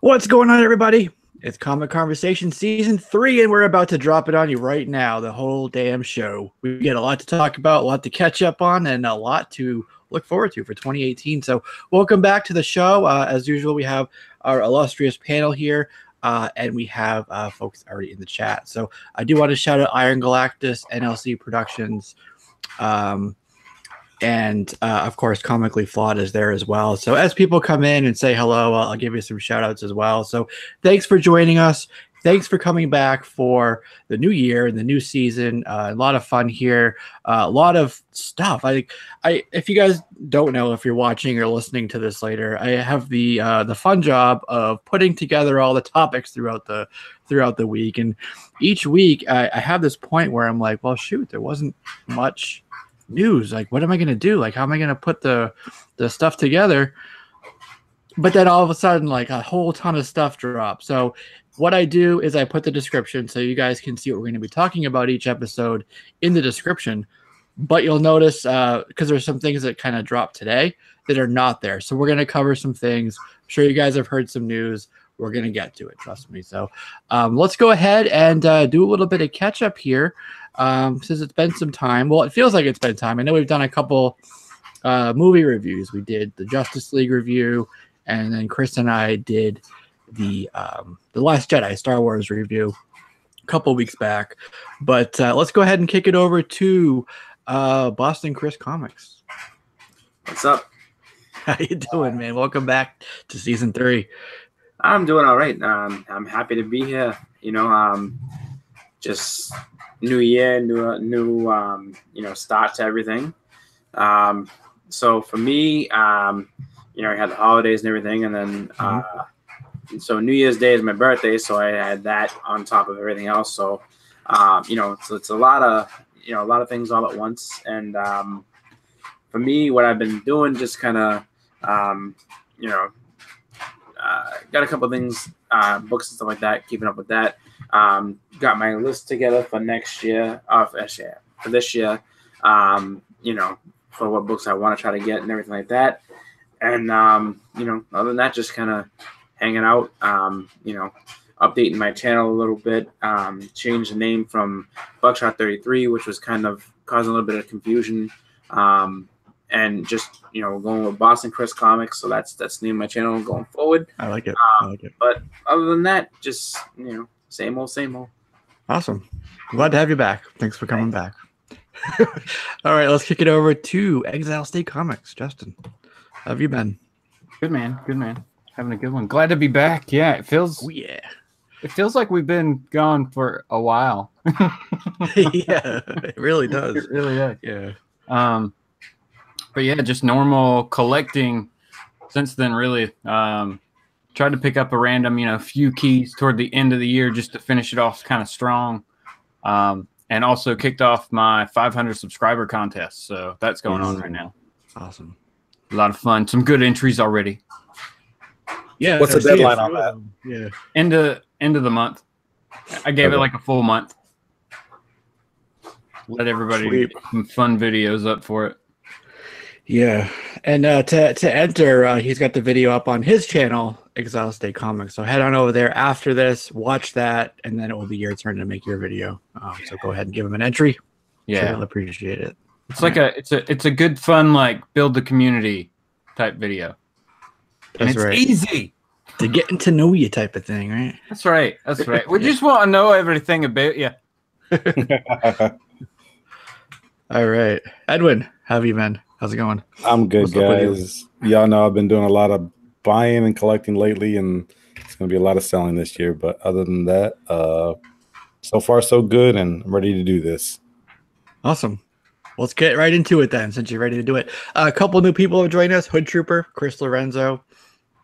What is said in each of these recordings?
What's going on, everybody? It's Comic Conversation Season 3, and we're about to drop it on you right now, the whole damn show. We get a lot to talk about, a lot to catch up on, and a lot to look forward to for 2018. So welcome back to the show. As usual, we have our illustrious panel here, and we have folks already in the chat. So I do want to shout out Iron Galactus, NLC Productions, and of course Comically Flawed is there as well. So as people come in and say hello, I'll give you some shout outs as well. So thanks for joining us. Thanks for coming back for the new year and the new season. A lot of fun here, a lot of stuff. If you guys don't know, if you're watching or listening to this later, I have the fun job of putting together all the topics throughout the week. And each week I have this point where I'm like, well, shoot, there wasn't much news. Like, what am I going to do? Like, how am I going to put the stuff together? But then all of a sudden, like, a whole ton of stuff drops. So what I do is I put the description so you guys can see what we're going to be talking about each episode in the description. But you'll notice, because there's some things that kind of dropped today that are not there. So we're going to cover some things. I'm sure you guys have heard some news. We're going to get to it, trust me. So let's go ahead and do a little bit of catch up here. Since it's been some time. Well, it feels like it's been time. I know we've done a couple movie reviews. We did the Justice League review, and then Chris and I did the Last Jedi Star Wars review a couple weeks back. But let's go ahead and kick it over to Boston Chris Comics. What's up? How you doing, man? Welcome back to season 3. I'm doing all right. I'm happy to be here. Just new year, new start to everything. So for me, I had the holidays and everything, and then so New Year's Day is my birthday, so I had that on top of everything else. So so it's a lot of things all at once. And for me, what I've been doing, just kind of got a couple of things, books and stuff like that, keeping up with that. Got my list together for next year, for this year, for what books I want to try to get and everything like that. And, other than that, just kind of hanging out, updating my channel a little bit, changed the name from Bloodshot 33, which was kind of causing a little bit of confusion. And just, going with Boston Chris Comics. So that's the name of my channel going forward. I like it. But other than that, just, same old, same old. Awesome. Glad to have you back. Thanks for coming back. All right, let's kick it over to Exile State Comics. Justin, how have you been? Good, man. Good, man. Having a good one. Glad to be back. Yeah, it feels... Oh, yeah. It feels like we've been gone for a while. Yeah, it really does. It really does. Yeah. But yeah, just normal collecting since then, really. Tried to pick up a random, few keys toward the end of the year just to finish it off kind of strong. And also kicked off my 500 subscriber contest. So that's going on right now. Awesome. A lot of fun. Some good entries already. Yeah. What's the deadline on that? Yeah. End of the month. I gave it like a full month. Let everybody get some fun videos up for it. Yeah, and to enter, he's got the video up on his channel, Exile State Comics. So head on over there after this, watch that, and then it will be your turn to make your video. So go ahead and give him an entry. Yeah, I'll appreciate it. It's like it's a good fun build the community type video. And That's it's right. Easy to getting to know you type of thing, right? That's right. That's right. We just want to know everything about you. All right, Edwin, how have you been? How's it going? I'm good, guys. Y'all know I've been doing a lot of buying and collecting lately, and it's going to be a lot of selling this year. But other than that, so far so good, and I'm ready to do this. Awesome. Let's get right into it then, since you're ready to do it. A couple new people have joined us: Hood Trooper, Chris Lorenzo,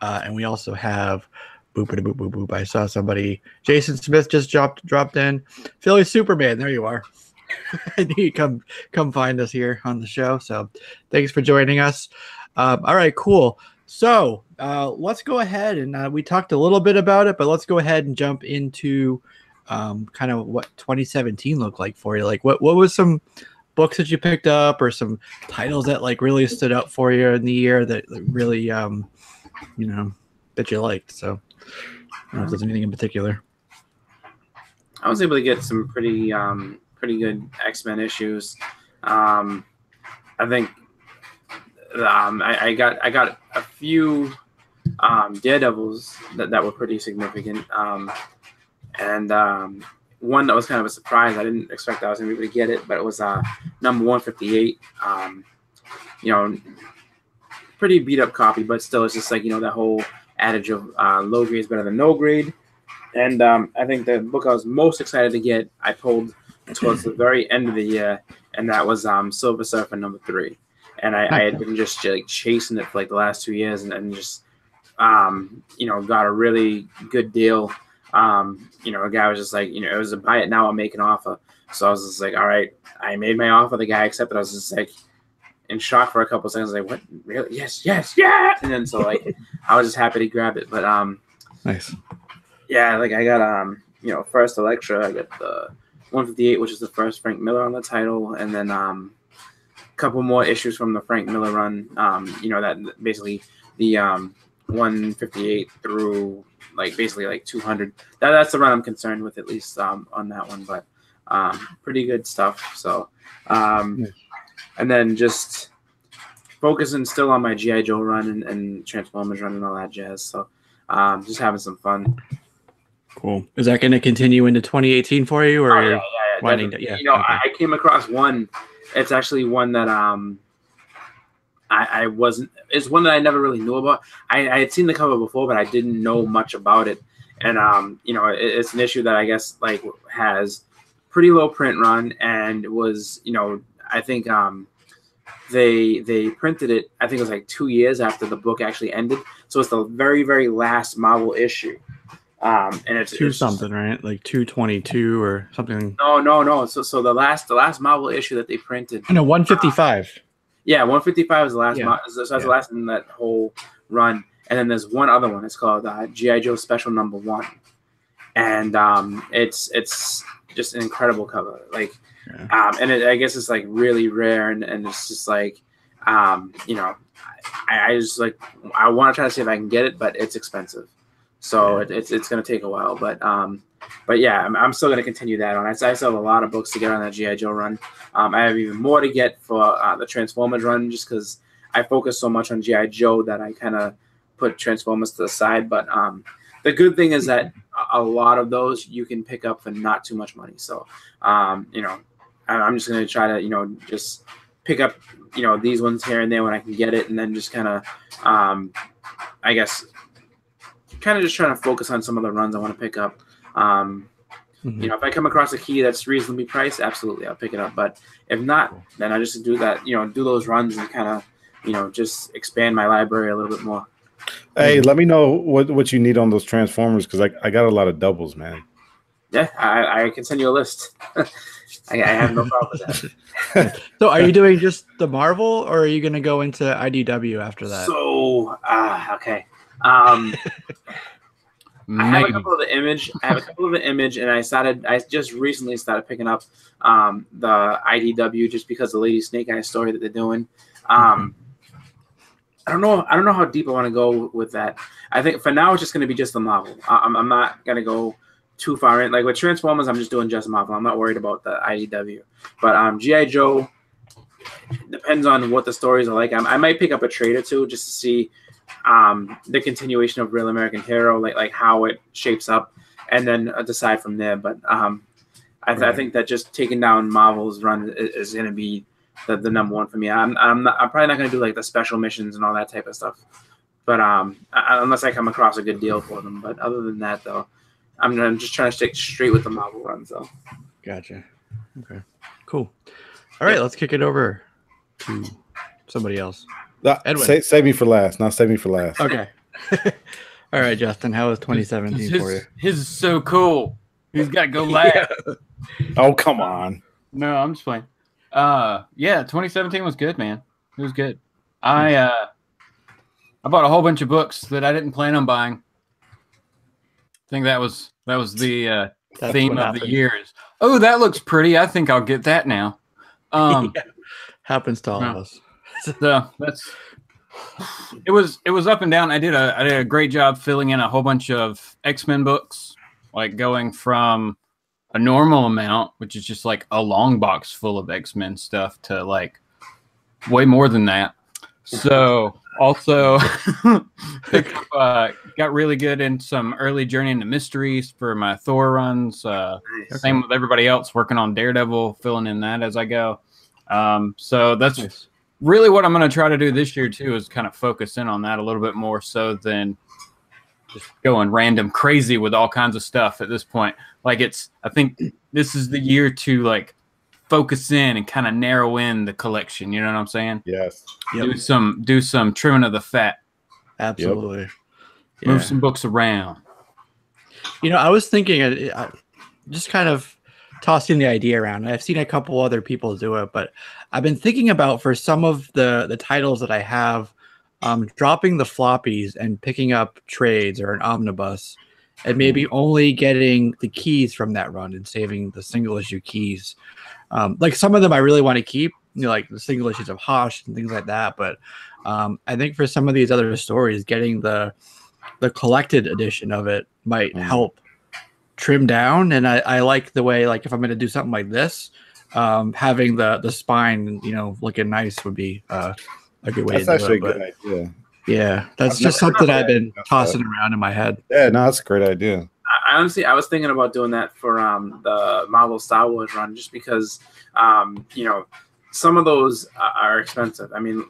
and we also have boop boop boop boop. I saw somebody. Jason Smith just dropped in. Philly Superman, there you are. I knew you'd come find us here on the show. So thanks for joining us. All right, cool. So let's go ahead and we talked a little bit about it, but let's go ahead and jump into kind of what 2017 looked like for you. Like what was some books that you picked up or some titles that really stood out for you in the year that really, that that you liked. So I don't know if there's anything in particular. I was able to get some pretty good X-Men issues. I think I got a few Daredevils that were pretty significant, and one that was kind of a surprise. I didn't expect I was going to be able to get it, but it was number 158. Pretty beat up copy, but still, it's just like that whole adage of low grade is better than no grade. And I think the book I was most excited to get, I pulled towards the very end of the year, and that was Silver Surfer number 3. And I had been just like chasing it for like the last 2 years, and just got a really good deal. A guy was just like, it was a buy it now or make an offer. So I was just like, all right, I made my offer. The guy accepted. I was just like in shock for a couple of seconds, like, what? Really? Yes, yeah. And then so like I was just happy to grab it. But nice. Yeah, like I got first Elektra, I got the 158, which is the first Frank Miller on the title, and then a couple more issues from the Frank Miller run. That basically the 158 through like basically like 200. That's the run I'm concerned with, at least on that one. But pretty good stuff. So and then just focusing still on my G.I. Joe run and Transformers run and all that jazz. So just having some fun. Cool. Is that going to continue into 2018 for you, or yeah. I came across one. It's actually one that I wasn't. It's one that I never really knew about. I had seen the cover before, but I didn't know much about it. And it's an issue that I guess like has pretty low print run, and was I think they printed it. I think it was like 2 years after the book actually ended. So it's the very, very last Marvel issue. And it's something, right? Like 222 or something. No. So the last Marvel issue that they printed. No, 155. Yeah, 155 is the last. So that's the last in that whole run. And then there's one other one. It's called G.I. Joe Special Number 1, and it's just an incredible cover. Like, and I guess it's like really rare, and it's just like, I just like I want to try to see if I can get it, but it's expensive. So it's going to take a while, but yeah, I'm still going to continue that on. I still have a lot of books to get on that G.I. Joe run. I have even more to get for the Transformers run, just because I focus so much on G.I. Joe that I kind of put Transformers to the side. But the good thing is that a lot of those you can pick up for not too much money. So I'm just going to try to just pick up these ones here and there when I can get it, and then just kind of I guess. Kind of just trying to focus on some of the runs I want to pick up. If I come across a key that's reasonably priced, absolutely, I'll pick it up. But if not, then I just do that, do those runs and kind of, just expand my library a little bit more. Hey, let me know what you need on those Transformers, because I got a lot of doubles, man. Yeah, I can send you a list. I have no problem with that. So are you doing just the Marvel, or are you going to go into IDW after that? So, okay. I have a couple of the Image. And I just recently started picking up the IDW, just because of the Lady Snake Eyes story that they're doing. I don't know how deep I want to go with that. I think for now it's just going to be just the Marvel. I'm not going to go too far in. Like with Transformers, I'm just doing just Marvel. I'm not worried about the IDW. But G.I. Joe, depends on what the stories are like. I might pick up a trade or two just to see the continuation of Real American Hero, like how it shapes up, and then decide from there. But I think that just taking down Marvel's run is going to be the number one for me. I'm probably not going to do like the special missions and all that type of stuff, but unless I come across a good deal for them. But other than that, though, I'm just trying to stick straight with the Marvel runs. So gotcha. Okay, cool. All right, let's kick it over to somebody else. Edwin. Save me for last. Not save me for last. Okay. All right, Justin. How was 2017 for you? His is so cool. He's got to go last. Oh, come on. No, I'm just playing. 2017 was good, man. It was good. I bought a whole bunch of books that I didn't plan on buying. I think that was the theme of the year. Oh, that looks pretty. I think I'll get that now. Happens to all of us. So that's It was up and down. I did a great job filling in a whole bunch of X-Men books, like going from a normal amount, which is just like a long box full of X-Men stuff, to like way more than that. So also got really good in some early Journey into Mysteries for my Thor runs. Same with everybody else, working on Daredevil, filling in that as I go. So that's really what I'm going to try to do this year too, is kind of focus in on that a little bit more so than just going random crazy with all kinds of stuff at this point. Like I think this is the year to like focus in and kind of narrow in the collection. You know what I'm saying? Yes. Yep. Do some trimming of the fat. Absolutely. Yep. Move some books around. I was thinking, just kind of tossing the idea around. I've seen a couple other people do it, but I've been thinking about, for some of the titles that I have, dropping the floppies and picking up trades or an omnibus, and maybe only getting the keys from that run and saving the single issue keys. Like some of them I really want to keep, like the single issues of Hosh and things like that. But I think for some of these other stories, getting the collected edition of it might help trim down. And I like the way, like if I'm going to do something like this, having the spine, looking nice would be a good way to do it. That's actually a good idea. Yeah, that's just something I've been tossing around in my head. Yeah, no, that's a great idea. Honestly, I was thinking about doing that for the Marvel Star Wars run, just because some of those are expensive. I mean,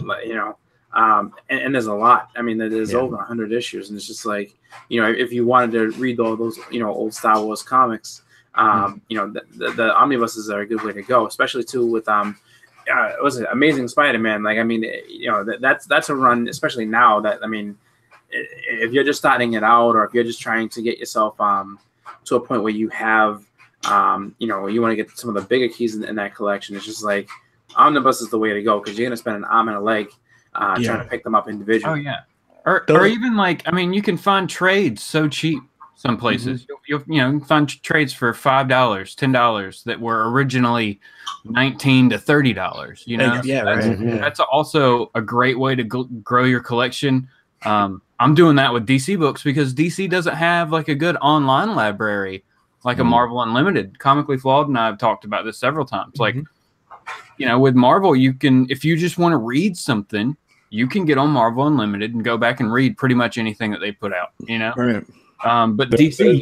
and there's a lot. I mean, there's over 100 issues, and it's just like, if you wanted to read all those old Star Wars comics, the omnibuses are a good way to go, especially too with was it Amazing Spider-Man? Like, I mean, that's a run, especially now that, I mean, if you're just starting it out, or if you're just trying to get yourself to a point where you have, you want to get some of the bigger keys in that collection, it's just like omnibus is the way to go, because you're going to spend an arm and a leg trying to pick them up individually. Oh, yeah. Or even like, I mean, you can find trades so cheap some places. You can find trades for $5, $10 that were originally $19 to $30. That's also a great way to grow your collection. I'm doing that with DC books because DC doesn't have like a good online library like a Marvel Unlimited. Comically Flawed and I have talked about this several times. Like, with Marvel, you can, if you just want to read something, you can get on Marvel Unlimited and go back and read pretty much anything that they put out. Right. But DC,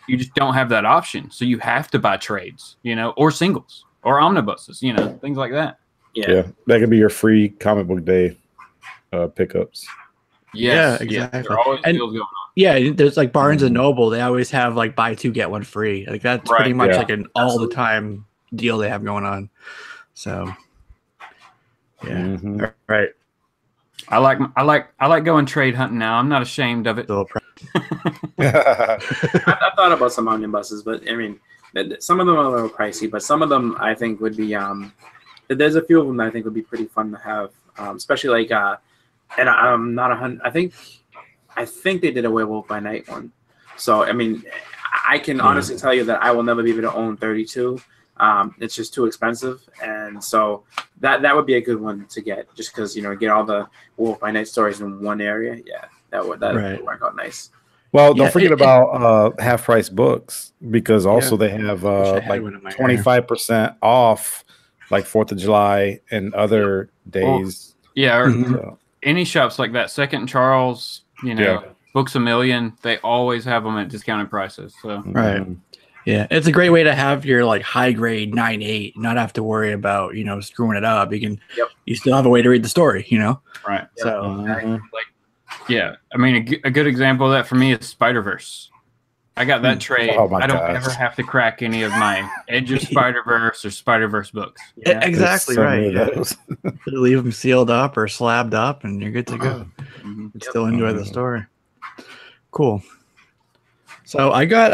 you just don't have that option. So you have to buy trades, or singles or omnibuses, things like that. Yeah, that could be your free comic book day pickups. Yes, yeah, exactly. There are always deals going on. Yeah, there's like Barnes and Noble. They always have like buy two get one free. Like that's pretty much like an all the time deal they have going on. So yeah, right. I like going trade hunting now. I'm not ashamed of it. I thought about some omnibuses, but I mean, some of them are a little pricey, but some of them I think would be. There's a few of them that I think would be pretty fun to have, especially like. And I'm not 100. I think they did a Werewolf by Night one. So I mean, I can honestly tell you that I will never be able to own 32. It's just too expensive, and so that would be a good one to get, just because get all the Werewolf by Night stories in one area. Yeah, that would work out nice. Well, don't forget about half price books, because also they have like 25% off, like 4th of July and other days. Any shops like that, Second and Charles, Books A Million, they always have them at discounted prices. So yeah, it's a great way to have your like high grade 9.8, not have to worry about screwing it up. You can you still have a way to read the story, right. So I mean, a good example of that for me is Spider-Verse. I got that trade. I don't ever have to crack any of my Edge of Spider-Verse or Spider-Verse books. Exactly right. Leave them sealed up or slabbed up, and you're good to go. Still enjoy the story. Cool. So I got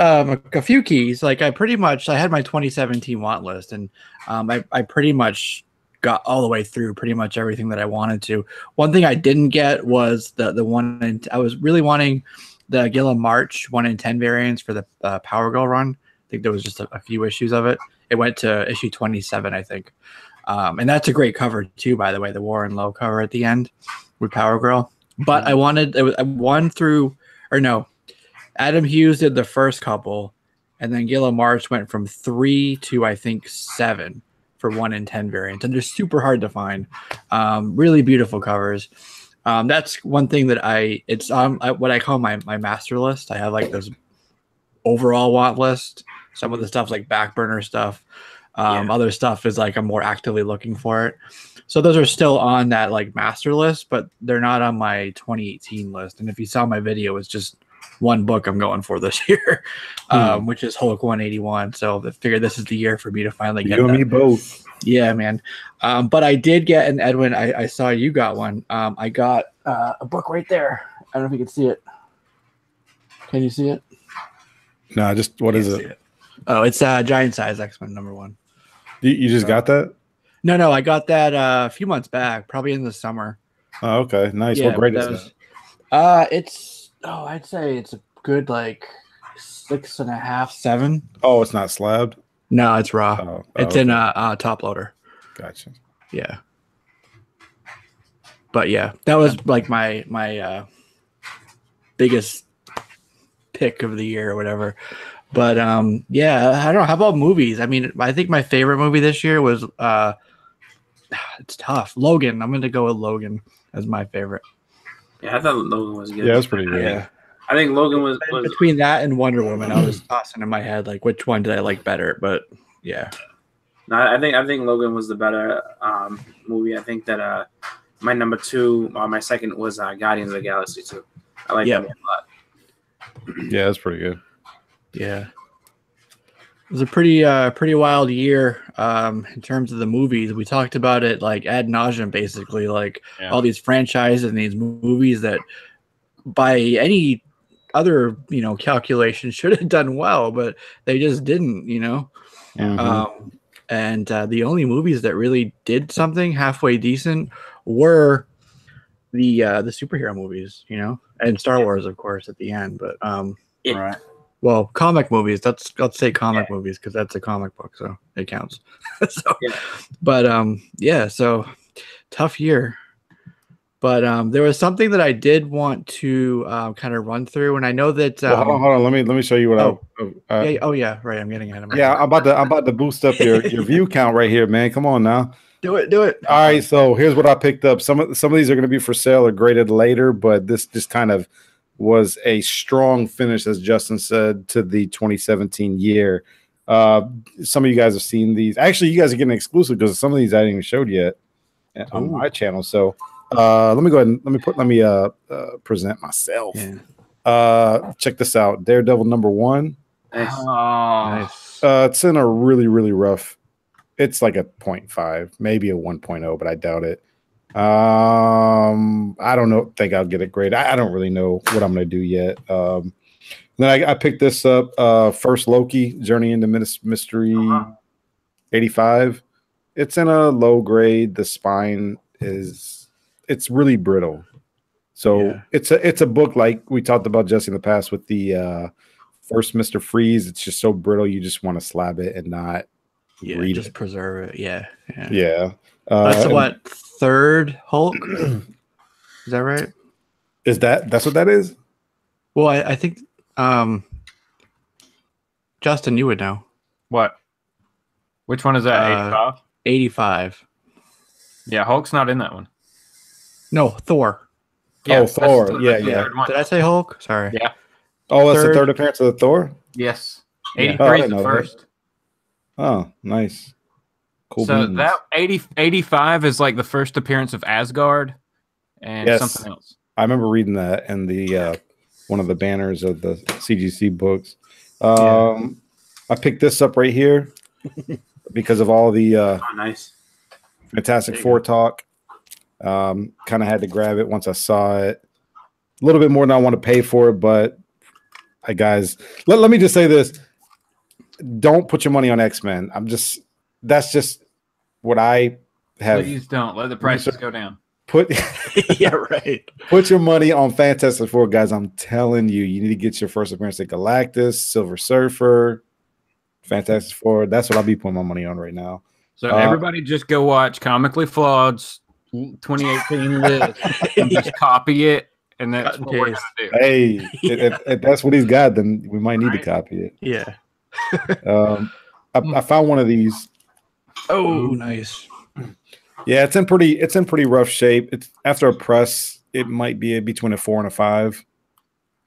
a few keys. Like I had my 2017 want list, and I pretty much got all the way through pretty much everything that I wanted to. One thing I didn't get was the one I was really wanting. The Gilliam March 1 in 10 variants for the Power Girl run. I think there was just a few issues of it. It went to issue 27, I think. And that's a great cover too, by the way, the Warren Lowe cover at the end with Power Girl. But I wanted one through, or no, Adam Hughes did the first couple, and then Gila March went from 3 to I think 7 for 1 in 10 variants, and they're super hard to find. Really beautiful covers. That's one thing that it's on what I call my master list. I have like this overall want list. Some of the stuff's like back burner stuff. Other stuff is like I'm more actively looking for it. So those are still on that like master list, but they're not on my 2018 list. And if you saw my video, it's just one book I'm going for this year, which is Hulk 181. So I figured this is the year for me to finally get you and me both. Yeah, man. But I did get, and Edwin, I saw you got one. I got a book right there. I don't know if you can see it. Can you see it? No, just what is it? Oh, it's Giant Size X-Men #1. You just got that? No, I got that a few months back, probably in the summer. Oh, okay, nice. What grade is that? I'd say it's a good like 6.5, 7. Oh, it's not slabbed? No, it's raw. It's okay. In a top loader. Gotcha. Yeah. But yeah, that was like my biggest pick of the year or whatever. But yeah, I don't know. How about movies? I mean, I think my favorite movie this year was it's tough. Logan. I'm going to go with Logan as my favorite. Yeah, I thought Logan was good. Yeah, it was pretty good. Yeah. I think Logan was between that and Wonder Woman. I was tossing in my head like which one did I like better, but yeah. No, I think Logan was the better movie. I think that my number 2 or my second was Guardians of the Galaxy 2. I like that movie a lot. Yeah, that's pretty good. Yeah. It was a pretty wild year in terms of the movies. We talked about it like ad nauseum, basically, like all these franchises and these movies that by any other calculation should have done well, but they just didn't. Mm-hmm. And the only movies that really did something halfway decent were the superhero movies, and Star Wars, of course, at the end. But right. Well, comic movies. Let's say comic movies because that's a comic book, so it counts. But so tough year. But there was something that I did want to kind of run through, and I know that. Hold on. Let me show you what. Right. I'm getting ahead of myself. Yeah, I'm about to boost up your view count right here, man. Come on now. Do it. All right. So here's what I picked up. Some of these are going to be for sale or graded later, but this just kind of was a strong finish, as Justin said, to the 2017 year. Some of you guys have seen these. Actually, you guys are getting exclusive because some of these I didn't even showed yet on my channel. So let me go ahead and let me present myself. Yeah. Check this out. Daredevil #1. Nice. Nice. It's in a really, really rough. It's like a 0.5, maybe a 1.0, but I doubt it. I don't think I'll get it graded. I don't really know what I'm going to do yet. Then I picked this up, First Loki, Journey into Mystery 85. It's in a low grade. The spine it's really brittle. So it's a book like we talked about Jesse in the past with the first Mr. Freeze. It's just so brittle you just want to slab it and not read just it. preserve it. Yeah. That's what, third Hulk? Is that right? That's what that is? Well, I think Justin, you would know. What? Which one is that? 85? 85. Yeah, Hulk's not in that one. No, Thor. Yeah, Thor. Yeah. Did I say Hulk? Sorry. Yeah. Oh, that's the third appearance of the Thor? Yes. 83 is the first. Oh, nice. Cool. So beans. That 85 is like the first appearance of Asgard and something else. I remember reading that in the one of the banners of the CGC books. I picked this up right here because of all the nice Fantastic Four talk. Kind of had to grab it once I saw it. A little bit more than I want to pay for it, but guys, let me just say this. Don't put your money on X-Men. That's just what I have. Please don't let the prices go down. Yeah, right. Put your money on Fantastic Four, guys. I'm telling you, you need to get your first appearance at Galactus, Silver Surfer, Fantastic Four. That's what I'll be putting my money on right now. So everybody just go watch Comically Flawed's 2018 list and just copy it, and that's what we're gonna do. Hey, if that's what he's got, then we might need to copy it. Yeah. I found one of these. Oh, nice. Yeah, it's in pretty rough shape. It's after a press, it might be between a 4 and a 5.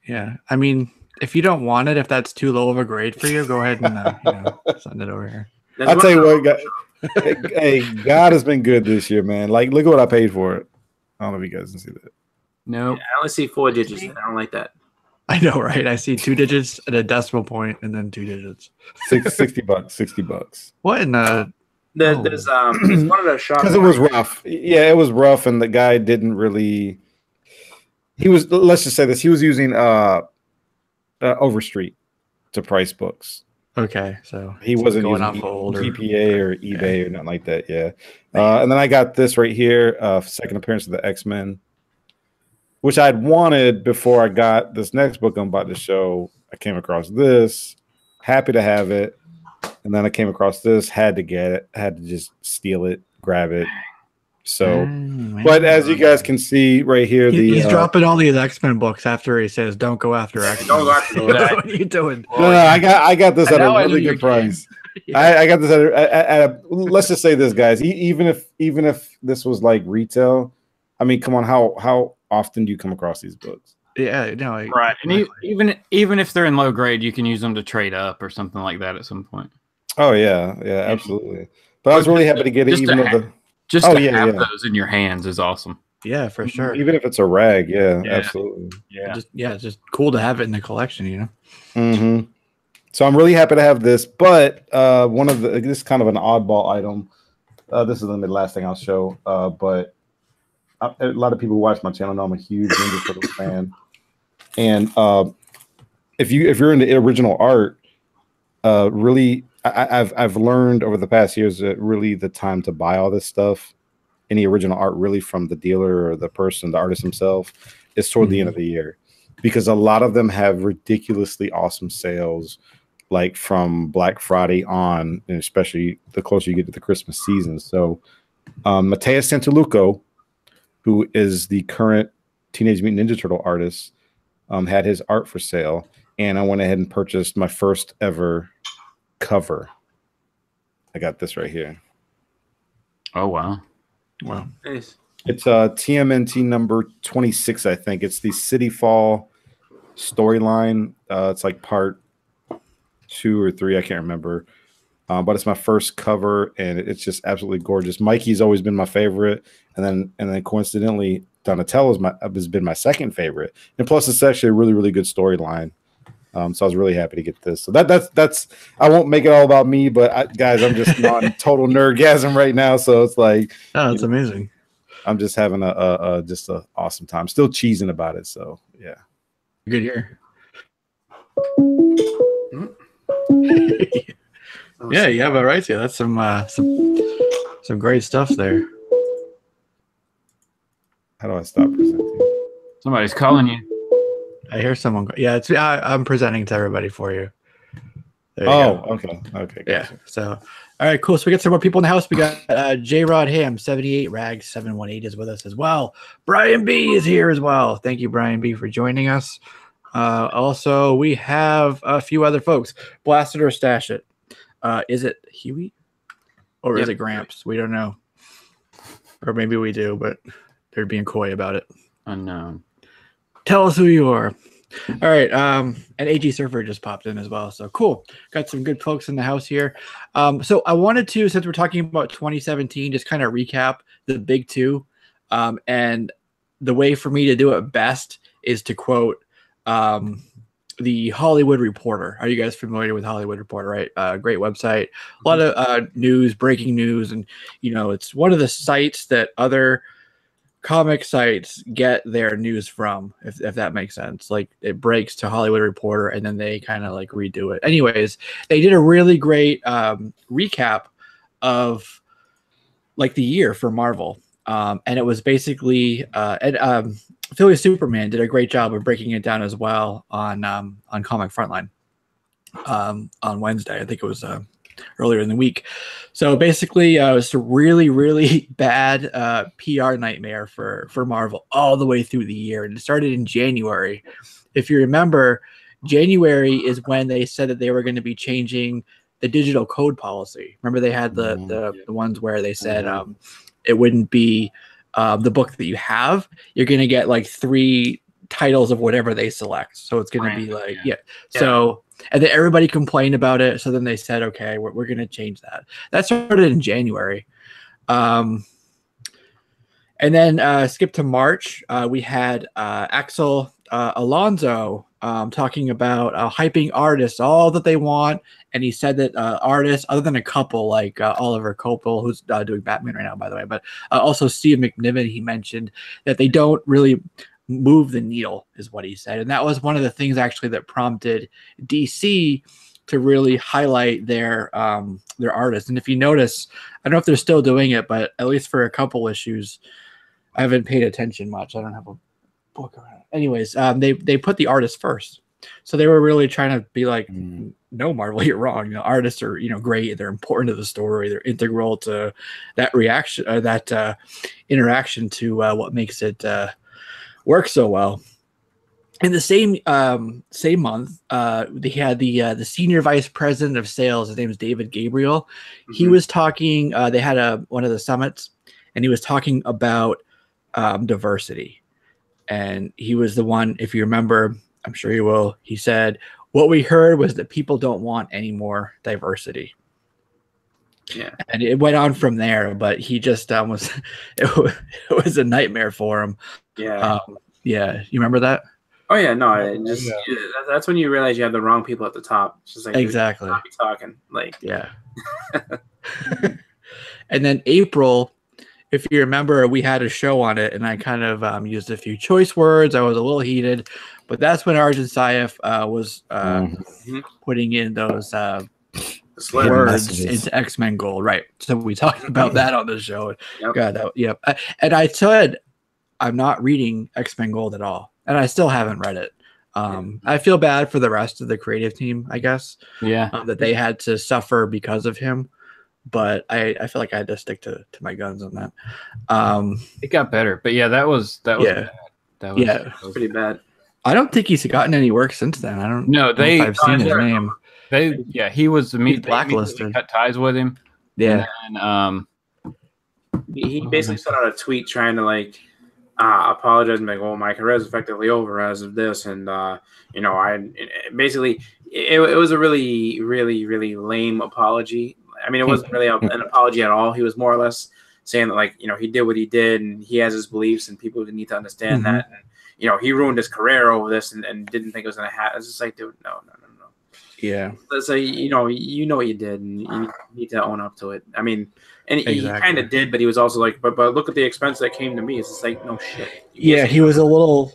Yeah, I mean, if you don't want it, if that's too low of a grade for you, go ahead and send it over here. I'll tell you what, hey, God has been good this year, man. Like, look at what I paid for it. I don't know if you guys can see that. No, I only see 4 digits. I don't like that. I know, right? I see 2 digits and a decimal point, and then 2 digits. $60. $60. What in the? There's one of the shops because it was rough. Yeah, it was rough, and the guy didn't really. He was. Let's just say this. He was using Overstreet to price books. Okay, so he wasn't going using off old GPA or eBay or nothing like that. Yeah, and then I got this right here, second appearance of the X-Men, which I'd wanted before I got this next book I'm about to show. I came across this, happy to have it, and then I came across this, had to get it, had to just steal it, grab it. So, but as you guys can see right here, he's dropping all these X-Men books after he says, "Don't go after X-Men." Don't go after What are you doing? No, I got this at a really good price. Yeah. I got this at a. Let's just say this, guys. Even if this was like retail, I mean, come on, how often do you come across these books? Yeah, no, right. And even if they're in low grade, you can use them to trade up or something like that at some point. Oh yeah, absolutely. But I was really happy to get it, even though Just to have those in your hands is awesome. Yeah, for sure. Even if it's a rag, absolutely. Yeah. It's just cool to have it in the collection, you know? Mm-hmm. So I'm really happy to have this, but this is kind of an oddball item. This is the last thing I'll show, but a lot of people who watch my channel know I'm a huge Ninja Turtle fan. And if you're into original art, really, I've learned over the past years that really the time to buy all this stuff, any original art, really from the dealer or the person, the artist himself, is toward the end of the year, because a lot of them have ridiculously awesome sales, like from Black Friday on, and especially the closer you get to the Christmas season. So, Mateus Santaluco, who is the current Teenage Mutant Ninja Turtle artist, had his art for sale, and I went ahead and purchased my first ever cover. I got this right here. Oh wow. Nice. It's TMNT number 26, I think. It's the City Fall storyline. It's like part 2 or 3, I can't remember. But it's my first cover, and it's just absolutely gorgeous. Mikey's always been my favorite, and then coincidentally, Donatello's has been my second favorite. And plus, it's actually a really, really good storyline. So I was really happy to get this. So that's I won't make it all about me, but guys, I'm just on total nerdgasm right now. So it's like, oh, it's amazing. I'm just having just a awesome time. Still cheesing about it. So yeah, good year. Yeah, you have it right here. That's some great stuff there. How do I stop presenting? Somebody's calling you. I hear someone. Yeah, I'm presenting to everybody for you. There you go. Okay. Gotcha. Yeah. So, all right, cool. So we got some more people in the house. We got J Rod Ham 78 Rag 718 is with us as well. Brian B is here as well. Thank you, Brian B, for joining us. Also, we have a few other folks. Blast it or stash it. Is it Huey or is it Gramps? We don't know. Or maybe we do, but they're being coy about it. Unknown. Tell us who you are. All right. And AG Surfer just popped in as well. So cool. Got some good folks in the house here. So I wanted to, since we're talking about 2017, just kind of recap the big two. And the way for me to do it best is to quote the Hollywood Reporter. Are you guys familiar with Hollywood Reporter, right? Great website. A lot of news, breaking news. And, it's one of the sites that other comic sites get their news from, if that makes sense. Like, it breaks to Hollywood Reporter and then they kind of like redo it. Anyways, they did a really great recap of like the year for Marvel. And it was basically Philly Superman did a great job of breaking it down as well on Comic Frontline on Wednesday. I think it was earlier in the week. So basically, it was a really, really bad PR nightmare for Marvel all the way through the year. And it started in January. If you remember, January is when they said that they were going to be changing the digital code policy. Remember, they had the ones where they said it wouldn't be the book that you have. You're going to get like 3 titles of whatever they select. So it's going to be like, So, and then everybody complained about it. So then they said, okay, we're going to change that. That started in January. And then skip to March. We had Axel Alonso talking about hyping artists, all that they want. And he said that artists, other than a couple like Oliver Copel, who's doing Batman right now, by the way, but also Steve McNiven, he mentioned that they don't really move the needle, is what he said. And that was one of the things actually that prompted DC to really highlight their artists. And if you notice, I don't know if they're still doing it, but at least for a couple issues, I haven't paid attention much. I don't have a book around it. Anyways, they put the artist first. So they were really trying to be like, no, Marvel, you're wrong. You know, artists are, great. They're important to the story. They're integral to that reaction, that interaction to what makes it work so well. In the same month, they had the senior vice president of sales. His name is David Gabriel. He was talking. They had one of the summits, and he was talking about diversity. And he was the one, if you remember, I'm sure you will. He said, "What we heard was that people don't want any more diversity." Yeah, and it went on from there. But he just was it was a nightmare for him. Yeah. Yeah. You remember that? Oh yeah, no, that's when you realize you have the wrong people at the top. It's just like, exactly. Not be talking like, yeah. And then April, if you remember, we had a show on it, and I kind of used a few choice words. I was a little heated, but that's when Arjun Saif was putting in those words into X-Men Gold, right? So we talked about that on the show. Yep. God, and I said I'm not reading X-Men Gold at all, and I still haven't read it. I feel bad for the rest of the creative team, I guess. Yeah, that they had to suffer because of him, but I feel like I had to stick to my guns on that. It got better, but that was bad. That was pretty bad. I don't think he's gotten any work since then. I don't know if I've seen his name. He was blacklisted. Cut ties with him. Yeah, and he basically sent out a tweet trying to apologize and like, "Oh, my career is effectively over as of this," and I basically it was a really, really, really lame apology. I mean, it wasn't really an apology at all. He was more or less saying that he did what he did and he has his beliefs and people need to understand that. And, he ruined his career over this and didn't think it was going to happen. It's just like, dude, no. Yeah. So, you know what you did and you need to own up to it. I mean, and he kind of did, but he was also like, but look at the expense that came to me. It's just like, no shit. He was a little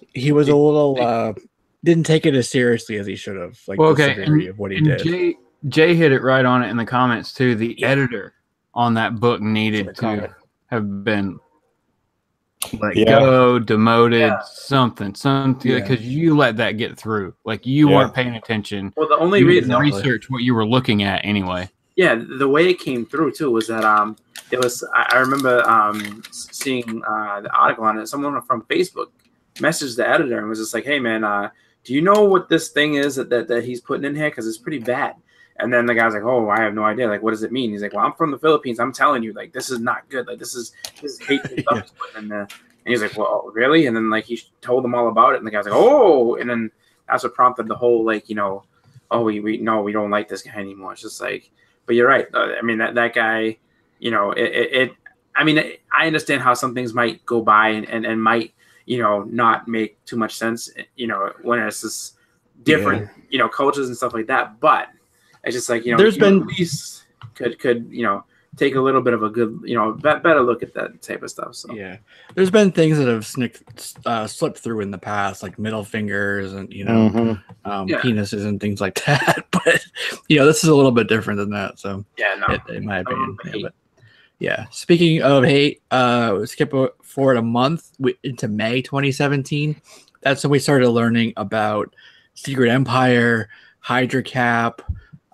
didn't take it as seriously as he should have. The severity of what he did. Jay hit it right on it in the comments too. The editor on that book needed to have been go, demoted, something, because you let that get through. You weren't paying attention. Well, the only reason research what you were looking at anyway. Yeah, the way it came through too was that it was. I remember seeing the article on it. Someone from Facebook messaged the editor and was just like, "Hey man, do you know what this thing is that he's putting in here? Because it's pretty bad." And then the guy's like, "Oh, I have no idea. What does it mean?" He's like, "Well, I'm from the Philippines. I'm telling you, this is not good. This is hateful stuff he's putting in there." And he's like, "Well, really?" And then he told them all about it. And the guy's like, "Oh!" And then that's what prompted the whole "Oh, we don't like this guy anymore." It's just like, but you're right. I mean that guy, I mean, I understand how some things might go by and might not make too much sense. When it's this different cultures and stuff like that, but. It's just like, there's been at least could take a little bit of a good, better look at that type of stuff. So there's been things that have slipped through in the past, like middle fingers and penises and things like that. But this is a little bit different than that. So in my opinion, Speaking of hate, skip forward a month into May 2017. That's when we started learning about Secret Empire, Hydra Cap.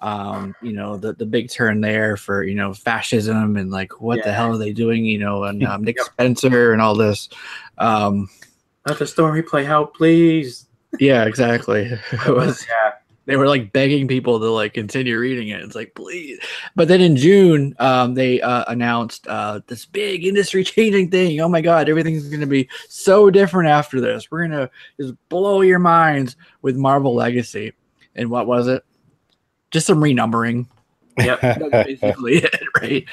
You know, the big turn there for, you know, fascism and like what the hell are they doing, you know, and Nick Spencer and all this. Let the story play out, please. Yeah, exactly. It was, they were like begging people to like continue reading it. It's like, please. But then in June, they announced this big industry changing thing. Oh my God, everything's going to be so different after this. We're going to just blow your minds with Marvel Legacy. And what was it? Just some renumbering. Yep. That's basically it, right?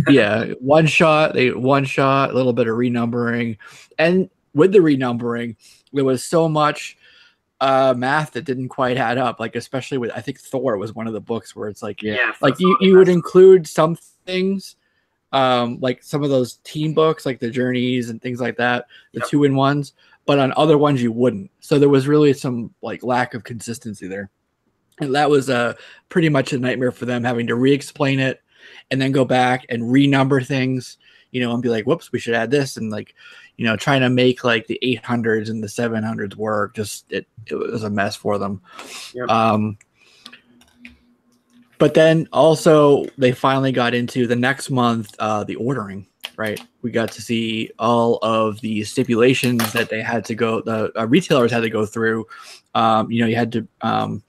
Yeah, one shot, a little bit of renumbering. And with the renumbering, there was so much math that didn't quite add up, like especially with, I think Thor was one of the books where it's like, like you would include some things, like some of those team books, like the journeys and things like that, the 2-in-1s, but on other ones you wouldn't. So there was really some like lack of consistency there. And that was pretty much a nightmare for them, having to re-explain it and then go back and renumber things, you know, and be like, whoops, we should add this. And like, you know, trying to make like the 800s and the 700s work, just it was a mess for them. Yep. But then also they finally got into the next month, the ordering, right? We got to see all of the stipulations that they had to go, the retailers had to go through. You know, you had to I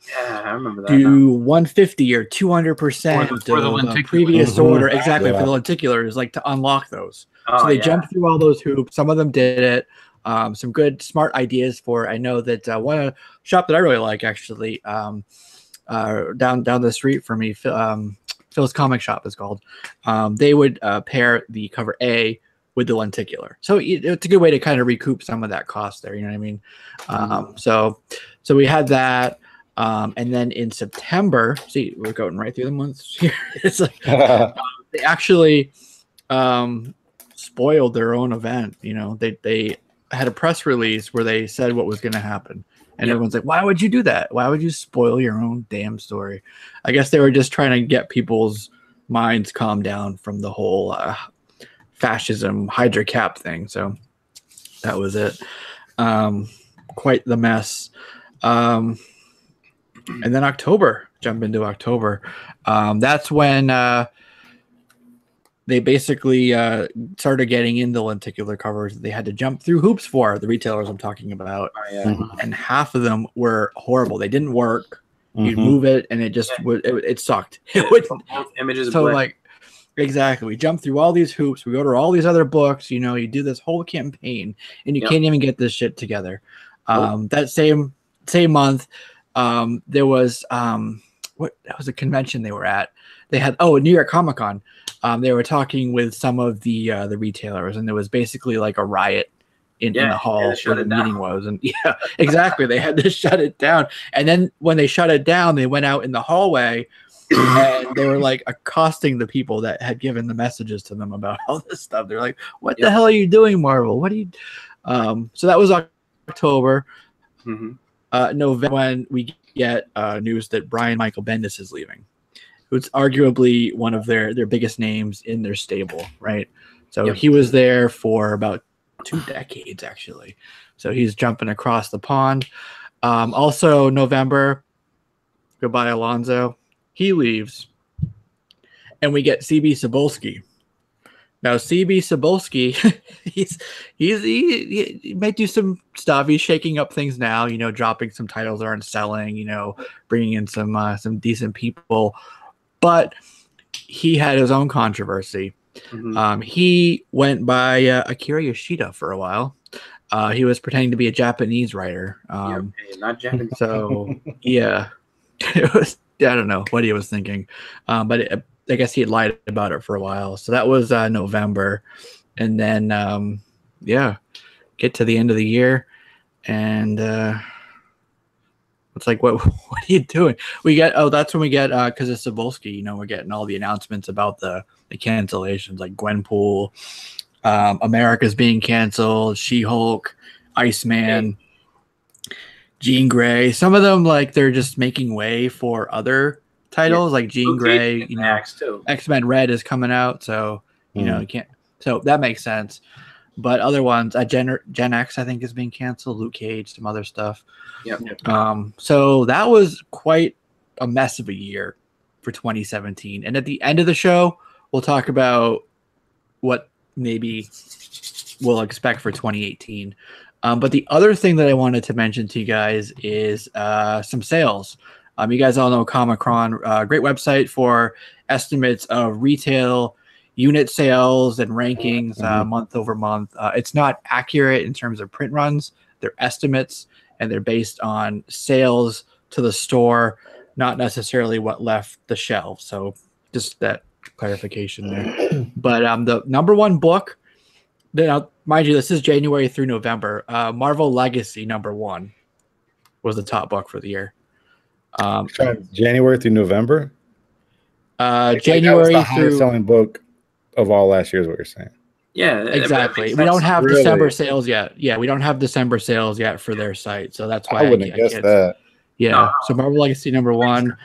remember that do 150 or 200% of the previous order. Exactly, for the lenticulars, like to unlock those. So they jumped through all those hoops. Some of them did it. Some good, smart ideas for. I know that one shop that I really like, actually, down the street from me, Phil's Comic Shop is called. They would pair the cover A with the lenticular, so it's a good way to kind of recoup some of that cost there. You know what I mean? So we had that, and then in September, see, we're going right through the months here. It's like they actually spoiled their own event. You know, they had a press release where they said what was going to happen. And everyone's like, why would you do that? Why would you spoil your own damn story? I guess they were just trying to get people's minds calmed down from the whole fascism Hydra Cap thing. So that was it. Quite the mess. And then October, jump into October. That's when they basically started getting into lenticular covers that they had to jump through hoops for, the retailers I'm talking about. And half of them were horrible. They didn't work. You'd move it and it just would, it sucked. It would, images so like, exactly. We jump through all these hoops. We go to all these other books, you know, you do this whole campaign and you can't even get this shit together. That same month, there was, that was a convention they were at. They had, New York Comic-Con. They were talking with some of the retailers, and there was basically like a riot in the hall where the meeting was. And exactly. They had to shut it down. And then when they shut it down, they went out in the hallway and they were like accosting the people that had given the messages to them about all this stuff. They're like, what the hell are you doing, Marvel? What are you? So that was October. November, when we get news that Brian Michael Bendis is leaving. It's arguably one of their biggest names in their stable, right? So he was there for about 2 decades, actually. So he's jumping across the pond. Also, November, goodbye, Alonzo. He leaves. And we get CB Cebulski. Now, CB Cebulski, he might do some stuff. He's shaking up things now, you know, dropping some titles that aren't selling, you know, bringing in some decent people. But he had his own controversy. He went by Akira Yoshida for a while. He was pretending to be a Japanese writer. Not Japanese. So, yeah. It was, I don't know what he was thinking. But I guess he had lied about it for a while. So that was November. And then, get to the end of the year. And it's like, what are you doing? We get, that's when we get, because of Cebulski, you know, we're getting all the announcements about the cancellations, like Gwenpool, America's being canceled, She-Hulk, Iceman, Jean Grey. Some of them, like, they're just making way for other titles, like Jean Grey, you know, X-Men Red is coming out, so, you know, you can't, so that makes sense. But other ones, Gen X, I think, is being canceled. Luke Cage, some other stuff. So that was quite a mess of a year for 2017. And at the end of the show, we'll talk about what maybe we'll expect for 2018. But the other thing that I wanted to mention to you guys is some sales. You guys all know Comicron, great website for estimates of retail unit sales and rankings month over month. It's not accurate in terms of print runs. They're estimates, and they're based on sales to the store, not necessarily what left the shelf. So just that clarification there. But the number one book, now, mind you, this is January through November. Marvel Legacy #1 was the top book for the year. January through November. January the through highest selling book of all last year is what you're saying. Yeah, exactly. We don't have December sales yet. Yeah, we don't have December sales yet for their site, so that's why I wouldn't have guessed that. Yeah. No. So Marvel Legacy #1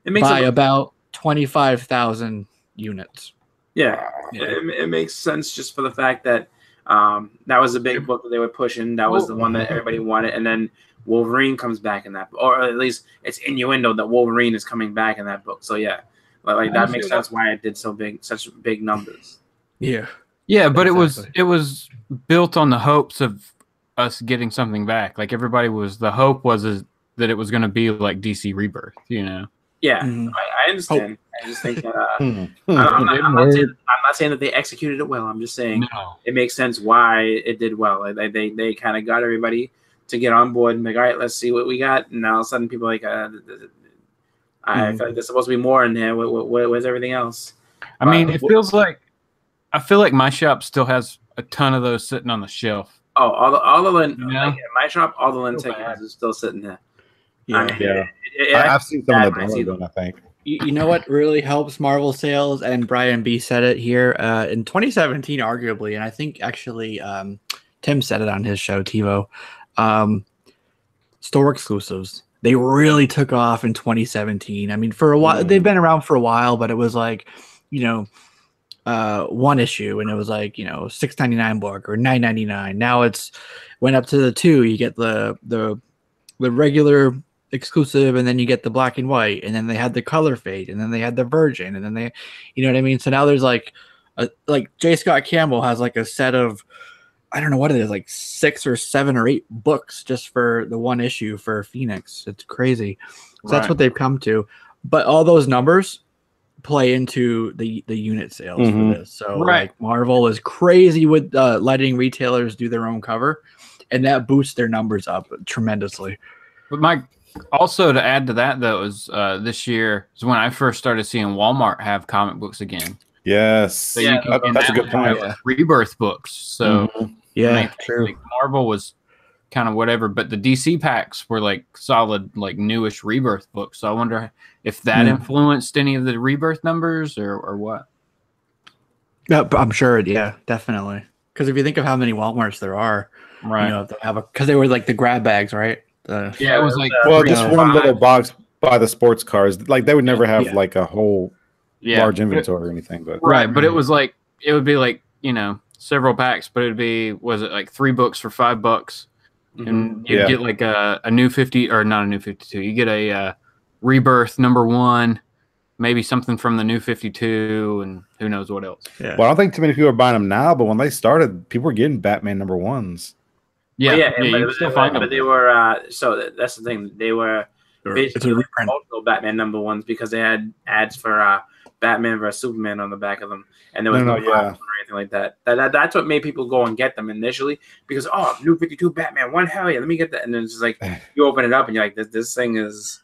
it makes by about 25,000 units. Yeah, it makes sense just for the fact that that was a big book that they were pushing. That was the one that everybody wanted, and then Wolverine comes back in that, or at least it's innuendo that Wolverine is coming back in that book. So yeah, like that makes sense why it did such big numbers. Yeah, but exactly. it was built on the hopes of us getting something back. Like the hope was that it was going to be like DC Rebirth, you know. Yeah, I understand. I just think that I'm not saying that they executed it well. I'm just saying it makes sense why it did well. They kind of got everybody to get on board and like, all right, let's see what we got. And all of a sudden, people are like, I feel like there's supposed to be more in there. Where's everything else? I mean, it feels like I feel like my shop still has a ton of those sitting on the shelf. Oh, all the my shop, all the Lynn tickets is still sitting there. Yeah, I've seen some of the I think. You know what really helps Marvel sales, and Brian B said it here in 2017, arguably, and I think actually Tim said it on his show, TiVo. Store exclusives. They really took off in 2017. I mean, for a while, they've been around for a while, but it was like, one issue, and it was like, $6.99 book or $9.99. Now it's went up to the 2. You get the regular exclusive, and then you get the black and white, and then they had the color fade, and then they had the virgin, and then they, you know what I mean? So now there's like J. Scott Campbell has like a set of, I don't know what it is, like 6 or 7 or 8 books just for the one issue for Phoenix. It's crazy. So that's what they've come to. But all those numbers play into the unit sales for this. So like Marvel is crazy with letting retailers do their own cover, and that boosts their numbers up tremendously. But Mike, also to add to that though, is this year is when I first started seeing Walmart have comic books again. Yes, so that's a good point. Rebirth books. So true. Like Marvel was kind of whatever, but the DC packs were like solid, like newish Rebirth books. So I wonder if that influenced any of the Rebirth numbers or what. Yeah, I'm sure. Yeah, definitely. Because if you think of how many Walmarts there are, they have because they were like the grab bags, right? It was like just one little box by the sports cars. Like they would never have like a whole large inventory or anything. But but it was like it would be like several packs, but it'd be like 3 books for $5, and you'd get like a new 50 or not a new 52. You get a Rebirth #1, maybe something from the new 52, and who knows what else. Yeah. Well, I don't think too many people are buying them now, but when they started, people were getting Batman #1s. You still find them. But they were so that's the thing. They were basically multiple Batman #1s because they had ads for Batman vs Superman on the back of them, and there was no or anything like that. That's what made people go and get them initially, because new 52 Batman, one, hell yeah, let me get that. And then it's just like you open it up and you're like, this thing is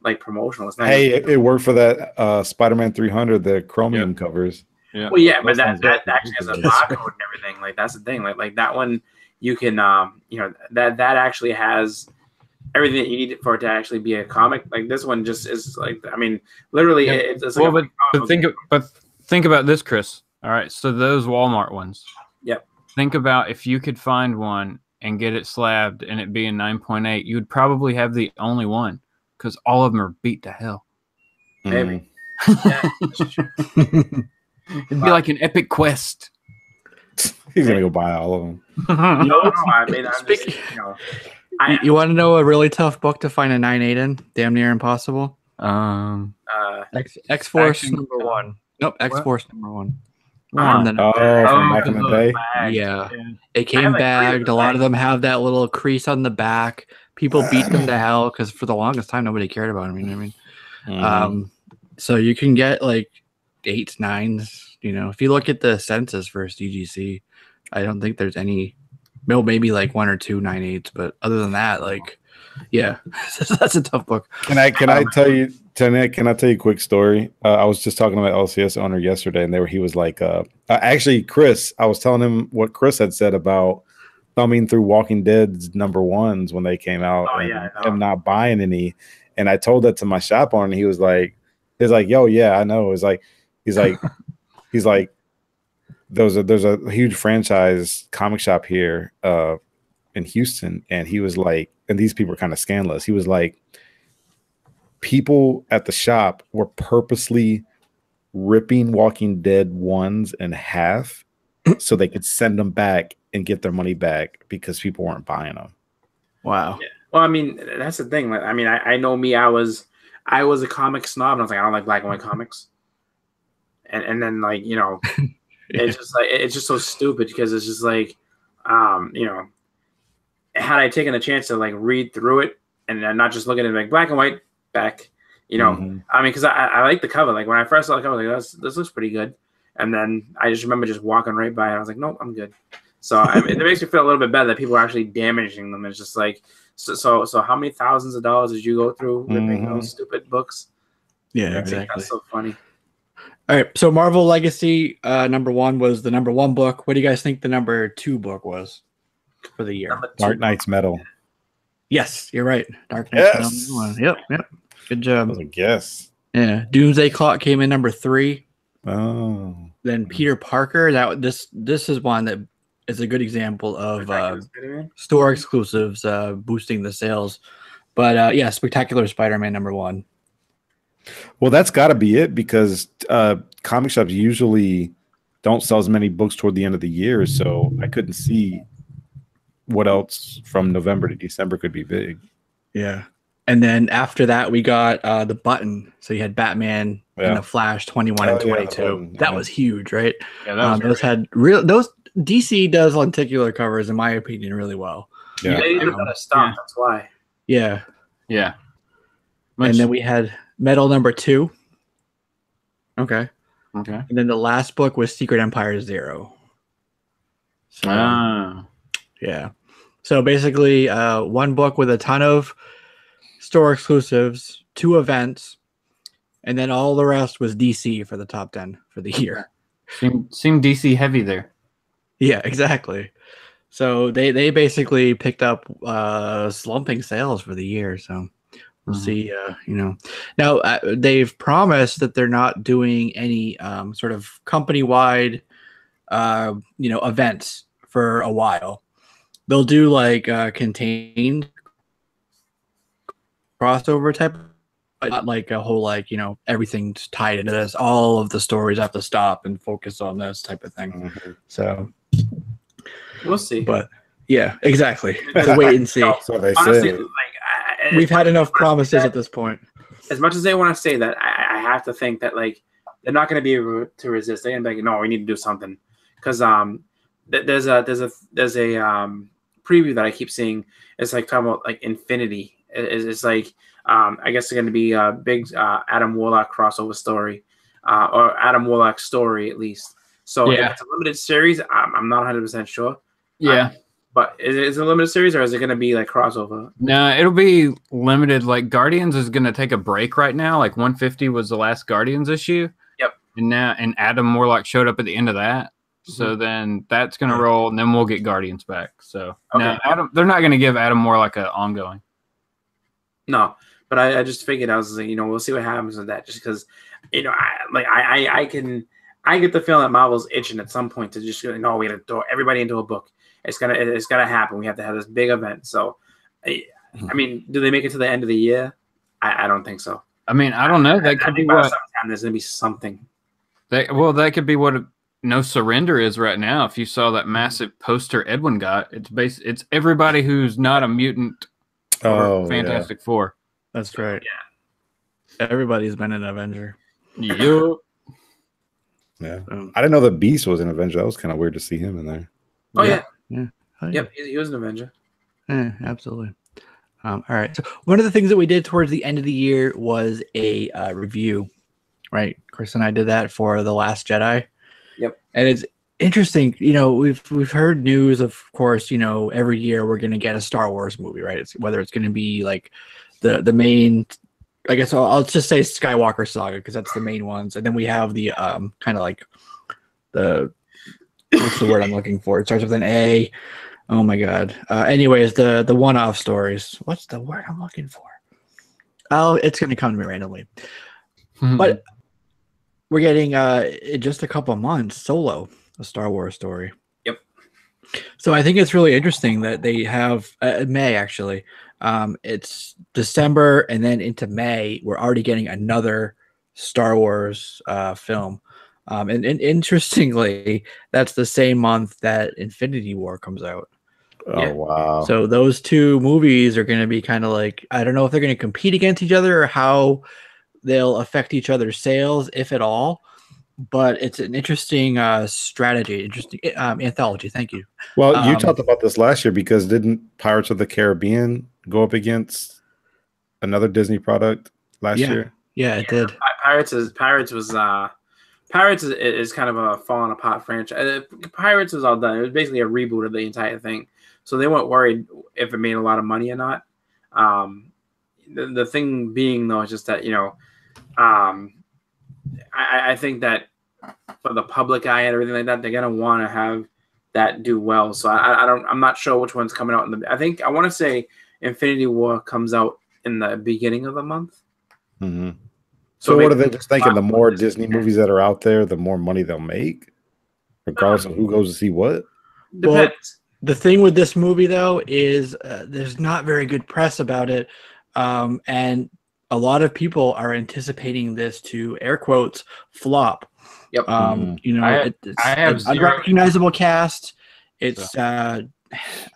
like promotional. It's not it worked for that Spider-Man 300, the chromium covers. Yeah. Well, yeah, but that actually has a barcode and everything. Like that's the thing. Like that one, you can that actually has everything that you need for it to actually be a comic. Like this one just is like, I mean, literally it's like but think about this, Chris. All right, so those Walmart ones. Yep. Think about if you could find one and get it slabbed and it being 9.8, you would probably have the only one because all of them are beat to hell. Maybe. Yeah, that's true. It'd be like an epic quest. He's gonna go buy all of them. No, I mean, I'm just, you want to know a really tough book to find a 9.8 in? Damn near impossible. X Force Action- number one. Nope, X Force number one. Ah. From the- From back in the day. Yeah. It I came have, like, 3 of bagged. them A lot of bagged. them have that little crease on the back. People beat them to hell because for the longest time nobody cared about them. You know what I mean? So you can get like 8s, 9s. You know, if you look at the census for DGC, I don't think there's any. Well, maybe like 1 or 2 9/8s, but other than that, like, yeah, that's a tough book. Can I tell you, Tanya, can I tell you a quick story? I was just talking to my LCS owner yesterday, and he was like, actually, Chris, I was telling him what Chris had said about thumbing through Walking Dead's number ones when they came out and not buying any. And I told that to my shop owner, and he's like, yo, yeah, I know. He's like, there's a huge franchise comic shop here in Houston, and he was like, and these people are kind of scandalous. He was like, people at the shop were purposely ripping Walking Dead ones in half so they could send them back and get their money back because people weren't buying them. Wow. Yeah. Well, I mean, that's the thing. Like, I mean, I know me. I was a comic snob, and I was like, I don't like black and white comics. And then, like, you know, it's just like, it's just so stupid because it's just like, you know, had I taken a chance to like read through it and not just look at it like black and white back, you know, I mean, because I like the cover. Like when I first saw the cover, I was like, this looks pretty good. And then I just remember just walking right by it. I was like, nope, I'm good. So I mean, it makes me feel a little bit better that people are actually damaging them. It's just like, so how many thousands of dollars did you go through ripping those stupid books? Yeah, exactly. That's so funny. All right, so Marvel Legacy number 1 was the number 1 book. What do you guys think the number 2 book was for the year? Dark Knight's Metal. Yes, you're right. Dark Knight's Metal. Yep. Good job. That was a guess. Yeah, Doomsday Clock came in number 3. Oh. Then Peter Parker. This is one that is a good example of store exclusives boosting the sales. But yeah, Spectacular Spider-Man number 1. Well, that's got to be it because comic shops usually don't sell as many books toward the end of the year, so I couldn't see what else from November to December could be big. Yeah. And then after that, we got the Button. So you had Batman and the Flash 21 and 22. That was huge, right? Yeah, that was those DC does lenticular covers, in my opinion, really well. Yeah. They even got to stop. That's why. Yeah. Yeah. And then we had Metal number 2. Okay. Okay. And then the last book was Secret Empire 0. So, yeah. So basically, 1 book with a ton of store exclusives, 2 events, and then all the rest was DC for the top 10 for the year. Seemed DC heavy there. Yeah, exactly. So they basically picked up slumping sales for the year. So we'll see. You know, now they've promised that they're not doing any sort of company-wide, you know, events for a while. They'll do like contained crossover type, but not like a whole, like, you know, everything's tied into this. All of the stories have to stop and focus on this type of thing. So we'll see. But yeah, exactly. So wait and see. So they Honestly, say. like, We've had enough promises at this point. As much as they want to say that, I have to think that like they're not going to be able to resist. They're going to be like, no, we need to do something because there's a preview that I keep seeing. It's like talking about like Infinity. It's like I guess it's going to be a big Adam Warlock crossover story, or Adam Warlock story at least. So if it's a limited series, I'm not 100% sure. Yeah. But is it a limited series or is it going to be like crossover? No, it'll be limited. Like Guardians is going to take a break right now. Like 150 was the last Guardians issue. Yep. And Adam Warlock showed up at the end of that. So then that's going to roll, and then we'll get Guardians back. So no, they're not going to give Adam Warlock an ongoing. No, but I just figured, I was like, you know, we'll see what happens with that. Just because, you know, I get the feeling that Marvel's itching at some point to just go, no, we got to throw everybody into a book. It's gonna happen. We have to have this big event. So, I mean, do they make it to the end of the year? I don't think so. I mean, I don't know. That could be what. There's gonna be something. That could be what No Surrender is right now. If you saw that massive poster Edwin got, it's everybody who's not a mutant or Fantastic Four. That's right. Yeah. Everybody's been an Avenger. Yup. Yeah. I didn't know that Beast was an Avenger. That was kind of weird to see him in there. Oh yeah. Oh, yeah. Yep, he was an Avenger. Yeah, absolutely. All right. So one of the things that we did towards the end of the year was a review, right? Chris and I did that for The Last Jedi. Yep. And it's interesting. You know, we've heard news, of course. You know, every year we're going to get a Star Wars movie, right? It's whether it's going to be like the main. I guess I'll just say Skywalker Saga because that's the main ones, and then we have the kind of like the what's the word I'm looking for? It starts with an A. Oh my god. Anyways, the one-off stories. What's the word I'm looking for? Oh, it's going to come to me randomly. But we're getting in just a couple of months Solo, a Star Wars story. Yep. So I think it's really interesting that they have May actually. It's December and then into May we're already getting another Star Wars film. And interestingly, that's the same month that Infinity War comes out. Oh, wow. So those two movies are going to be kind of like, I don't know if they're going to compete against each other or how they'll affect each other's sales, if at all. But it's an interesting strategy, interesting anthology. Thank you. Well, you talked about this last year because didn't Pirates of the Caribbean go up against another Disney product last year? Yeah, it did. Pirates is kind of a falling apart franchise. Pirates was all done. It was basically a reboot of the entire thing. So they weren't worried if it made a lot of money or not. The thing being, though, is just that, you know, I think that for the public eye and everything like that, they're going to want to have that do well. So I'm not sure which one's coming out. I want to say Infinity War comes out in the beginning of the month. Mm-hmm. So what are they just thinking? The more Disney movies that are out there, the more money they'll make, regardless of who goes to see what? Depends. Well, the thing with this movie, though, is there's not very good press about it. And a lot of people are anticipating this to, air quotes, flop. Yep. You know, it's an unrecognizable cast. It's, I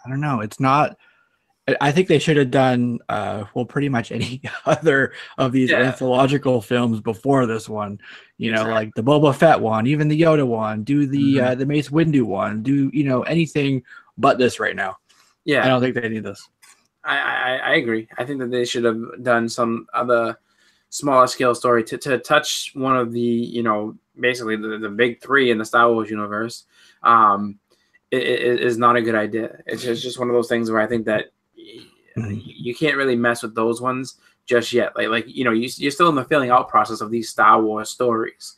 don't know. It's not. I think they should have done, pretty much any other of these anthological films before this one. You know, like the Boba Fett one, even the Yoda one. Do the Mace Windu one. Do anything but this right now? Yeah, I don't think they need this. I agree. I think that they should have done some other smaller scale story to touch one of the basically the big three in the Star Wars universe. It is not a good idea. It's just one of those things where I think that. You can't really mess with those ones just yet. You're still in the filling out process of these Star Wars stories.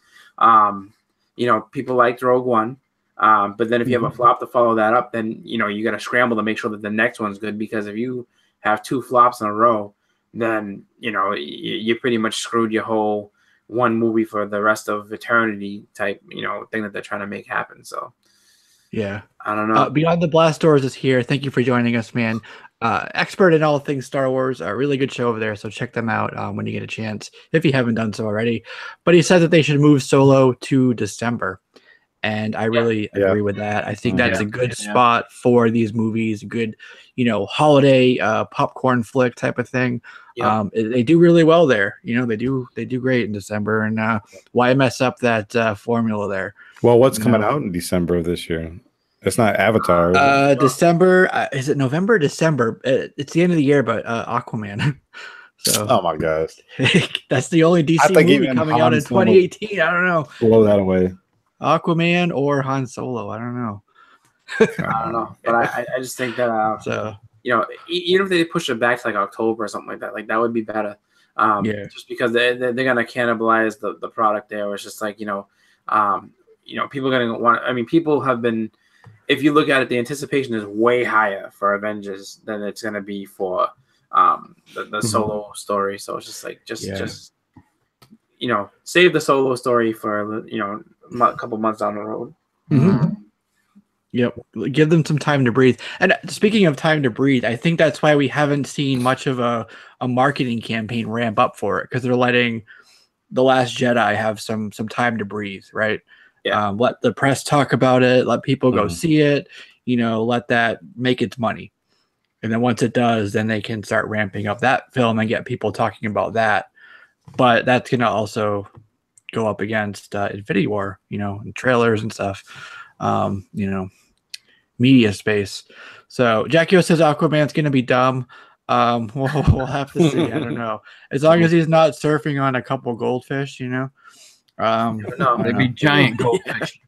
People liked Rogue One, but then if you have a flop to follow that up, then you got to scramble to make sure that the next one's good. Because if you have two flops in a row, then you pretty much screwed your whole one movie for the rest of eternity type thing that they're trying to make happen. So. Yeah. I don't know. Beyond the Blast Doors is here. Thank you for joining us, man. Expert in all things Star Wars. A really good show over there, so check them out when you get a chance, if you haven't done so already. But he said that they should move Solo to December, and I really agree with that. I think that's a good spot for these movies. Good, holiday popcorn flick type of thing. Yeah. They do really well there. They do great in December, and why mess up that formula there? Well, what's coming out in December of this year? It's not Avatar. December. Is it November? December. It's the end of the year, but Aquaman. So. Oh my gosh. That's the only DC movie coming out in 2018. I don't know. Blow that away. Aquaman or Han Solo. I don't know. I don't know, but I just think that even if they push it back to like October or something like that would be better. Just because they're gonna cannibalize the product there. Where it's just like people are gonna want. I mean, people have been. If you look at it, the anticipation is way higher for Avengers than it's gonna be for the Solo story. So it's just like just save the Solo story for a couple months down the road. Mm-hmm. Yep, give them some time to breathe. And speaking of time to breathe, I think that's why we haven't seen much of a marketing campaign ramp up for it, because they're letting The Last Jedi have some time to breathe, right? Yeah. Let the press talk about it, let people go see it, let that make its money. And then once it does, then they can start ramping up that film and get people talking about that. but that's gonna also go up against Infinity War, and trailers and stuff, media space. So Jackie O says Aquaman's gonna be dumb. We'll have to see. I don't know. As long as he's not surfing on a couple goldfish, No, They'd be giant goldfish.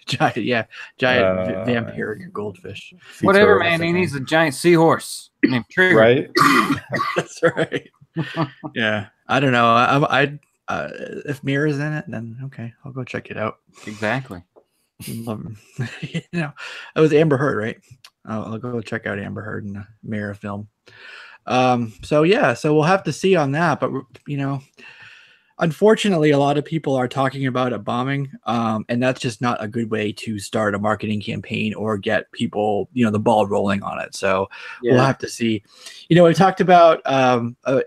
giant vampiric goldfish. Whatever, man. He needs a giant seahorse named Trigger. Right? That's right. Yeah, I don't know. If Mira's in it, then okay, I'll go check it out. Exactly. It was Amber Heard, right? I'll go check out Amber Heard in the Mira film. So we'll have to see on that, but unfortunately, a lot of people are talking about it bombing, and that's just not a good way to start a marketing campaign or get people, the ball rolling on it. So we'll have to see. We talked about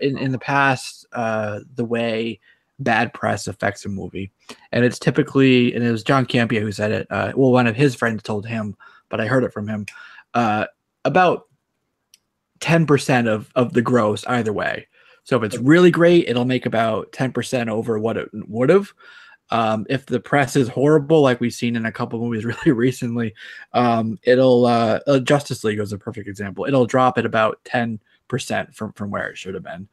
in the past the way bad press affects a movie, and it's typically, and it was John Campea who said it. One of his friends told him, but I heard it from him. About 10% of the gross either way. So if it's really great, it'll make about 10% over what it would have. If the press is horrible, like we've seen in a couple movies really recently, it'll Justice League was a perfect example. It'll drop at about 10% from where it should have been.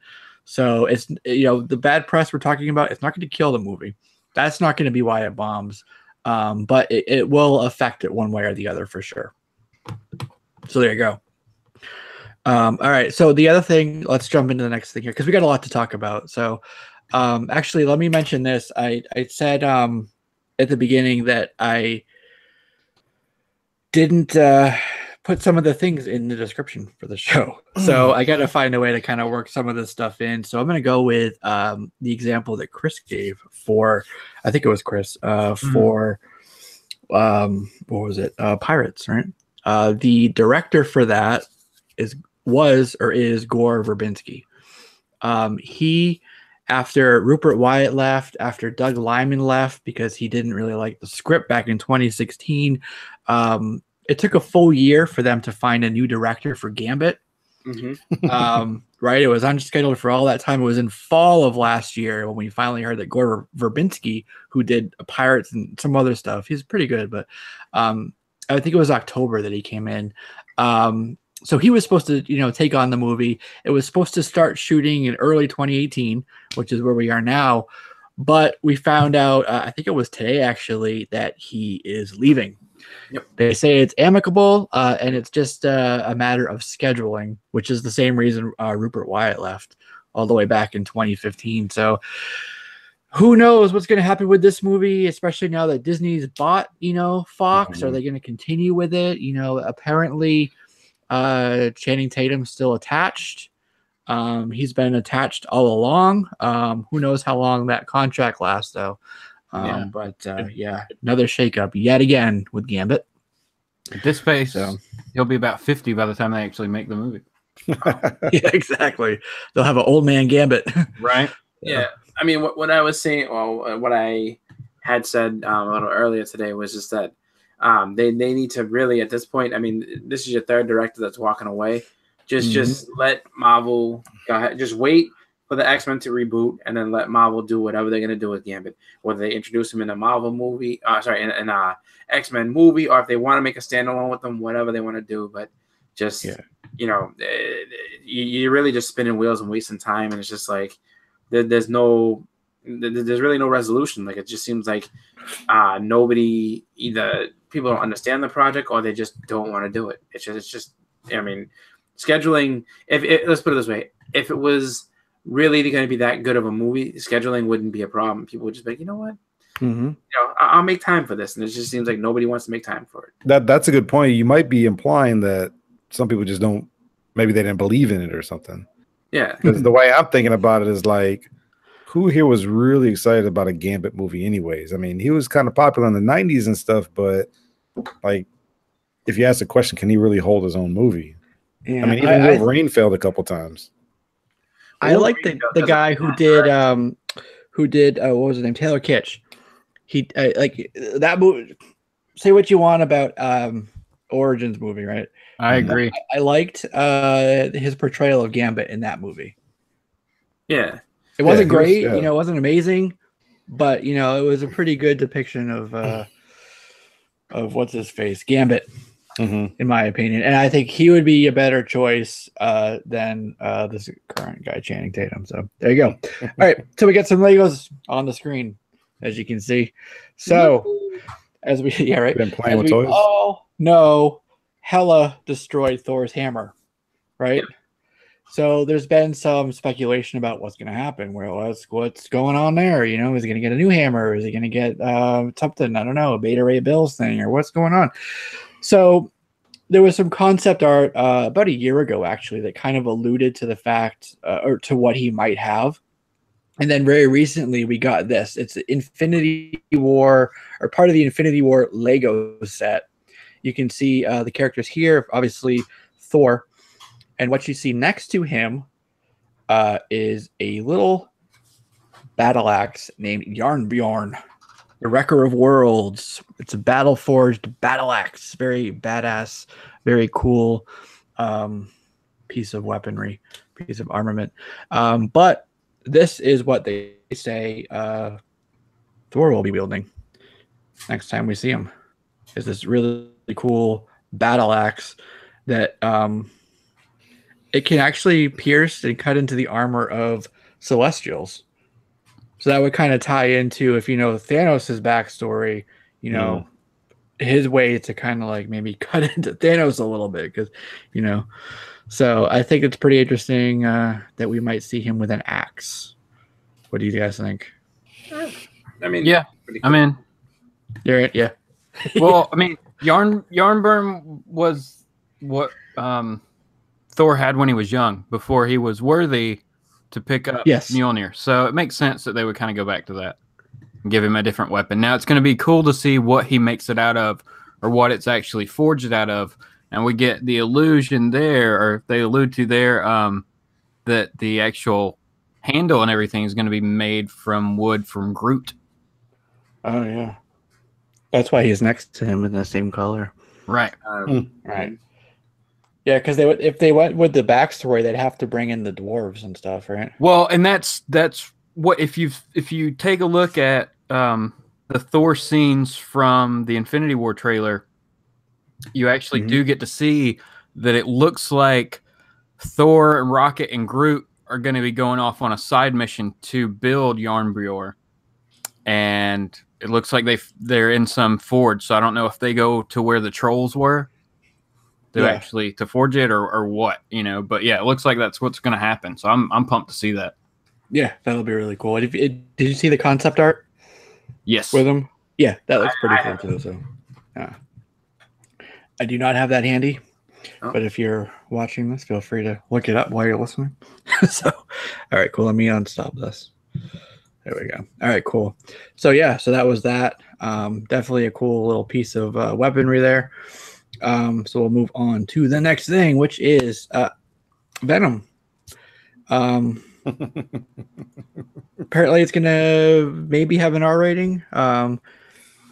So it's the bad press we're talking about. It's not going to kill the movie. That's not going to be why it bombs. But it will affect it one way or the other for sure. So there you go. All right. So the other thing, let's jump into the next thing here because we got a lot to talk about. So actually, let me mention this. I said at the beginning that I didn't put some of the things in the description for the show. So I got to find a way to kind of work some of this stuff in. So I'm going to go with the example that Chris gave for, I think it was Chris, for, what was it? Pirates, right? The director for that is Gore Verbinski. He, after Rupert Wyatt left, after Doug Liman left because he didn't really like the script back in 2016, it took a full year for them to find a new director for Gambit. Right, it was unscheduled for all that time. It was in fall of last year when we finally heard that Gore Verbinski, who did Pirates and some other stuff, he's pretty good, but I think it was October that he came in. So he was supposed to, take on the movie. It was supposed to start shooting in early 2018, which is where we are now. But we found out, I think it was today actually, that he is leaving. Yep. They say it's amicable, and it's just a matter of scheduling, which is the same reason Rupert Wyatt left all the way back in 2015. So who knows what's going to happen with this movie, especially now that Disney's bought, Fox. Are they going to continue with it? Apparently Channing Tatum's still attached. He's been attached all along. Who knows how long that contract lasts, though. But another shakeup yet again with Gambit. At this pace, he'll be about 50 by the time they actually make the movie. Yeah, exactly. They'll have an old man Gambit. Right? Yeah. I mean, what I was saying, what I had said a little earlier today was just that they need to really, at this point, I mean, this is your third director that's walking away. Just let Marvel go ahead. Just wait for the X-Men to reboot and then let Marvel do whatever they're going to do with Gambit. Whether they introduce him in a Marvel movie, in a X-Men movie, or if they want to make a standalone with them, whatever they want to do. But just, you're really just spinning wheels and wasting time. And it's just like, there's really no resolution. Like, it just seems like nobody, either people don't understand the project or they just don't want to do it. It's just, I mean, scheduling, let's put it this way. If it was really going to be that good of a movie, scheduling wouldn't be a problem. People would just be like, you know what? I'll make time for this. And it just seems like nobody wants to make time for it. That's a good point. You might be implying that some people just don't, maybe they didn't believe in it or something. Yeah. Because the way I'm thinking about it is like, who here was really excited about a Gambit movie anyways? I mean, he was kind of popular in the 90s and stuff, but like, if you ask the question, can he really hold his own movie? Yeah, I mean, even Wolverine failed a couple times. I like the guy who did what was his name? Taylor Kitsch. He like that movie. Say what you want about Origins movie, right? I agree. I liked his portrayal of Gambit in that movie. Yeah. It wasn't Yeah, great, yeah. you know, it wasn't amazing, but you know, it was a pretty good depiction of what's his face, Gambit, Mhm. in my opinion. And I think he would be a better choice than this current guy, Channing Tatum. So there you go. All right, so we get some Legos on the screen, as you can see. So as we Been playing as with we toys. all know, Hela destroyed Thor's hammer, right? Yep. So there's been some speculation about what's going to happen. What's going on there? You know, is he going to get a new hammer? Is he going to get something? I don't know, a Beta Ray Bills thing, or what's going on? So there was some concept art about a year ago, actually, that kind of alluded to the fact or to what he might have. And then very recently, we got this. It's Infinity War, or part of the Infinity War Lego set. You can see the characters here, obviously Thor. And what you see next to him is a little battle axe named Jarnbjorn, the Wrecker of Worlds. It's a battle forged battle axe. Very badass, very cool piece of weaponry, piece of armament. But this is what they say Thor will be wielding next time we see him. Is this really cool battle axe that it can actually pierce and cut into the armor of Celestials. So that would kind of tie into, if you know Thanos' backstory, you know, his way to kind of like maybe cut into Thanos a little bit, because, you know, so I think it's pretty interesting that we might see him with an axe. What do you guys think? I mean, Yeah, pretty I cool. mean, Yeah. well, I mean, Jarnbjorn was what Thor had when he was young, before he was worthy to pick up Mjolnir. So it makes sense that they would kind of go back to that and give him a different weapon. Now it's going to be cool to see what he makes it out of, or what it's actually forged out of. And we get the illusion there, or they allude to there, that the actual handle and everything is going to be made from wood from Groot. Oh, yeah. That's why he's next to him in the same color. Right. Right. Yeah, because if they went with the backstory, they'd have to bring in the dwarves and stuff, right? Well, and that's what if you take a look at the Thor scenes from the Infinity War trailer, you actually do get to see that it looks like Thor and Rocket and Groot are going to be going off on a side mission to build Jarnbjorn, and it looks like they're in some forge. So I don't know if they go to where the trolls were to actually to forge it or what, you know. But yeah, it looks like that's what's going to happen. So I'm pumped to see that. Yeah, that'll be really cool. Did you see the concept art? Yes. With them? Yeah, that looks pretty cool too. So, I do not have that handy, but if you're watching this, feel free to look it up while you're listening. So, all right, cool. Let me unstop this. There we go. All right, cool. So yeah, so that was that. Definitely a cool little piece of weaponry there. So we'll move on to the next thing, which is Venom. Apparently it's gonna maybe have an R rating.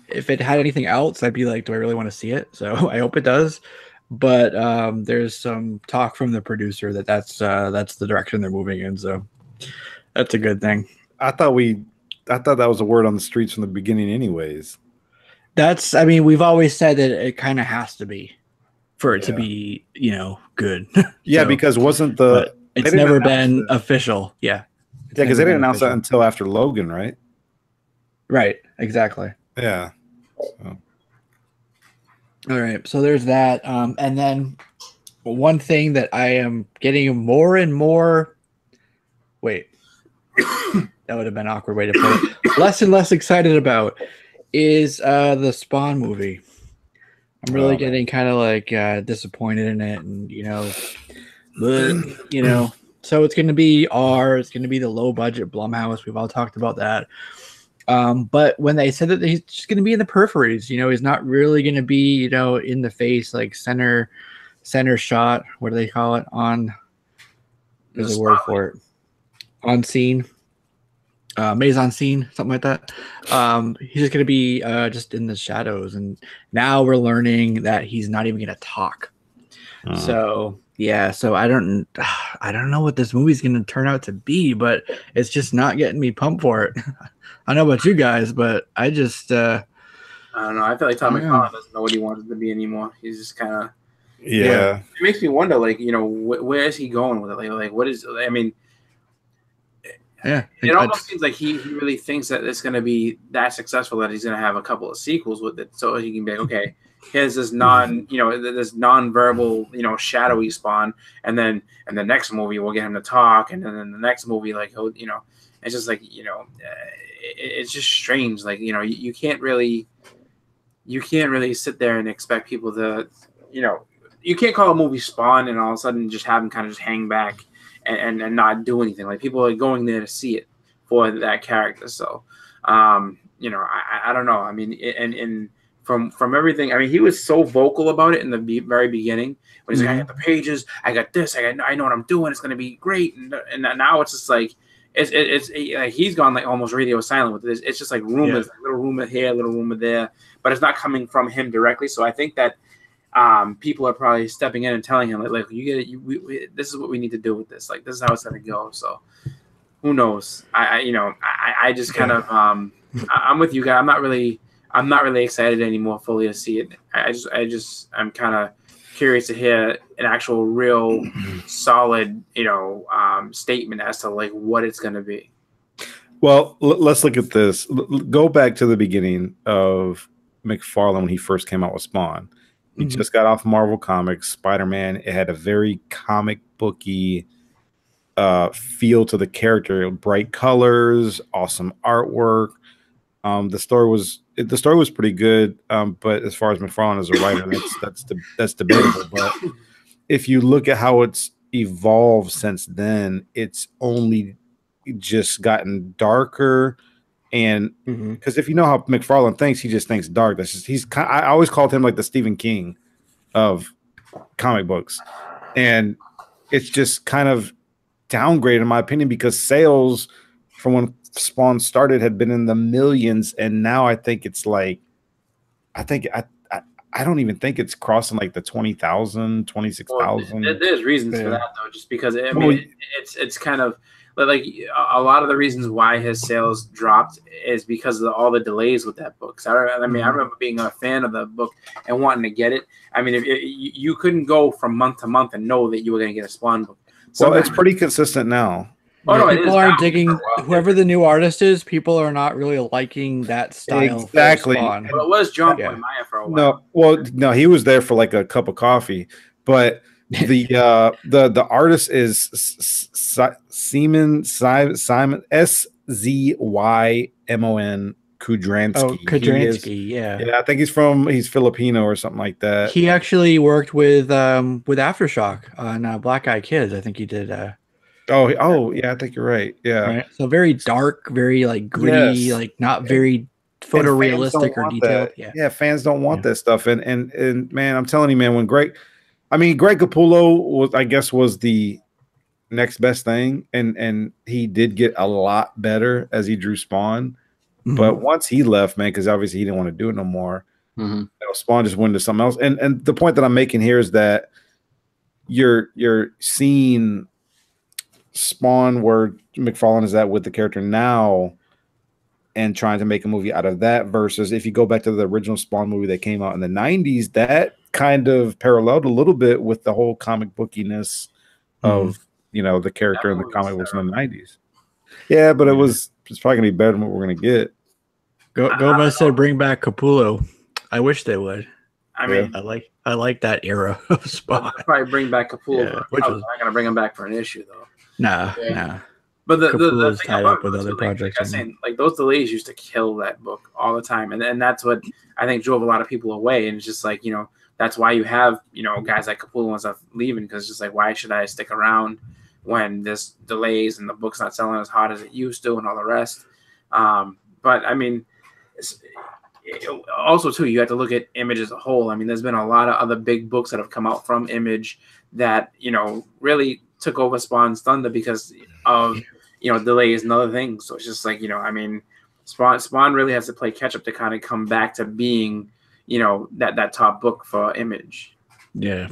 If it had anything else, I'd be like, do I really want to see it? So I hope it does. But there's some talk from the producer that's the direction they're moving in. So that's a good thing. I thought that was a word on the streets from the beginning anyways. I mean, we've always said that it kind of has to be for it to be, you know, good. Yeah, because it's never been official. Yeah. Yeah, because they didn't announce that until after Logan, right? Right. Exactly. Yeah. So. All right. So there's that. And then one thing that I am getting more and more. Wait. That would have been an awkward way to put it. Less and less excited about is the Spawn movie. I'm really getting kind of like disappointed in it, and you know, but you know, so it's going to be it's going to be the low budget Blumhouse. We've all talked about that. But when they said that he's just going to be in the peripheries, you know, he's not really going to be, you know, in the face, like center shot. What do they call it? There's a word for it. On scene. Mise en scene, something like that. He's just going to be just in the shadows. And now we're learning that he's not even going to talk. So Yeah, so I don't know what this movie's going to turn out to be, but it's just not getting me pumped for it. I don't know about you guys, but I just I don't know. I feel like Tom I don't know. McFarlane doesn't know what he wants it to be anymore. He's just kind of. Yeah. It makes me wonder, like, you know, where is he going with it? Like, what is? I mean, yeah, it almost seems like he really thinks that it's going to be that successful that he's going to have a couple of sequels with it, so he can be like, okay, here's this this non-verbal, shadowy Spawn, and then in the next movie we'll get him to talk, and then in the next movie, like, he'll, it's just like, it's just strange. Like, you can't really sit there and expect people to, you can't call a movie Spawn and all of a sudden just have them kind of just hang back and not do anything. Like, people are going there to see it for that character. So, I don't know. I mean, and from everything, I mean, he was so vocal about it in the very beginning. When he's like, I got the pages, I got this, I know what I'm doing. It's going to be great. And now it's just like, it's like he's gone like almost radio silent with this. It's just like rumors, like little rumor here, little rumor there, but it's not coming from him directly. So I think that people are probably stepping in and telling him like you get it. This is what we need to do with this. Like, this is how it's going to go. So who knows? I just kind of I'm with you guys. I'm not really excited anymore fully to see it. I'm kind of curious to hear an actual real solid statement as to like what it's going to be. Well, let's look at this. Go back to the beginning of McFarlane when he first came out with Spawn. He just got off Marvel Comics, Spider-Man. It had a very comic booky feel to the character, bright colors, awesome artwork. The story was pretty good, but as far as McFarlane as a writer, that's debatable. But if you look at how it's evolved since then, it's only just gotten darker. And because if you know how McFarlane thinks, he just thinks dark. I always called him like the Stephen King of comic books, and it's just kind of downgraded in my opinion, because sales from when Spawn started had been in the millions, and now I think it's like, I don't even think it's crossing like the 20,000, 26,000. There's reasons for that though, just because it's kind of like a lot of the reasons why his sales dropped is because of all the delays with that book. So I remember being a fan of the book and wanting to get it. I mean, if you couldn't go from month to month and know that you were going to get a Spawn book. So it's pretty consistent now. People aren't digging. Whoever the new artist is, people are not really liking that style. Exactly. Well, it was Jarnbjorn Maya for a while. No, he was there for like a cup of coffee, but the artist is Simon Szymon Kudransky. Oh, Kudransky, yeah. I think he's Filipino or something like that. He actually worked with Aftershock on Black Eyed Kids. I think he did. Yeah, I think you're right. Yeah. Right? So very dark, very like gritty, like not very photorealistic or detailed. Yeah, fans don't want that stuff. And man, I'm telling you, man, when Greg Capullo was the next best thing, and he did get a lot better as he drew Spawn. But once he left, man, because obviously he didn't want to do it no more. Spawn just went to something else. And the point that I'm making here is that you're seeing Spawn where McFarlane is at with the character now and trying to make a movie out of that, versus if you go back to the original Spawn movie that came out in the 90s, that kind of paralleled a little bit with the whole comic bookiness of the character in the comic books in the 90s. Yeah, but it's probably gonna be better than what we're gonna get. Gomez said bring back Capullo. I wish they would. I mean, I like that era of Spawn. Probably bring back Capullo. I'm not gonna bring him back for an issue though. Nah. But the thing tied up with other projects. Like I was saying, like those delays used to kill that book all the time, and that's what I think drove a lot of people away. And it's just like, that's why you have guys like Capullo and stuff leaving, because it's just like, why should I stick around when there's delays and the book's not selling as hot as it used to and all the rest. But I mean, also too, you have to look at Image as a whole. I mean, there's been a lot of other big books that have come out from Image that really took over Spawn's thunder because of delays and other things. So it's just like, I mean, Spawn really has to play catch up to kind of come back to being that top book for Image. Yeah.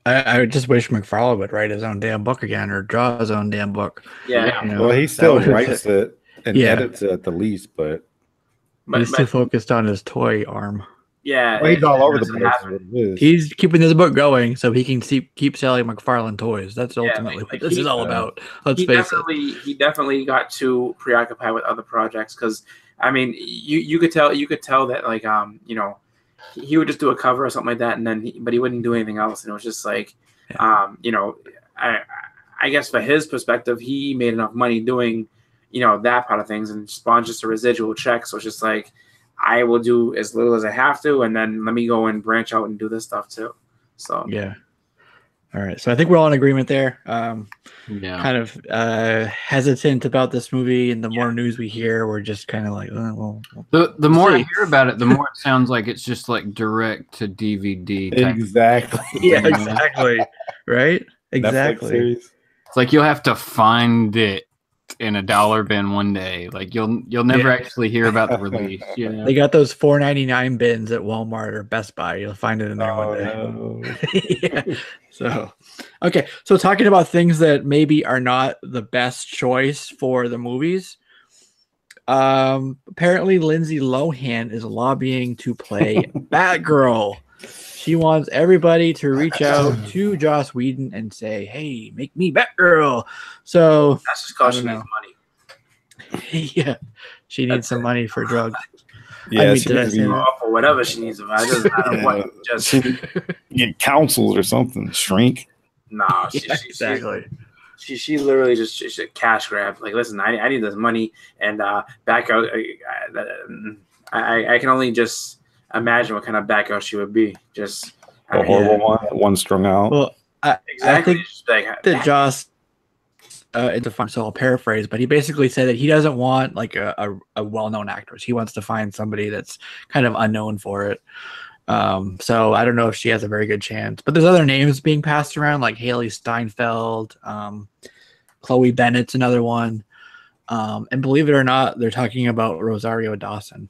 I just wish McFarlane would write his own damn book again or draw his own damn book. Yeah. You know, Well, he still that would- writes it and Yeah. edits it at the least, but He's too focused on his toy arm. yeah, well, he's all over the doesn't place. happen. Is what it is. He's keeping his book going so he can keep selling McFarlane toys. That's ultimately like what this is all about. Let's He face it. definitely got too preoccupied with other projects because I mean you could tell that like you know he would just do a cover or something like that and then but he wouldn't do anything else and it was just like you know I guess for his perspective he made enough money doing you know that part of things and Spawn's just a residual check so it's just like I will do as little as I have to and then let me go and branch out and do this stuff too. So Yeah. All right. So I think we're all in agreement there. Yeah. Kind of hesitant about this movie, and the more news we hear, we're just kind of like, well. The more I see. hear about it, the more it sounds like it's just like direct to DVD type. Exactly. Yeah, exactly. Right? Netflix Exactly. series. It's like you'll have to find it in a dollar bin one day. Like you'll never actually hear about the release. You know? They got those $4.99 bins at Walmart or Best Buy. You'll find it in there one day. No. Yeah. So, okay. So talking about things that maybe are not the best choice for the movies. Apparently Lindsay Lohan is lobbying to play Batgirl. She wants everybody to reach out to Joss Whedon and say, "Hey, make me Batgirl." So that's just because she I needs don't money. yeah, she needs some money for drugs. Yeah, I mean, she did I needs say to that? Or for whatever she needs. It doesn't matter what. Just get counseled or something. Shrink. nah. Yeah, exactly. She literally just she's a cash grab. Like, listen, I need this money and back out. I can only just imagine what kind of back out she would be. Just A horrible one strung out. Well, I exactly. think Just like, that Joss, it's a fun, so I'll paraphrase, but he basically said that he doesn't want like a well-known actress. He wants to find somebody that's kind of unknown for it. So I don't know if she has a very good chance, but there's other names being passed around like Haley Steinfeld, Chloe Bennett's another one. And believe it or not, they're talking about Rosario Dawson,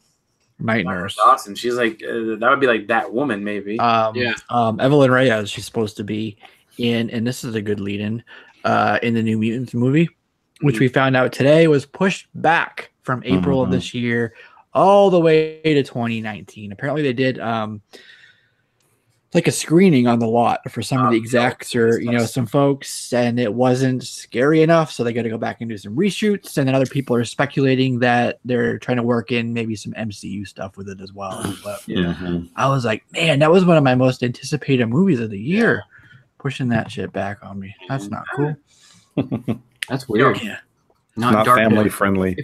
Night Nurse. Dawson. She's like that would be like that woman maybe. Evelyn Reyes, she's supposed to be in, and this is a good lead-in, in the New Mutants movie, which we found out today was pushed back from April of this year all the way to 2019. Apparently they did like a screening on the lot for some of the execs or some folks, and it wasn't scary enough, so they got to go back and do some reshoots. And then other people are speculating that they're trying to work in maybe some MCU stuff with it as well. But I was like, man, that was one of my most anticipated movies of the year. Pushing that shit back on me. That's not cool. That's weird. Yeah. Not dark family enough. friendly.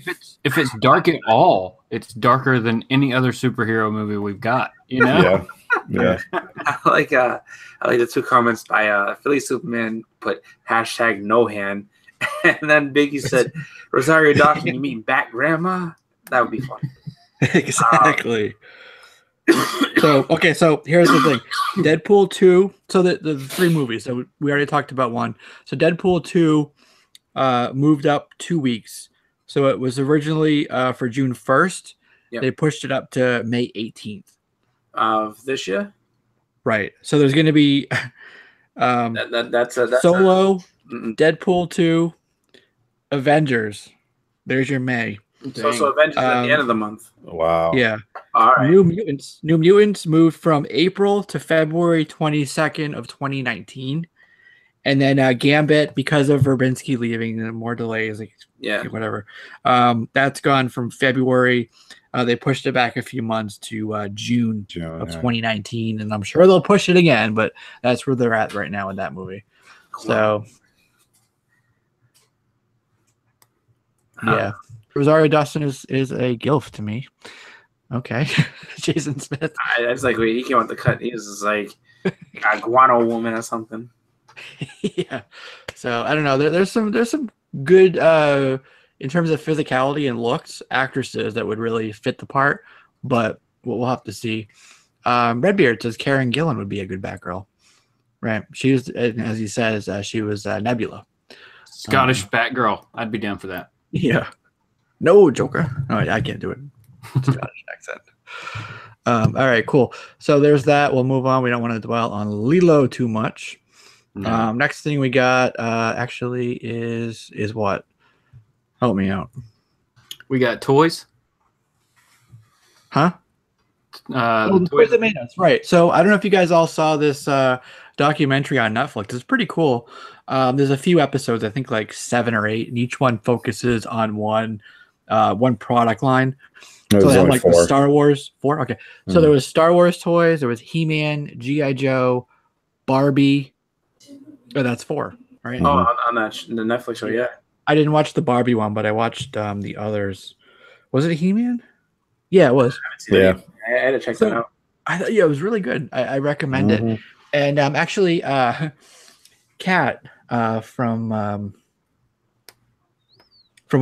If it's dark at all, it's darker than any other superhero movie we've got. You know? Yeah. I like the two comments by Philly Superman put #NoHand, and then Biggie said Rosario Dawson, you mean Bat Grandma? That would be fun. Exactly. So here's the thing. Deadpool 2, so the three movies. So we already talked about one. So Deadpool 2 moved up 2 weeks. So it was originally for June 1st. Yep. They pushed it up to May 18th. Of this year? Right. So there's going to be that's Solo, Deadpool 2, Avengers. There's your May. So Avengers at the end of the month. Wow. Yeah. All right. New Mutants moved from April to February 22nd of 2019. And then Gambit, because of Verbinski leaving and more delays, whatever. That's gone from February. They pushed it back a few months to June of 2019, and I'm sure they'll push it again. But that's where they're at right now in that movie. Cool. So, yeah, Rosario Dawson is a gilf to me. Okay, Jason Smith. It's like he came out the cut. He was just like a guano woman or something. Yeah. So I don't know. There's some good in terms of physicality and looks actresses that would really fit the part, but we'll have to see. Redbeard says Karen Gillan would be a good Batgirl. Right. She was, as he says, she was Nebula. Scottish Batgirl. I'd be down for that. Yeah. No, Joker. No, I can't do it. Scottish accent. All right, cool. So there's that. We'll move on. We don't want to dwell on Lilo too much. No. Next thing we got actually is what? Help me out. We got toys. Huh? The Toys That Made Us. Right. So I don't know if you guys all saw this documentary on Netflix. It's pretty cool. There's a few episodes, I think like 7 or 8, and each one focuses on one product line. So they had like the Star Wars 4. Okay. So there was Star Wars toys, there was He-Man, G.I. Joe, Barbie. Oh, that's 4, right? Oh, on that the Netflix show, yeah. I didn't watch the Barbie one, but I watched the others. Was it He-Man? Yeah, it was. Yeah. I had to check that out. I thought, yeah, it was really good. I recommend it. And actually, Kat from one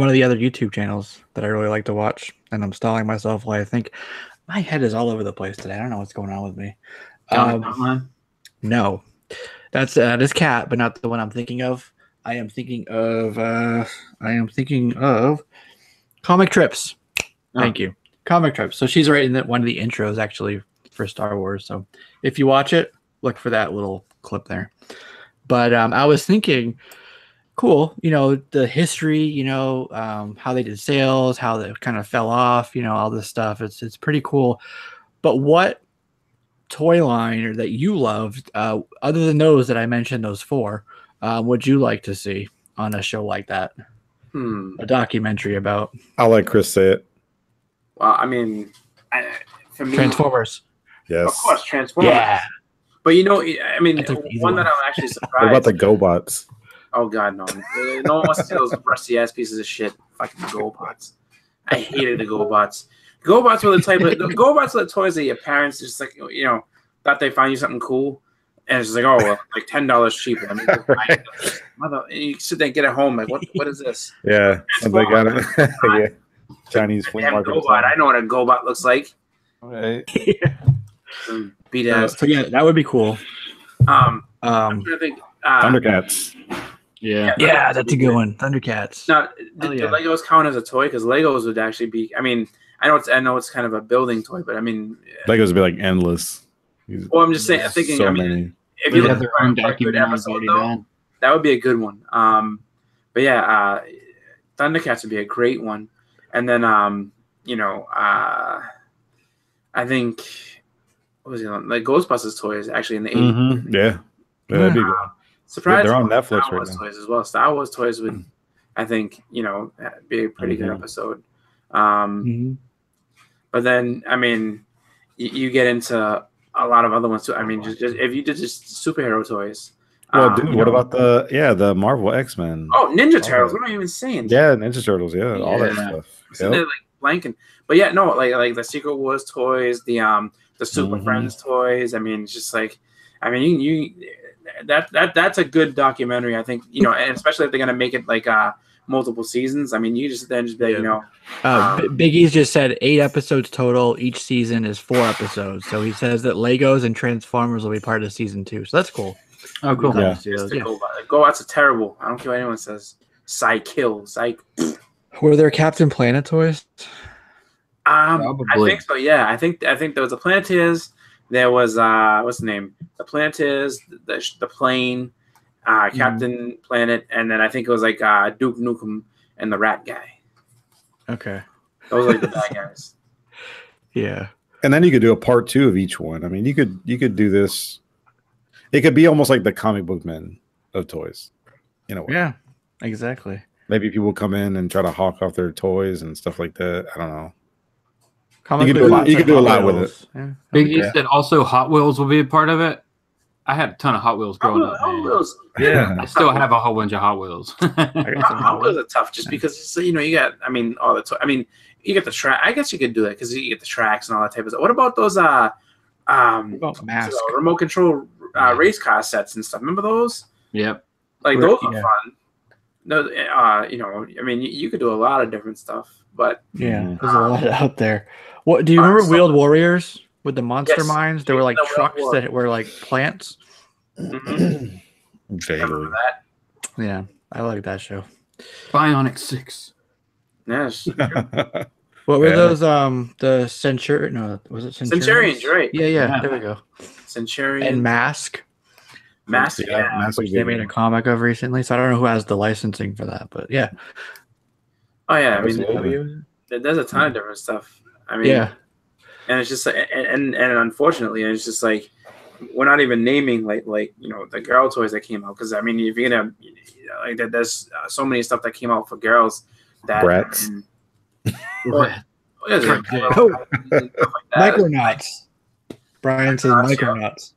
of the other YouTube channels that I really like to watch, and I'm stalling myself while I think my head is all over the place today. I don't know what's going on with me. No, that's Kat, but not the one I'm thinking of. I am thinking of Comic Trips. Thank you. Comic Trips. So she's right in one of the intros actually for Star Wars. So if you watch it, look for that little clip there. But I was thinking, cool, the history, how they did sales, how they kind of fell off, all this stuff. It's pretty cool. But what toy line or that you loved, other than those that I mentioned, those 4, would you like to see on a show like that? A documentary about. I'll let Chris say it. Well, I mean, for me, Transformers. Yes. Of course, Transformers. Yeah. But I mean, one that I'm actually surprised. What about the GoBots? Oh God, no! No one wants to see those rusty ass pieces of shit. Fucking GoBots. I hated the GoBots. GoBots were the type of GoBots were the toys that your parents just like thought they find you something cool, and it's just like, oh well, like $10 cheaper. I mean, mother, and you sit there and get it home like, what is this? Yeah, and they got it. Yeah. Chinese flea market. GoBot. I know what a GoBot looks like. Right. Beat ass. So yeah, that would be cool. I'm trying to think. Thundercats. Yeah, that's a good one. Thundercats. Now, do Legos count as a toy? Because Legos would actually be. I mean, I know it's kind of a building toy, but I mean, Legos would be like endless. Well, I'm just saying. Thinking. So I mean, many. if you look at their own episode, though, that would be a good one. But yeah, Thundercats would be a great one. And then, I think, what was it on? Like Ghostbusters toys actually in the 80s. Yeah, that'd be good. Surprised they're on Netflix Star Wars toys as well. Star Wars toys would, I think, be a pretty good episode. But then, I mean, you get into a lot of other ones too. I mean, just if you did just superhero toys. Well, dude, what about the Marvel X-Men? Oh, Ninja Turtles. What am I even saying? Yeah, Ninja Turtles. Yeah, all that stuff. So they're like blanking. But yeah, no, like the Secret Wars toys, the Super Friends toys. I mean, it's just like, I mean, you that's a good documentary. I think and especially if they're gonna make it like multiple seasons. I mean, you just then just be Big E's just said 8 episodes total. Each season is 4 episodes. So he says that Legos and Transformers will be part of season 2. So that's cool. Oh, cool. Yeah. GoBots are terrible. I don't care what anyone says. Psych kill. Psych. Were there Captain Planet toys? I think so. Yeah, I think there was the Planeteers. There was what's the name? The Planeteers, the plane, Captain Planet, and then I think it was like Duke Nukem and the Rat Guy. Okay. Those are like the bad guys. Yeah. And then you could do a part 2 of each one. I mean, you could do this. It could be almost like the comic book men of toys, in a way. Yeah, exactly. Maybe people come in and try to hawk off their toys and stuff like that. I don't know. You could do a lot with it. Yeah. Big E said also Hot Wheels will be a part of it. I had a ton of Hot Wheels growing up. Hot Wheels. Yeah. I still have a whole bunch of Hot Wheels. Hot Wheels are tough just because you got. I mean, all the. You get the track. I guess you could do that because you get the tracks and all that type of stuff. What about those? Remote control race car sets and stuff. Remember those? Yep. Like those are fun. No, I mean, you could do a lot of different stuff, but there's a lot out there. What do you remember? Wheeled Warriors with the monster mines? There were like trucks that were like plants. Vaguely. That. Yeah, I like that show. Bionic 6. Yes. What were those? The Centurion? No, was it Centurions? Centurions, right? Yeah. There we go. Centurion and Mask. Massive, yeah. Massive which they made a comic of recently. So I don't know who has the licensing for that, but yeah. Oh yeah, I mean, Absolutely. there's a ton of different stuff. I mean, Yeah. and it's just and unfortunately, it's just like we're not even naming like the girl toys that came out, because I mean, if you're gonna like that, there's so many stuff that came out for girls that Brats. what is it? Oh. Like Micronauts. Brian says Micronauts.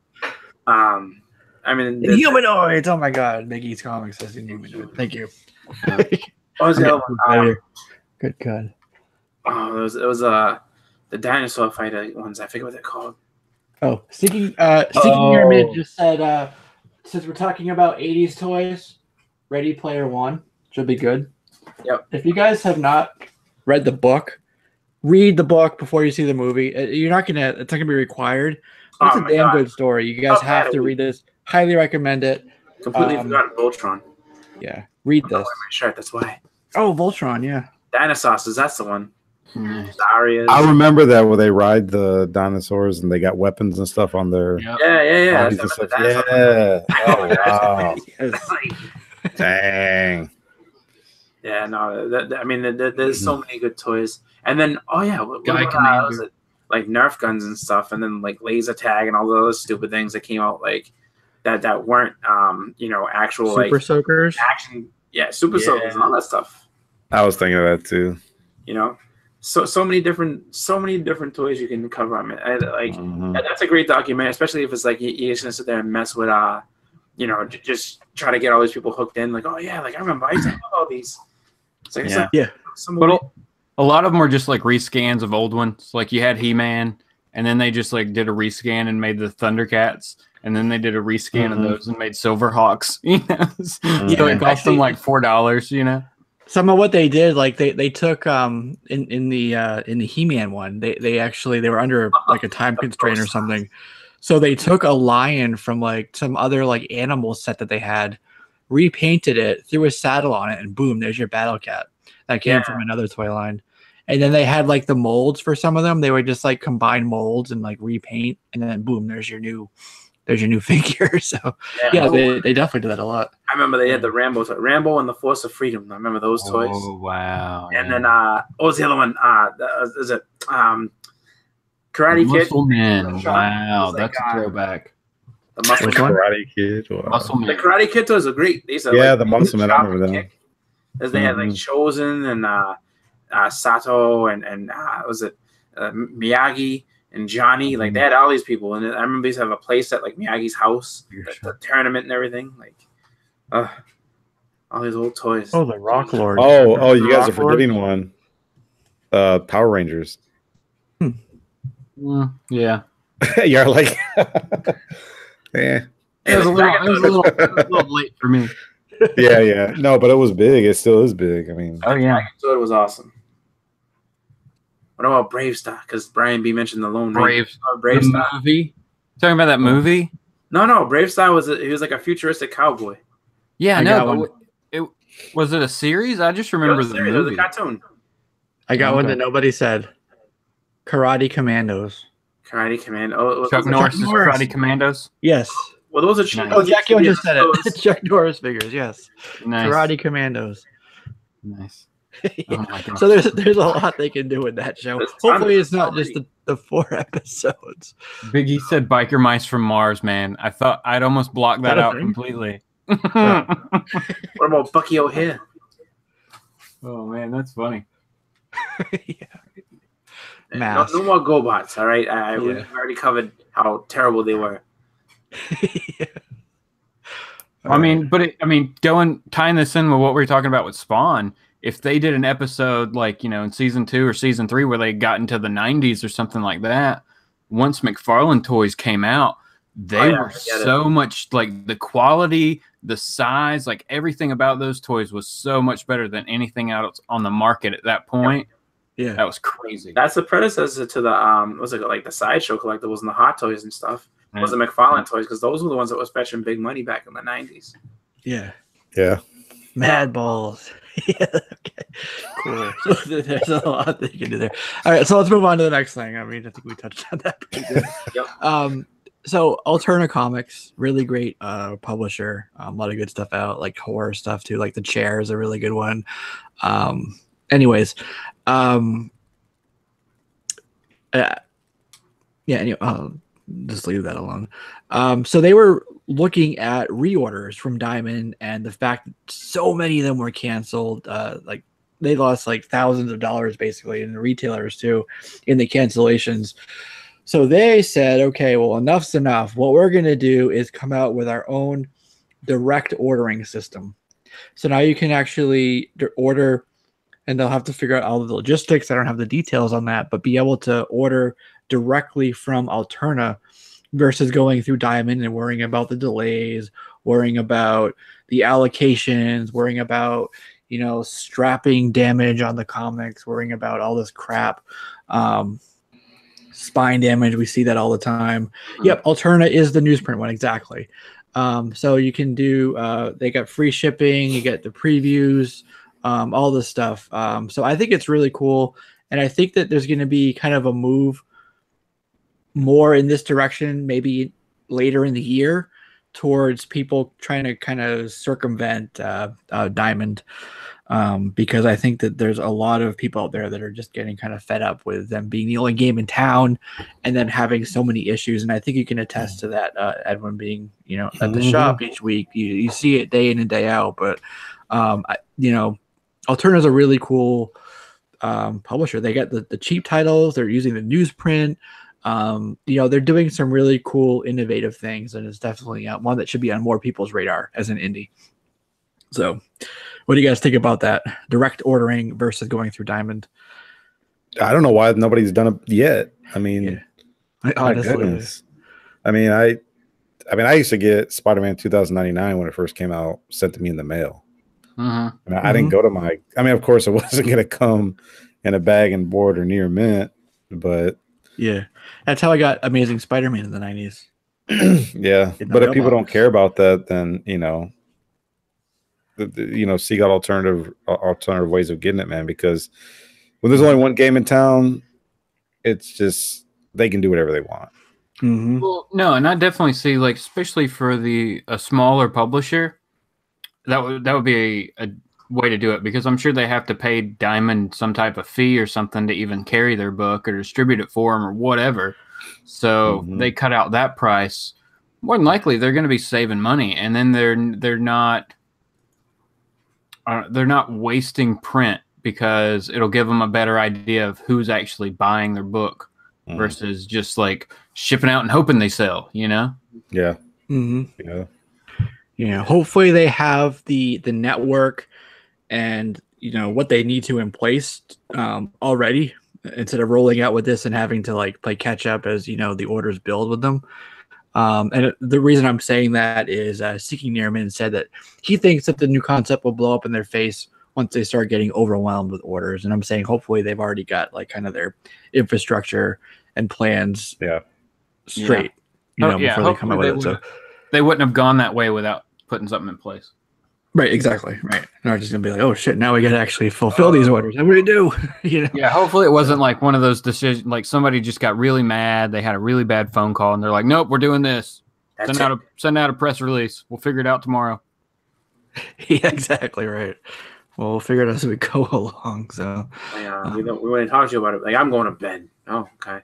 I mean, Humanoids. Oh my God. Big East Comics says Humanoid. Thank you. what was the other one? Good God. Oh, it was the dinosaur fighter ones. I forget what they're called. Oh, Seeking Pyramid just said, since we're talking about 80s toys, Ready Player One should be good. Yep. If you guys have not read the book, read the book before you see the movie. It's not gonna be required. It's a damn good story. You guys have to read this. Highly recommend it. Completely forgotten Voltron. Yeah, read this. My shirt. That's why. Oh, Voltron. Yeah. Dinosaurs. That's the one. Nice. Darius. I remember that where they ride the dinosaurs and they got weapons and stuff on their. Yep. Yeah. bodies and stuff. Yeah. Oh wow. Yes. Dang. Yeah, no. I mean, there's so many good toys, and then what was it? Like Nerf guns and stuff, and then like laser tag and all those stupid things that came out like that weren't actual Super Soakers. action. Yeah, super soakers and all that stuff. I was thinking of that too. So many different toys you can cover. I mean, that's a great documentary, especially if it's like you're just gonna sit there and mess with just try to get all these people hooked in. Like, oh yeah, like I remember I used to love all these. But a lot of them were just like rescans of old ones. Like you had He-Man, and then they just like did a rescan and made the Thundercats, and then they did a rescan of those and made Silverhawks. So it cost them like $4. Some of what they did, like they took in the He-Man one, they were under like a time constraint or something. So they took a lion from like some other like animal set that they had, repainted it, threw a saddle on it, and boom, there's your Battle Cat. That came from another toy line. And then they had like the molds for some of them. They would just like combine molds and like repaint, and then boom, there's your new figure. So they definitely did that a lot. I remember they had the Rambo and the Force of Freedom. I remember those toys. Oh wow! And then what was the other one? Is it Karate Kid? Muscle Man. Wow, that's a throwback. The Muscle Man. Karate Kid. Wow. Muscle Man. The Karate Kid toys are great. These are the Muscle Man. I remember them. As they had like Chosen and Sato and was it Miyagi and Johnny? Like they had all these people, and I remember they used to have a place at like Miyagi's house, the tournament and everything. Like, all these old toys. Oh, the Rock Lord. Oh, you guys are forgetting one. Power Rangers. Yeah. You're like, yeah. It was a little late for me. Yeah. No, but it was big. It still is big. I mean, oh yeah. So it was awesome. What about Brave Star? Because Brian B mentioned the Lone Ranger. Brave Star movie. Talking about that movie? No. Brave Star was like a futuristic cowboy. Yeah, was it a series? I just remember the movie. It was a cartoon. I got one that nobody said. Karate Commandos. Karate Commando. Chuck Norris' Karate Commandos. Yes. Well, those are Oh, Jackie just said it. Chuck Norris figures. Yes. Nice. Karate Commandos. Nice. Yeah. Oh my God. So there's a lot they can do with that show. Hopefully, it's not just the 4 episodes. Biggie said "Biker Mice from Mars." Man, I thought I'd almost block that out completely. What about Bucky O'Hare? Oh man, that's funny. No more GoBots. All right, we've already covered how terrible they were. I mean, tying this in with what we were talking about with Spawn, if they did an episode like, in season 2 or season 3 where they got into the 90s or something like that, once McFarlane toys came out, they were so much like the quality, the size, like everything about those toys was so much better than anything else on the market at that point. Yeah, that was crazy. That's the predecessor to the was it like the Sideshow collectibles and the Hot Toys and stuff. Was the McFarlane toys, because those were the ones that were fetching big money back in the 90s. Yeah. Mad Balls. Yeah, okay. Cool. So there's a lot that you can do there. All right, so let's move on to the next thing. I mean, I think we touched on that pretty good. Yep. So Alterna Comics, really great publisher. A lot of good stuff out, like horror stuff too. Like The Chair is a really good one. Anyways, yeah. Anyway, I'll just leave that alone. So they were looking at reorders from Diamond, and the fact that so many of them were canceled. Like they lost like thousands of dollars basically, and the retailers too, in the cancellations. So they said, okay, well, enough's enough. What we're going to do is come out with our own direct ordering system. So now you can actually order, and they'll have to figure out all the logistics. I don't have the details on that, but be able to order directly from Alterna versus going through Diamond and worrying about the delays, worrying about the allocations, worrying about, strapping damage on the comics, worrying about all this crap. Spine damage, we see that all the time. Yep, Alterna is the newsprint one, exactly. So you can do they got free shipping, you get the previews, all this stuff. So I think it's really cool, and I think that there's going to be kind of a move more in this direction maybe later in the year towards people trying to kind of circumvent Diamond, because I think that there's a lot of people out there that are just getting kind of fed up with them being the only game in town and then having so many issues. And I think you can attest to that, Edwin, being at the shop each week. You see it day in and day out. But Alterna is a really cool publisher. They got the cheap titles. They're using the newsprint. They're doing some really cool, innovative things, and it's definitely one that should be on more people's radar as an indie. So, what do you guys think about that? Direct ordering versus going through Diamond? I don't know why nobody's done it yet. I mean, honestly, I used to get Spider-Man 2099 when it first came out sent to me in the mail. I didn't go to of course, it wasn't going to come in a bag and board or near mint, but yeah, that's how I got Amazing Spider-Man in the 90s. Yeah, but if people don't care about that, then seek out alternative ways of getting it, man. Because when there's only one game in town, it's just they can do whatever they want. Well, no, and I definitely see, like, especially for a smaller publisher, that would be a way to do it, because I'm sure they have to pay Diamond some type of fee or something to even carry their book or distribute it for them or whatever. So they cut out that price. More than likely, they're going to be saving money, and then they're not wasting print, because it'll give them a better idea of who's actually buying their book versus just like shipping out and hoping they sell. Yeah. Hopefully they have the network and what they need to in place already, instead of rolling out with this and having to like play catch up as the orders build with them. And the reason I'm saying that is Seeking Nearman said that he thinks that the new concept will blow up in their face once they start getting overwhelmed with orders. And I'm saying hopefully they've already got like kind of their infrastructure and plans straight, before they come out with it. So they wouldn't have gone that way without putting something in place. Right, exactly. Right. They're just gonna be like, oh shit, now we gotta actually fulfill these orders. What do we do? Yeah, hopefully it wasn't like one of those decisions, like somebody just got really mad, they had a really bad phone call, and they're like, nope, we're doing this. Send out a press release. We'll figure it out tomorrow. Yeah, exactly right. Well, we'll figure it out as we go along. So we want to talk to you about it. Like, I'm going to bed. Oh, okay.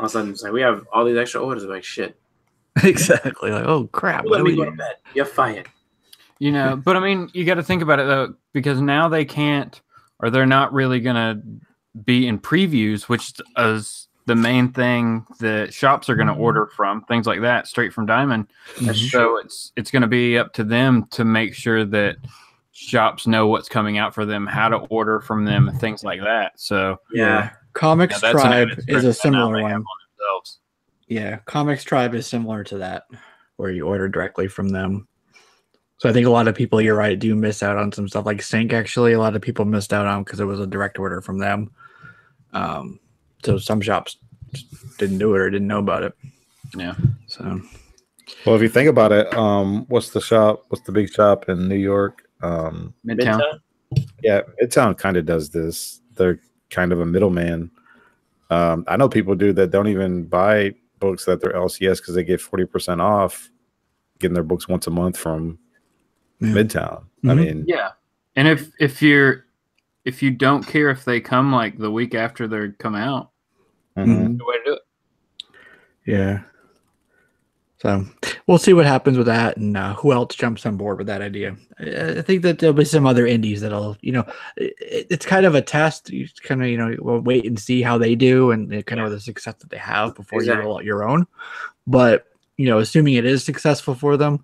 All of a sudden it's like we have all these extra orders. Like, shit. Exactly. Like, oh crap. Let me go to bed. You're fired. But I mean, you got to think about it though, because now they can't, or they're not really going to be in previews, which is the main thing that shops are going to order from, things like that, straight from Diamond. So it's going to be up to them to make sure that shops know what's coming out for them, how to order from them, and things like that. So Comics Tribe is a similar one. Yeah, Comics Tribe is similar to that, where you order directly from them. So I think a lot of people, you're right, do miss out on some stuff. Like Sync, actually, a lot of people missed out on because it was a direct order from them. So some shops didn't do it or didn't know about it. Yeah. So, well, if you think about it, what's the big shop in New York? Midtown. Yeah, Midtown kind of does this. They're kind of a middleman. I know people that don't even buy books that they're LCS because they get 40% off getting their books once a month from Midtown. I mean, yeah. And if you don't care if they come like the week after they come out, the way to do it. Yeah. So we'll see what happens with that, and who else jumps on board with that idea. I think that there'll be some other indies that'll, it's kind of a test. You kind of, we'll wait and see how they do and kind of the success that they have before you roll out your own. But, assuming it is successful for them,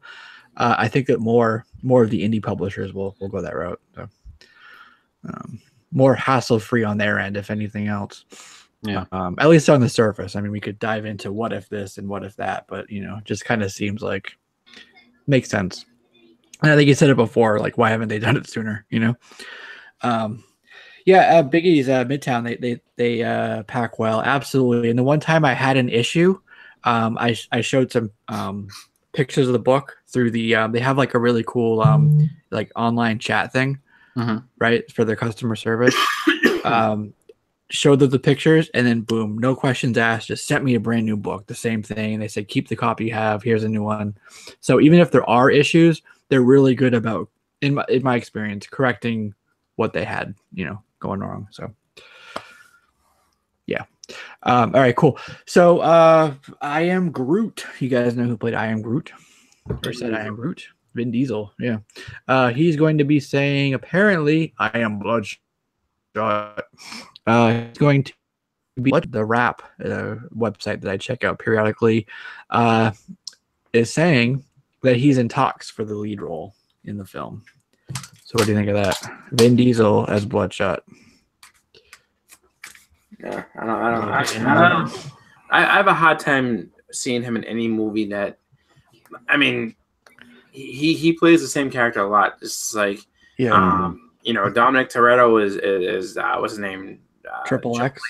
I think that more of the indie publishers will go that route. So more hassle-free on their end, if anything else. Yeah. At least on the surface. I mean, we could dive into what if this and what if that, but just kind of seems like makes sense. And I think you said it before, like, why haven't they done it sooner? Biggies, Midtown, they pack well, absolutely. And the one time I had an issue, I showed some pictures of the book through the they have like a really cool like online chat thing, right, for their customer service. Showed them the pictures, and then boom, no questions asked, just sent me a brand new book, the same thing. They said, keep the copy you have, here's a new one. So even if there are issues, they're really good about, in my experience, correcting what they had, going wrong. So yeah. All right, cool. So I Am Groot. You guys know who played I Am Groot? Or said I Am Groot? Vin Diesel. Yeah. He's going to be saying, apparently, I am Bloodshot. He's going to be the rap website that I check out periodically is saying that he's in talks for the lead role in the film. So what do you think of that? Vin Diesel as Bloodshot. Yeah, I don't know. I have a hard time seeing him in any movie that, I mean, he plays the same character a lot. It's like, Dominic Toretto is what's his name? Triple X.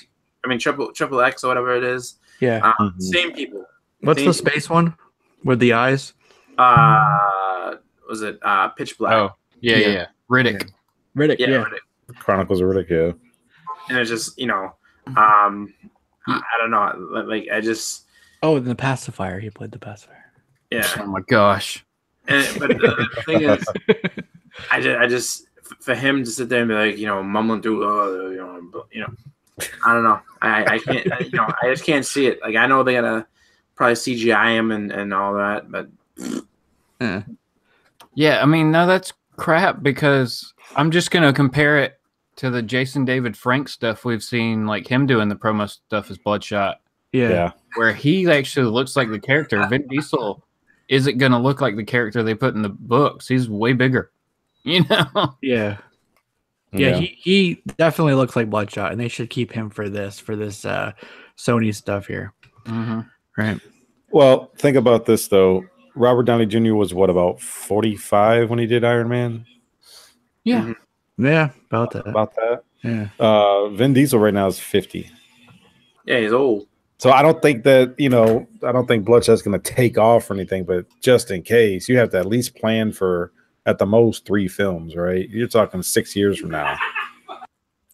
Triple X or whatever it is. Yeah. Same people. What's the space one with the eyes? Was it Pitch Black? Oh, yeah. Riddick. Riddick. Yeah. Riddick. Chronicles of Riddick. Yeah. And it's just I don't know. Like I just. Oh, the pacifier. He played the pacifier. Yeah. Oh my gosh. But the thing is, I just for him to sit there and be like, mumbling through, I don't know. I can't, I just can't see it. Like, I know they gotta probably CGI him and all that, but yeah, I mean, no, that's crap because I'm just gonna compare it to the Jason David Frank stuff we've seen, like him doing the promo stuff as Bloodshot. Yeah. Where he actually looks like the character. Vin Diesel isn't gonna look like the character they put in the books. He's way bigger. Yeah. Yeah, he definitely looks like Bloodshot, and they should keep him for this Sony stuff here. Right. Well, think about this though. Robert Downey Jr. was about 45 when he did Iron Man. Yeah. Yeah, about that. Yeah. Vin Diesel right now is 50. Yeah, he's old. So I don't think that, I don't think Bloodshot's going to take off or anything, but just in case, you have to at least plan for at the most 3 films, right? You're talking 6 years from now.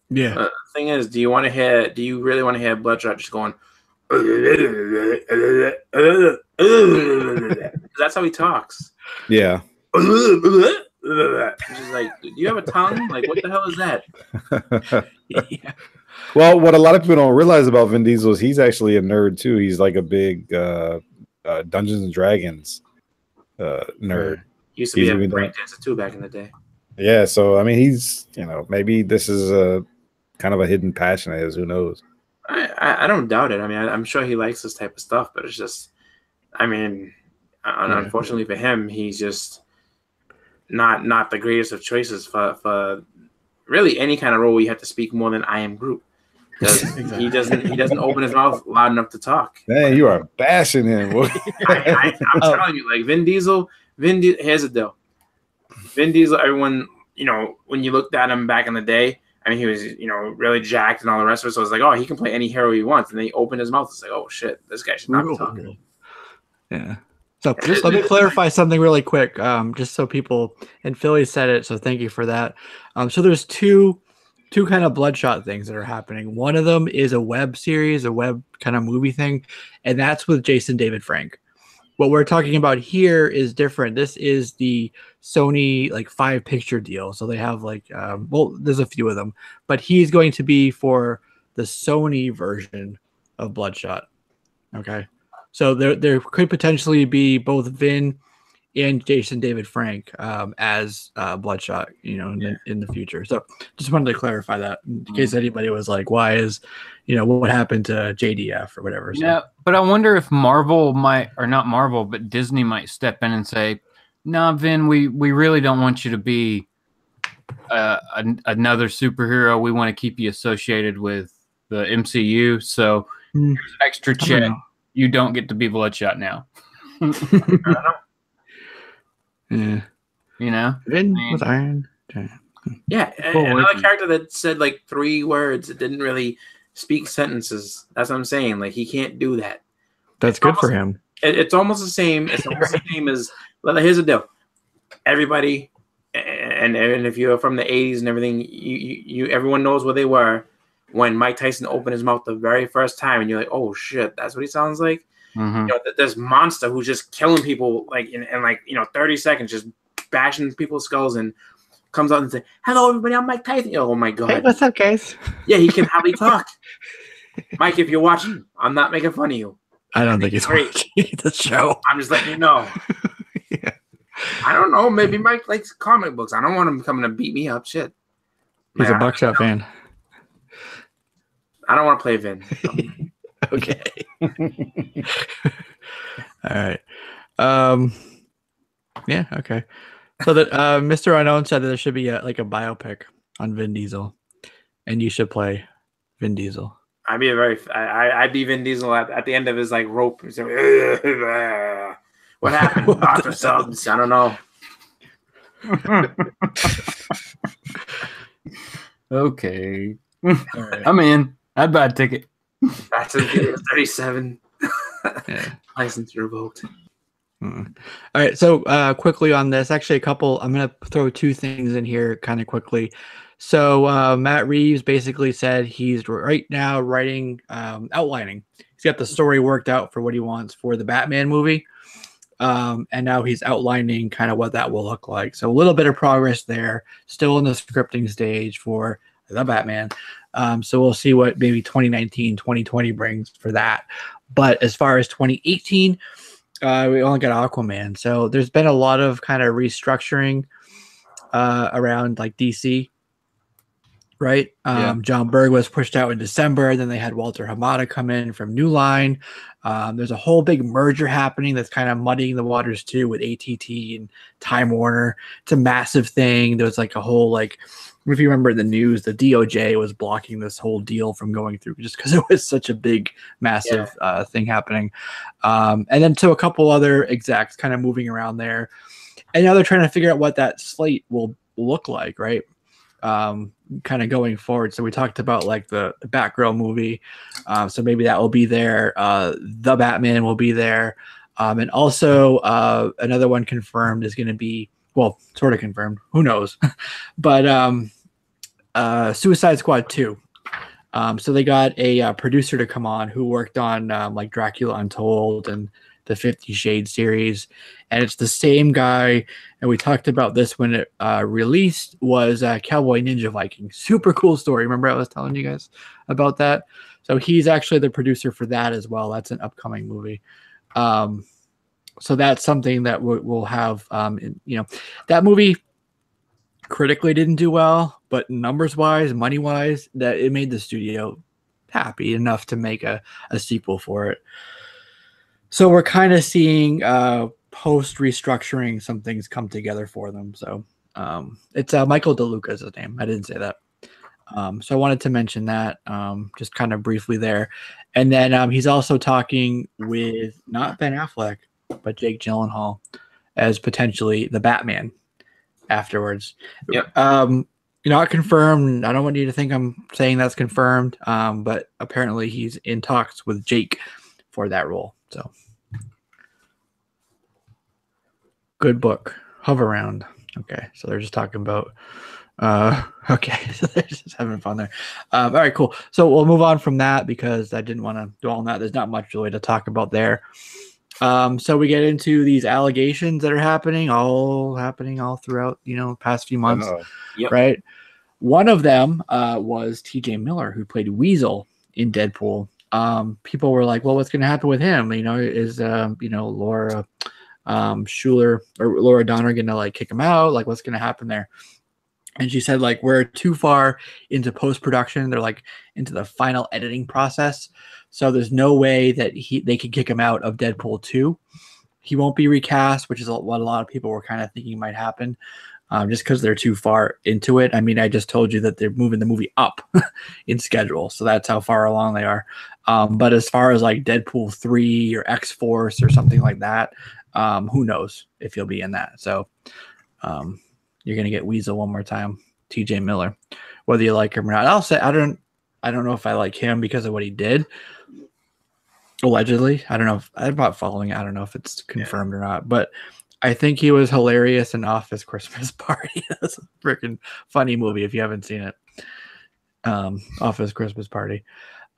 Yeah. The thing is, do you really want to hear Bloodshot just going? That's how he talks. Yeah. Just like, do you have a tongue? Like, what the hell is that? Yeah. Well, what a lot of people don't realize about Vin Diesel is he's actually a nerd too. He's like a big Dungeons and Dragons nerd. Used to be a breakdancer too back in the day. Yeah, so I mean, he's maybe this is a kind of a hidden passion of his. Who knows? I don't doubt it. I mean, I'm sure he likes this type of stuff, but it's just, I mean, unfortunately for him, he's just not the greatest of choices for really any kind of role where you have to speak more than I Am Groot. Exactly. He doesn't open his mouth loud enough to talk. Man, you are bashing him. I'm telling you, like Vin Diesel. Here's the deal. Vin Diesel, everyone, when you looked at him back in the day, I mean, he was, really jacked and all the rest of it. So it's like, oh, he can play any hero he wants. And then he opened his mouth. It's like, oh, shit, this guy should not be talking. Yeah. So just let me clarify something really quick, just so people, and Philly said it, so thank you for that. So there's 2 two kind of Bloodshot things that are happening. One of them is a web series, a web kind of movie thing, and that's with Jason David Frank. What we're talking about here is different. This is the Sony like 5-picture deal. So they have like, well, there's a few of them, but he's going to be for the Sony version of Bloodshot. Okay. So there could potentially be both Vin and Jason David Frank as Bloodshot, in the future. So just wanted to clarify that in case anybody was like, why is, what happened to JDF or whatever. So. Yeah, but I wonder if Marvel might, or not Marvel, but Disney might step in and say, "Nah, Vin, we really don't want you to be another superhero. We want to keep you associated with the MCU. So here's an extra check. You don't get to be Bloodshot now." I don't know. Yeah. Vin with Iron. Yeah, another character that said like 3 words. It didn't really speak sentences. That's what I'm saying. Like, he can't do that. That's good for him. It's almost the same. It's almost the same as. Well, here's the deal. Everybody, and if you're from the '80s and everything, you everyone knows where they were when Mike Tyson opened his mouth the very first time, and you're like, oh shit, that's what he sounds like. Mm-hmm. This monster who's just killing people like in 30 seconds, just bashing people's skulls, and comes out and says, "Hello, everybody, I'm Mike Tyson." Oh my god! Hey, what's up, guys? Yeah, he can hardly talk. Mike, if you're watching, I'm not making fun of you. I don't think he's watching the show. I'm just letting you know. Yeah. I don't know. Maybe Mike likes comic books. I don't want him coming to beat me up. Shit. He's a Buckshot fan. I don't want to play Vin. Okay. All right. Yeah. Okay. So that Mr. Unknown said that there should be a biopic on Vin Diesel, and you should play Vin Diesel. I'd be Vin Diesel at the end of his rope. What happened? Lots of subs. I don't know. Okay. Right. I'm in. I'd buy a ticket. That's a 37. Yeah. License revoked. All right. So quickly on this, actually I'm going to throw 2 things in here kind of quickly. So Matt Reeves basically said he's right now writing, outlining. He's got the story worked out for what he wants for the Batman movie. And now he's outlining kind of what that will look like. So a little bit of progress there, still in the scripting stage for the Batman. So we'll see what maybe 2019, 2020 brings for that. But as far as 2018, we only got Aquaman. So there's been a lot of kind of restructuring around DC. Right. John Berg was pushed out in December. Then they had Walter Hamada come in from New Line. There's a whole big merger happening that's kind of muddying the waters too with ATT and Time Warner. It's a massive thing. There was a whole if you remember the news, the DOJ was blocking this whole deal from going through just because it was such a big, massive thing happening. And then a couple other execs kind of moving around there. And now they're trying to figure out what that slate will look like, right? Kind of going forward. So we talked about the Batgirl movie. So maybe that will be there. The Batman will be there. And also another one confirmed is going to be, well, sort of confirmed. Who knows? But Suicide Squad 2. So they got a producer to come on who worked on Dracula Untold and the 50 Shades series. And it's the same guy. And we talked about this when it released, was Cowboy Ninja Viking. Super cool story. Remember I was telling you guys about that? So he's actually the producer for that as well. That's an upcoming movie. So that's something that we'll have, that movie critically didn't do well, but numbers wise, money wise, that it made the studio happy enough to make a sequel for it. So we're kind of seeing post restructuring, some things come together for them. So it's Michael DeLuca is his name. I didn't say that. So I wanted to mention that just kind of briefly there. And then he's also talking with not Ben Affleck, but Jake Gyllenhaal as potentially the Batman afterwards. Yep. Not confirmed. I don't want you to think I'm saying that's confirmed. But apparently he's in talks with Jake for that role. So good book. Hover Round. Okay. So they're just talking about Okay, so they're just having fun there. All right, cool. So we'll move on from that because I didn't want to dwell on that. There's not much really to talk about there. So we get into these allegations that are happening all throughout, past few months, right? One of them was T.J. Miller, who played Weasel in Deadpool. People were like, well, what's going to happen with him? Is Laura Schuler or Laura Donner going to like kick him out? Like, what's going to happen there? And she said, like, we're too far into post-production. They're like into the final editing process. So there's no way that they could kick him out of Deadpool 2. He won't be recast, which is what a lot of people were kind of thinking might happen, just because they're too far into it. I mean, I just told you that they're moving the movie up in schedule. So that's how far along they are. But as far as like Deadpool 3 or X-Force or something like that, who knows if he'll be in that. So you're going to get Weasel one more time, TJ Miller, whether you like him or not. I'll say I don't know if I like him because of what he did. Allegedly. I don't know if I'm not following it. I don't know if it's confirmed or not, but I think he was hilarious in Office Christmas Party. That's a freaking funny movie if you haven't seen it. Office Christmas Party.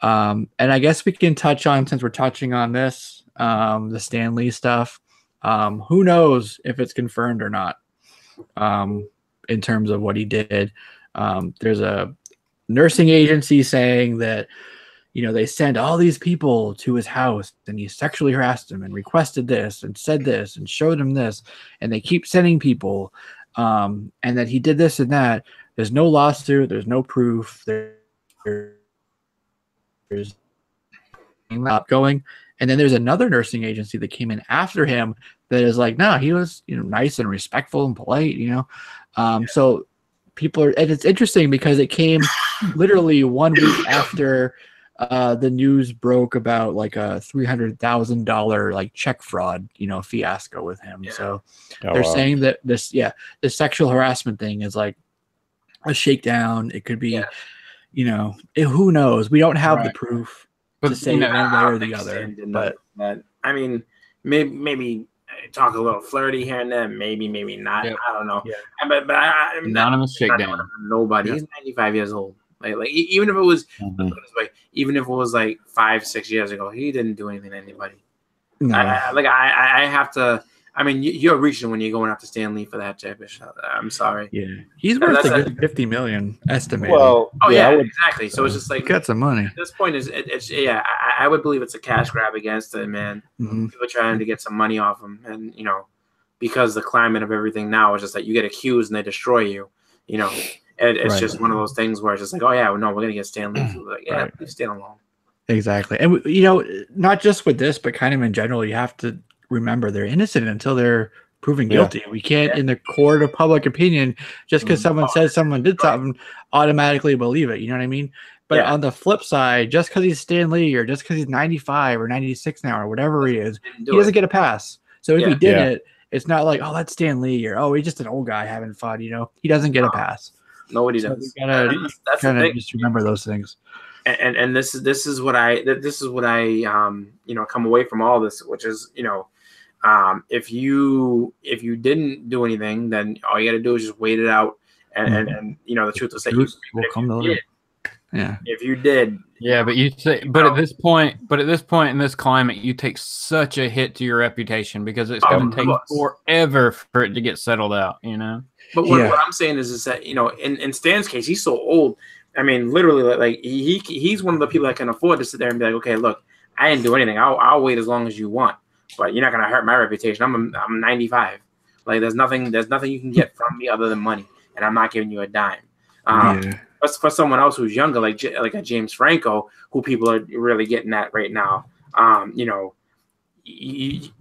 And I guess we can touch on, since we're touching on this, the Stan Lee stuff. Who knows if it's confirmed or not. In terms of what he did. There's a nursing agency saying that, they sent all these people to his house and he sexually harassed them and requested this and said this and showed him this, and they keep sending people, and that he did this and that. There's no lawsuit. There's no proof. There's not going. And then there's another nursing agency that came in after him that is like, no, he was, nice and respectful and polite, So people are, and it's interesting because it came literally 1 week after the news broke about like a $300,000 like check fraud, fiasco with him. Yeah. So they're saying that the sexual harassment thing is like a shakedown. It could be, who knows? We don't have the proof to say one way or the other. But I mean, maybe talk a little flirty here and there. Maybe not. Yep. I don't know. Yeah. But anonymous shakedown. Nobody. Yeah. He's 95 years old. Like even if it was, even if it was like 5-6 years ago, he didn't do anything to anybody. No. I have to. I mean, you're reaching when you're going after Stan Lee for that type of shit. I'm sorry. Yeah, he's worth a good $50 million estimated. Well, exactly. So it's just like got some money. At this point, I would believe it's a cash grab against him, man. Mm-hmm. People trying to get some money off him, and because the climate of everything now is just that you get accused and they destroy you. And it's just one of those things where it's just like, oh yeah, no, we're gonna get Stan Lee. So like, yeah, leave Stan alone. Exactly, and not just with this, but kind of in general, you have to remember they're innocent until they're proven guilty. We can't, in the court of public opinion, just because someone says someone did something, automatically believe it. You know what I mean? But on the flip side, just because he's Stan Lee or just because he's 95 or 96 now or whatever he is, he doesn't get a pass. So if he did it, it's not like, oh, that's Stan Lee or oh, he's just an old guy having fun. He doesn't get a pass. Nobody does. We gotta kind of just remember those things. And this is what I come away from all this, which is if you didn't do anything, then all you got to do is just wait it out, and the truth is that if you did, but you say, but at this point in this climate, you take such a hit to your reputation because it's going to take forever for it to get settled out, But what I'm saying is that in Stan's case, he's so old. I mean, literally, like he's one of the people that can afford to sit there and be like, okay, look, I didn't do anything. I'll wait as long as you want, but you're not gonna hurt my reputation. I'm 95. Like there's nothing you can get from me other than money, and I'm not giving you a dime. But for someone else who's younger, like a James Franco, who people are really getting at right now, if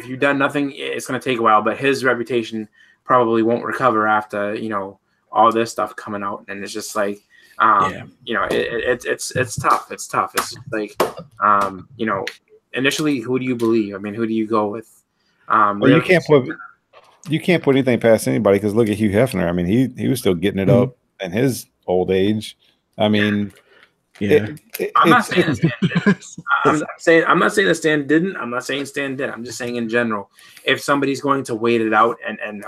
you've done nothing, it's gonna take a while. But his reputation probably won't recover after all this stuff coming out, and it's just like it's tough. It's tough. It's just like initially, who do you believe? I mean, who do you go with? Well, you can't put anything past anybody because look at Hugh Hefner. I mean, he was still getting it up in his old age. I mean, I'm not saying that Stan didn't. I'm not saying Stan did. I'm just saying in general, if somebody's going to wait it out and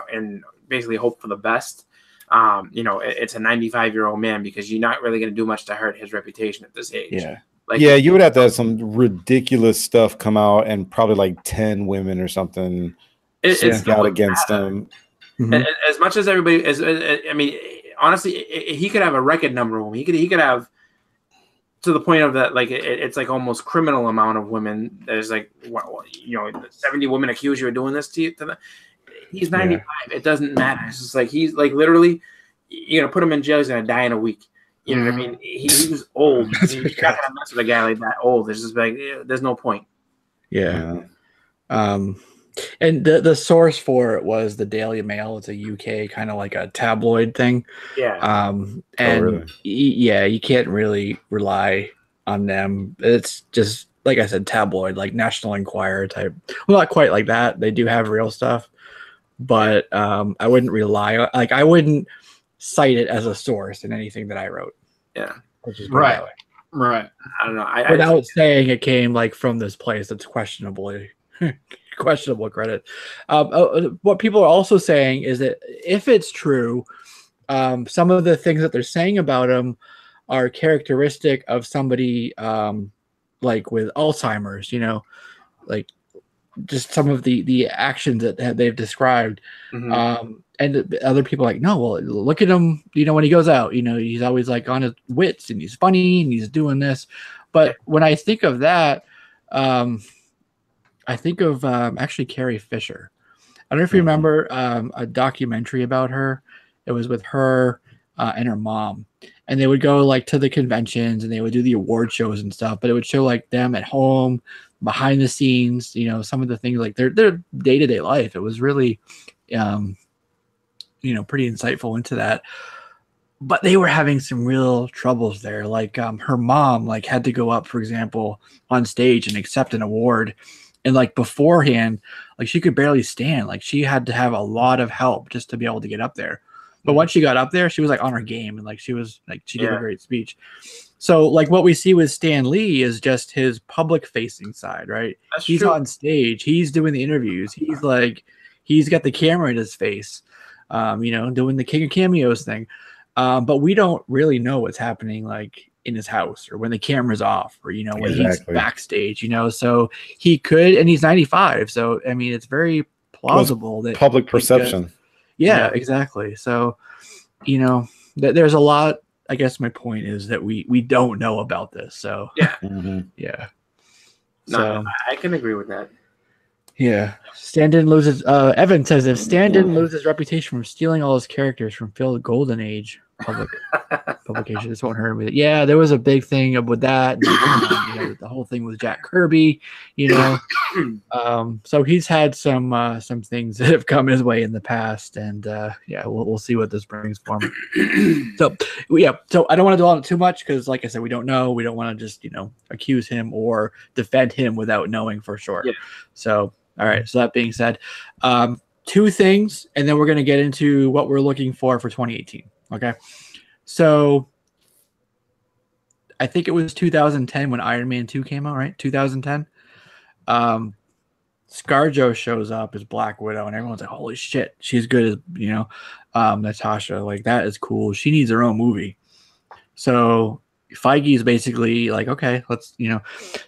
basically hope for the best, it's a 95-year-old man, because you're not really going to do much to hurt his reputation at this age. Yeah. Like, yeah, you would have to have some ridiculous stuff come out, and probably like 10 women or something speak out against him. Mm-hmm. As much as everybody, I mean, honestly, he could have a record number of women. He could have, to the point of that, like it's like almost criminal amount of women. There's like 70 women accuse you of doing this to you. He's 95. Yeah. It doesn't matter. It's just like he's like literally, put him in jail. He's gonna die in a week. You know what I mean? He was old. You're not gonna mess with a guy like that old. It's just like there's no point. Yeah. And the source for it was the Daily Mail. It's a UK kind of like a tabloid thing. Yeah. Really? You can't really rely on them. It's just, like I said, tabloid, like National Enquirer type. Well, not quite like that. They do have real stuff, but I wouldn't rely on, like, I wouldn't cite it as a source in anything that I wrote. Yeah. Right. I don't know. Without saying it came like from this place that's questionable credit. What people are also saying is that if it's true, some of the things that they're saying about him are characteristic of somebody like with Alzheimer's, like just some of the actions that they've described. Mm-hmm. And other people are like, no, well, look at him, when he goes out, he's always like on his wits and he's funny and he's doing this. But when I think of that, I think of actually Carrie Fisher. I don't know if you remember a documentary about her. It was with her and her mom. And they would go like to the conventions and they would do the award shows and stuff. But it would show like them at home, behind the scenes, some of the things like their day-to-day life. It was really, pretty insightful into that. But they were having some real troubles there. Like her mom like had to go up, for example, on stage and accept an award. And like beforehand, like she could barely stand. Like she had to have a lot of help just to be able to get up there. But once she got up there, she was like on her game, and like she gave a great speech. So like what we see with Stan Lee is just his public facing side, right? He's true. On stage, he's doing the interviews. He's like, he's got the camera in his face, doing the King of Cameos thing. But we don't really know what's happening like in his house or when the camera's off or, when he's backstage, so he could, and he's 95. So, I mean, it's very plausible that public perception. Yeah, exactly. So, there's a lot. I guess my point is that we don't know about this. So yeah, yeah. No, I can agree with that. Yeah, Stan didn't lose his. Evan says if Stan didn't lose his reputation from stealing all his characters from Phil Golden Age publication, this won't hurt me. Yeah, there was a big thing with that. And, the whole thing with Jack Kirby. So he's had some things that have come his way in the past, and we'll see what this brings for him. So I don't want to dwell on it too much because, like I said, we don't know. We don't want to just accuse him or defend him without knowing for sure. Yeah. So. All right. So that being said, two things, and then we're going to get into what we're looking for 2018. Okay. So I think it was 2010 when Iron Man 2 came out, right? 2010. ScarJo shows up as Black Widow, and everyone's like, holy shit, she's good as, Natasha. Like, that is cool. She needs her own movie. So Feige is basically like, okay, let's,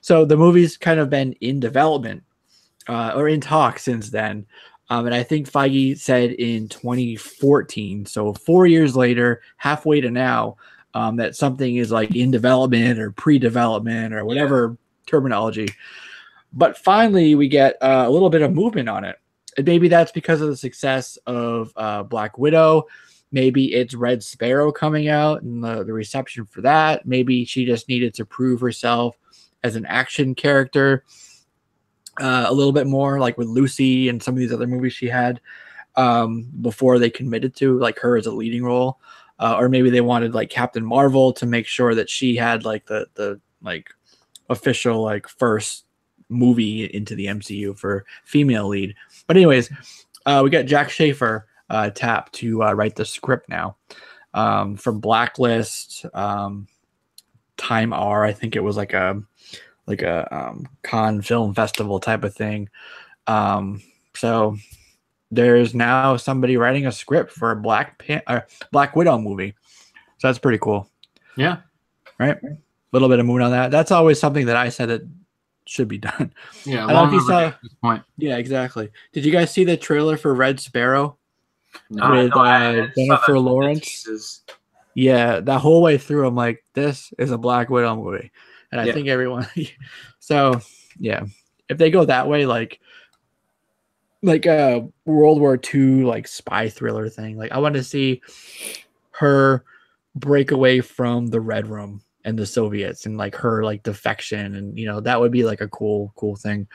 So the movie's kind of been in development. Or in talk since then. And I think Feige said in 2014, so 4 years later, halfway to now, that something is like in development or pre-development or whatever terminology. But finally, we get a little bit of movement on it. And maybe that's because of the success of Black Widow. Maybe it's Red Sparrow coming out and the reception for that. Maybe she just needed to prove herself as an action character. A little bit more like with Lucy and some of these other movies she had before they committed to like her as a leading role, or maybe they wanted like Captain Marvel to make sure that she had like the like official like first movie into the MCU for female lead. But anyways, we got Jack Schaefer tapped to write the script now from Blacklist, Time R. I think it was like a Cannes Film Festival type of thing. So there's now somebody writing a script for a Black Widow movie. So that's pretty cool. Yeah. Right. A little bit of moon on that. That's always something that I said that should be done. Yeah. I don't know if you saw at this point. Yeah, exactly. Did you guys see the trailer for Red Sparrow with I saw Jennifer the Lawrence? teasers. Yeah, that whole way through, I'm like, this is a Black Widow movie, and I think everyone. So yeah, if they go that way, like a World War II like spy thriller thing, like I want to see her break away from the Red Room and the Soviets, and like her like defection, and that would be like a cool thing,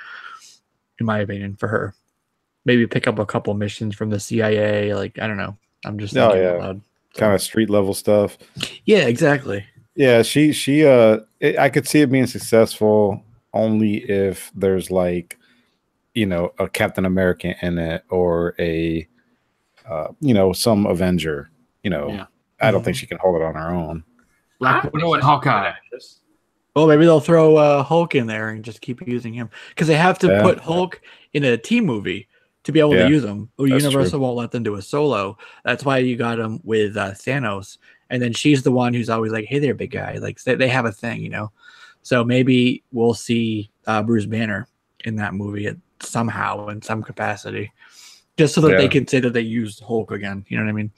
in my opinion, for her. Maybe pick up a couple missions from the CIA. Like I don't know. I'm just thinking out loud. Kind of street level stuff. Yeah, exactly. Yeah, I could see it being successful only if there's like, a Captain America in it or a, some Avenger. I don't think she can hold it on her own. Black Widow and Hawkeye. Well, maybe they'll throw Hulk in there and just keep using him because they have to put Hulk in a team movie to be able to use him. Universal won't let them do a solo. That's why you got him with Thanos. And then she's the one who's always like, hey there, big guy. Like they have a thing, So maybe we'll see Bruce Banner in that movie somehow in some capacity. Just so that they can say that they used Hulk again. You know what I mean?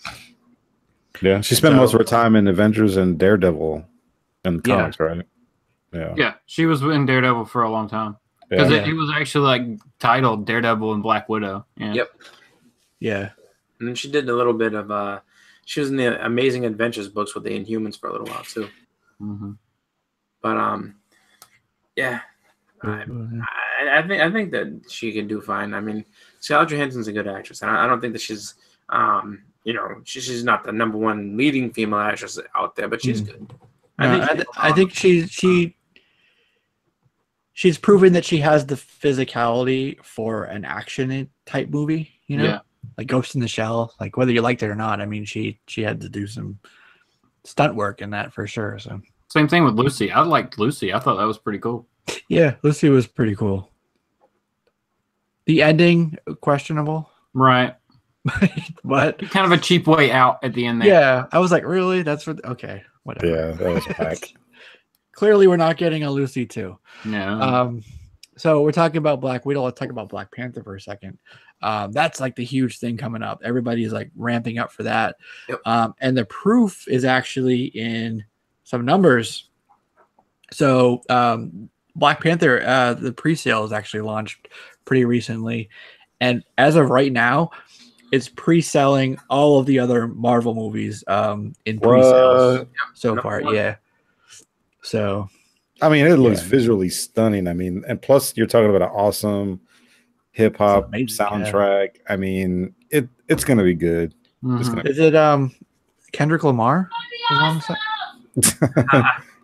Yeah. She spent most of her time in Avengers and Daredevil in comics, right? Yeah. Yeah. She was in Daredevil for a long time. Because it was actually like titled Daredevil and Black Widow. Yeah. Yep. Yeah. And then she did a little bit of she was in the Amazing Adventures books with the Inhumans for a little while too. Mm-hmm. But yeah, I think that she can do fine. I mean, Scarlett Johansson's a good actress, and I don't think that she's she's not the number one leading female actress out there, but she's good. I think she's proven that she has the physicality for an action type movie, like Ghost in the Shell, like whether you liked it or not. I mean, she had to do some stunt work in that for sure. So same thing with Lucy. I liked Lucy. I thought that was pretty cool. Yeah, Lucy was pretty cool. The ending, questionable. Right. But kind of a cheap way out at the end there. Yeah, I was like, really? That's what okay, whatever. Yeah, that was a hack. Clearly, we're not getting a Lucy too. No. So we're talking about Black Widow. Let's talk about Black Panther for a second. That's like the huge thing coming up. Everybody's like ramping up for that. Yep. And the proof is actually in some numbers. So Black Panther, the pre-sale is actually launched pretty recently. And as of right now, it's pre-selling all of the other Marvel movies in pre-sales so far. Yeah. So, I mean, it looks visually stunning. I mean, and plus you're talking about an awesome hip hop soundtrack. Yeah. I mean, it's going to be good. Mm-hmm. Is it Kendrick Lamar?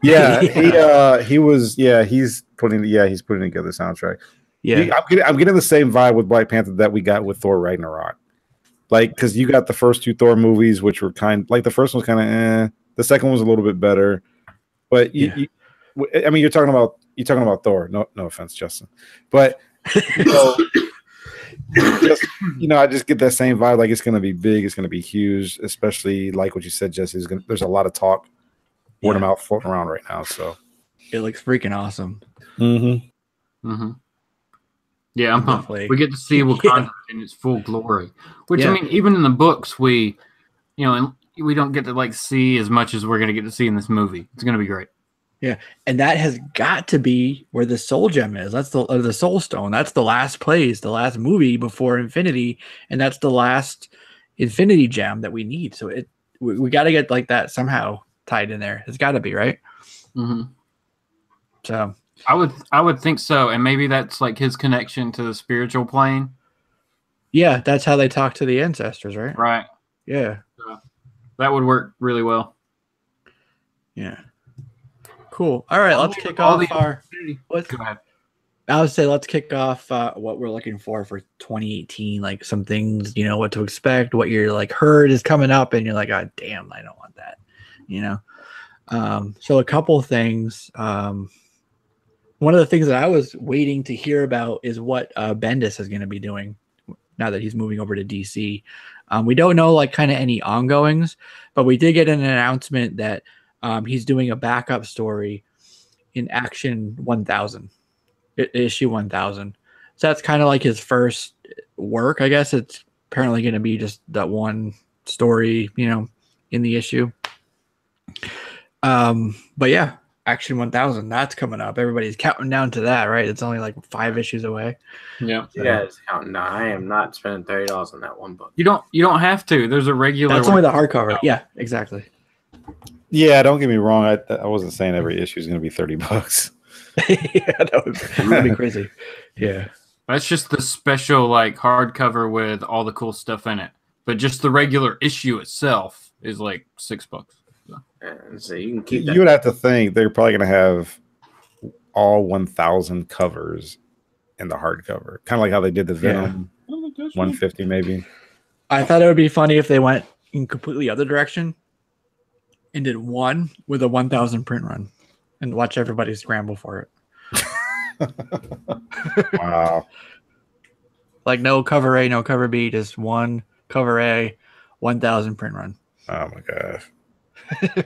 He was. Yeah, he's putting together the soundtrack. Yeah, I'm getting the same vibe with Black Panther that we got with Thor Ragnarok. Like, because you got the first two Thor movies, which were the first one was kind of the second one was a little bit better, but I mean, you're talking about Thor. No offense, Justin, but I just get that same vibe. Like, it's going to be big, it's going to be huge, especially like what you said, Jesse. There's a lot of talk, word of mouth floating around right now. So it looks freaking awesome. Mm-hmm. Mm-hmm. Yeah, I'm pumped. We get to see Wakanda in its full glory. Which, I mean, even in the books, we don't get to like see as much as we're going to get to see in this movie. It's going to be great. Yeah, and that has got to be where the Soul Gem is. That's the Soul Stone. That's the last place, the last movie before Infinity, and that's the last Infinity Gem that we need. So we got to get like that somehow tied in there. It's got to be, right? Mm-hmm. So I would think so, and maybe that's like his connection to the spiritual plane. Yeah, that's how they talk to the ancestors, right? Right. Yeah. That would work really well. Yeah. Cool. All right, let's kick off our. Go ahead. I would say let's kick off what we're looking for 2018, like some things, what to expect, what you're like heard is coming up, and you're like, oh, damn, I don't want that, So a couple of things. One of the things that I was waiting to hear about is what Bendis is going to be doing now that he's moving over to DC. We don't know like kind of any ongoings, but we did get an announcement that he's doing a backup story in Action 1000, issue 1000. So that's kind of like his first work. I guess it's apparently going to be just that one story, you know, in the issue. But yeah, Action 1000, that's coming up. Everybody's counting down to that, right? It's only like 5 issues away. Yeah. You guys counting down. I am not spending $30 on that one book. You don't have to. There's a regular. That's only the hardcover. Yeah, exactly. Yeah, don't get me wrong. I wasn't saying every issue is going to be $30. Yeah, that would be crazy. Yeah. That's just the special like hardcover with all the cool stuff in it. But just the regular issue itself is like $6. So. So you can keep that. You would have to think they're probably going to have all 1,000 covers in the hardcover, kind of like how they did the Venom 150, maybe. I thought it would be funny if they went in completely other direction and did one with a 1,000 print run and watch everybody scramble for it. Wow. Like no cover A, no cover B, just one cover A, 1,000 print run. Oh my gosh.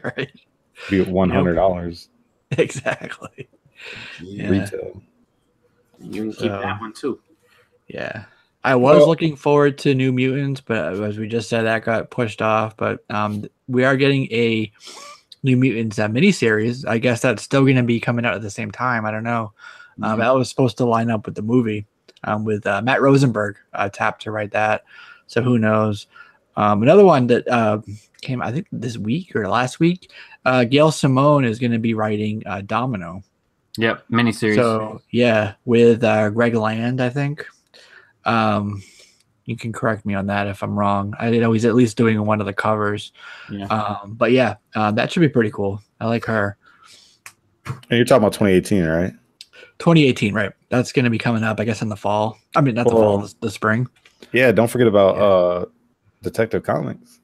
Right. Be $100. Exactly. Yeah. Retail. You can keep that one too. Yeah. I was looking forward to New Mutants, but as we just said, that got pushed off. But we are getting a New Mutants miniseries. I guess that's still going to be coming out at the same time. I don't know. That was supposed to line up with the movie with Matt Rosenberg tapped to write that. So who knows? Another one that came, I think, this week or last week, Gail Simone is going to be writing Domino. Yep, miniseries. So, yeah, with Greg Land, I think. You can correct me on that if I'm wrong. I know he's at least doing one of the covers. Yeah. But yeah, that should be pretty cool. I like her. And you're talking about 2018, right? 2018, right? That's going to be coming up, I guess, in the fall. I mean, not the fall, the spring. Yeah, don't forget about Detective Comics.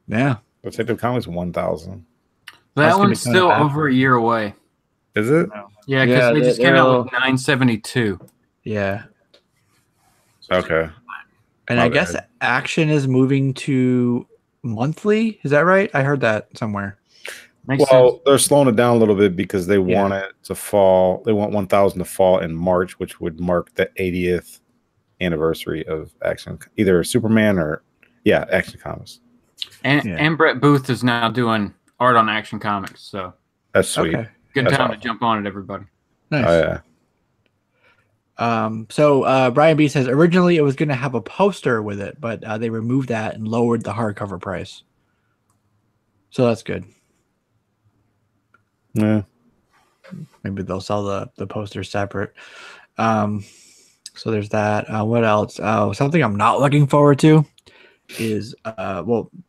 Yeah. Detective Comics 1000. That one's still over a year away. Is it? Yeah, because they just came out with 972. Yeah. Okay. And I guess Action is moving to monthly. Is that right? I heard that somewhere. Makes sense. They're slowing it down a little bit because they want it to fall. They want 1000 to fall in March, which would mark the 80th anniversary of Action, either Superman or Action Comics. And Brett Booth is now doing art on Action Comics, so that's sweet. Okay. Good time to jump on it, everybody. Nice. Oh, yeah. So Brian B says originally it was going to have a poster with it, but they removed that and lowered the hardcover price. So that's good. Yeah. Maybe they'll sell the poster separate. So there's that. What else? Something I'm not looking forward to is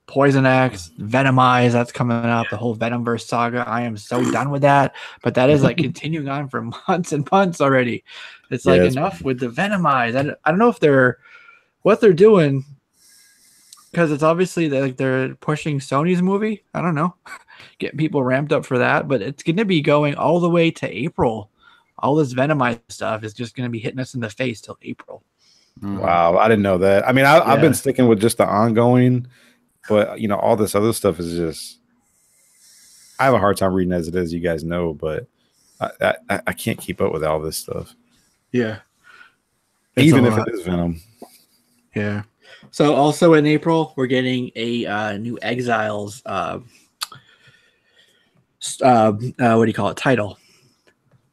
Poison X, Venomize. That's coming up. The whole Venomverse saga. I am so done with that. But that is like continuing on for months and months already. It's like enough with the Venomize. I don't know if what they're doing, because it's obviously they're pushing Sony's movie. I don't know, getting people ramped up for that. But it's going to be going all the way to April. All this Venomize stuff is just going to be hitting us in the face till April. Wow, I didn't know that. I mean, I've been sticking with just the ongoing, but all this other stuff is just. I have a hard time reading as it is, you guys know, but I can't keep up with all this stuff. Yeah, even if it is Venom. Yeah. So also in April, we're getting a new Exiles. What do you call it? Title.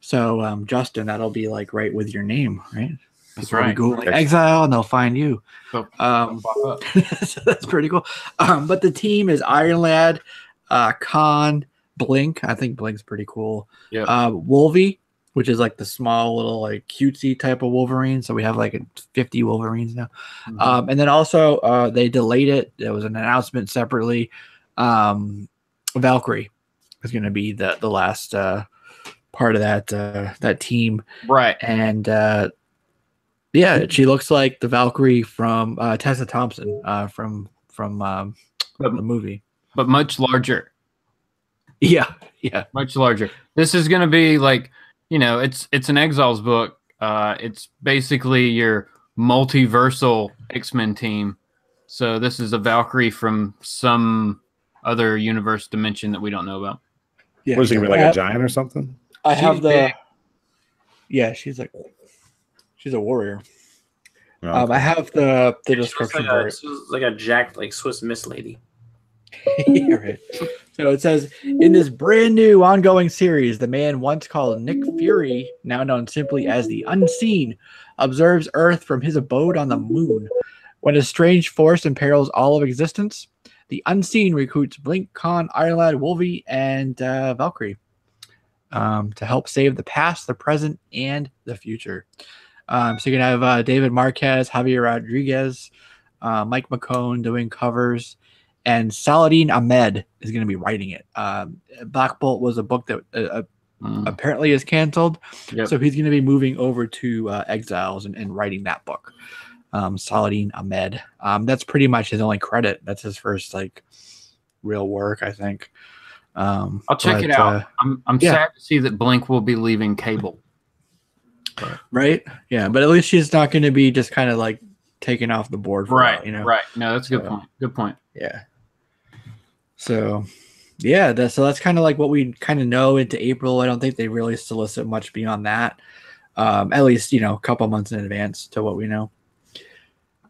So Justin, that'll be like right with your name, right? That's People right. Google like Exile, and they'll find you. So, so that's pretty cool. But the team is Iron Lad, Khan, Blink. I think Blink's pretty cool. Yeah. Wolvie, which is like the small little like cutesy type of Wolverine. So we have like 50 Wolverines now. Mm-hmm. And then also they delayed it. There was an announcement separately. Valkyrie is going to be the last part of that team. Right. And she looks like the Valkyrie from Tessa Thompson from the movie, but much larger. Yeah, much larger. This is going to be like, it's an Exiles book. It's basically your multiversal X-Men team. So this is a Valkyrie from some other universe dimension that we don't know about. Yeah, What is she gonna be, like a giant or something? I have She's the. big. Yeah, she's a warrior. Oh, okay. I have the She looks description like for a, it. she looks like a jacked, like Swiss Miss lady. Yeah, right. So it says, in this brand new ongoing series, the man once called Nick Fury, now known simply as the Unseen, observes Earth from his abode on the moon. When a strange force imperils all of existence, the Unseen recruits Blink, Khan, Ironlad, Wolvie, and Valkyrie to help save the past, the present, and the future. So you can have David Marquez, Javier Rodriguez, Mike McCone doing covers, and Saladin Ahmed is going to be writing it. Black Bolt was a book that apparently is canceled, so he's going to be moving over to Exiles and writing that book. Saladin Ahmed. That's pretty much his only credit. That's his first like real work, I think. I'll check it out. I'm sad to see that Blink will be leaving Cable. Right? Yeah, but at least she's not going to be just kind of like taken off the board for Right, a while, you know? right. No, that's a good point. Good point. Yeah. So, yeah, that's kind of like what we kind of know into April. I don't think they really solicit much beyond that. At least, a couple months in advance to what we know.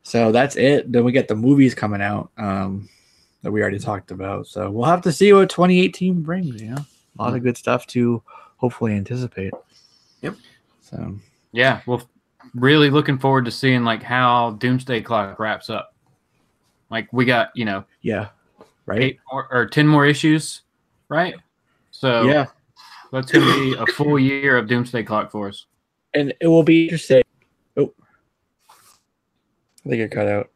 So that's it. Then we get the movies coming out that we already talked about. So we'll have to see what 2018 brings, A lot of good stuff to hopefully anticipate. Yep. So yeah, well, really looking forward to seeing like how Doomsday Clock wraps up. Like we got, yeah, right, 10 more issues, right? So yeah, that's going to be a full year of Doomsday Clock for us. And it will be interesting. Oh, I think it cut out.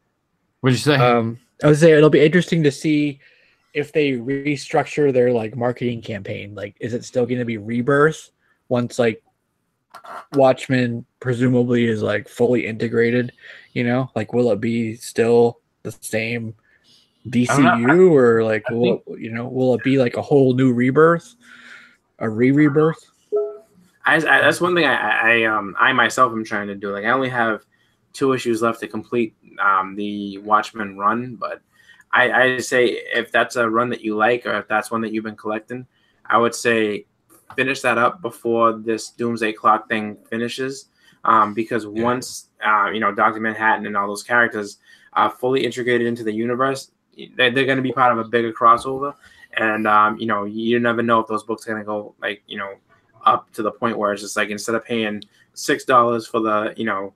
What'd you say? I would say it'll be interesting to see if they restructure their like marketing campaign. Like, is it still going to be Rebirth once like Watchmen presumably is like fully integrated? Like, will it be still the same DCU or like will it be like a whole new rebirth, a rebirth? That's one thing I myself am trying to do. Like, I only have 2 issues left to complete the Watchmen run, but I say if that's a run that you like, or if that's one that you've been collecting, I would say finish that up before this Doomsday Clock thing finishes, because once Dr. Manhattan and all those characters are fully integrated into the universe, they're going to be part of a bigger crossover, and you never know if those books are going to go like up to the point where it's just like, instead of paying $6 for the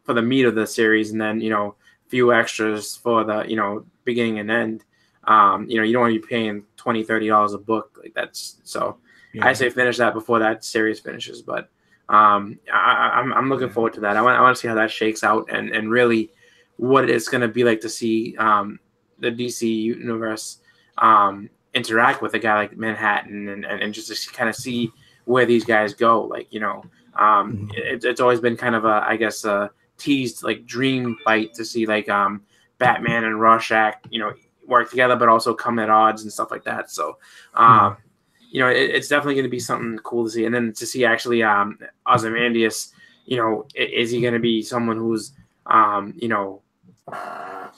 for the meat of the series, and then few extras for the beginning and end, you don't want to be paying $20-$30 a book like that's. So I say finish that before that series finishes, but I'm looking forward to that. I want to see how that shakes out, and really what it's going to be like to see the DC universe interact with a guy like Manhattan, and just to kind of see where these guys go. Like, it's always been kind of a teased like dream fight to see like Batman and Rorschach work together, but also come at odds and stuff like that. So it's definitely going to be something cool to see, and then to see actually Ozymandias, is he going to be someone who's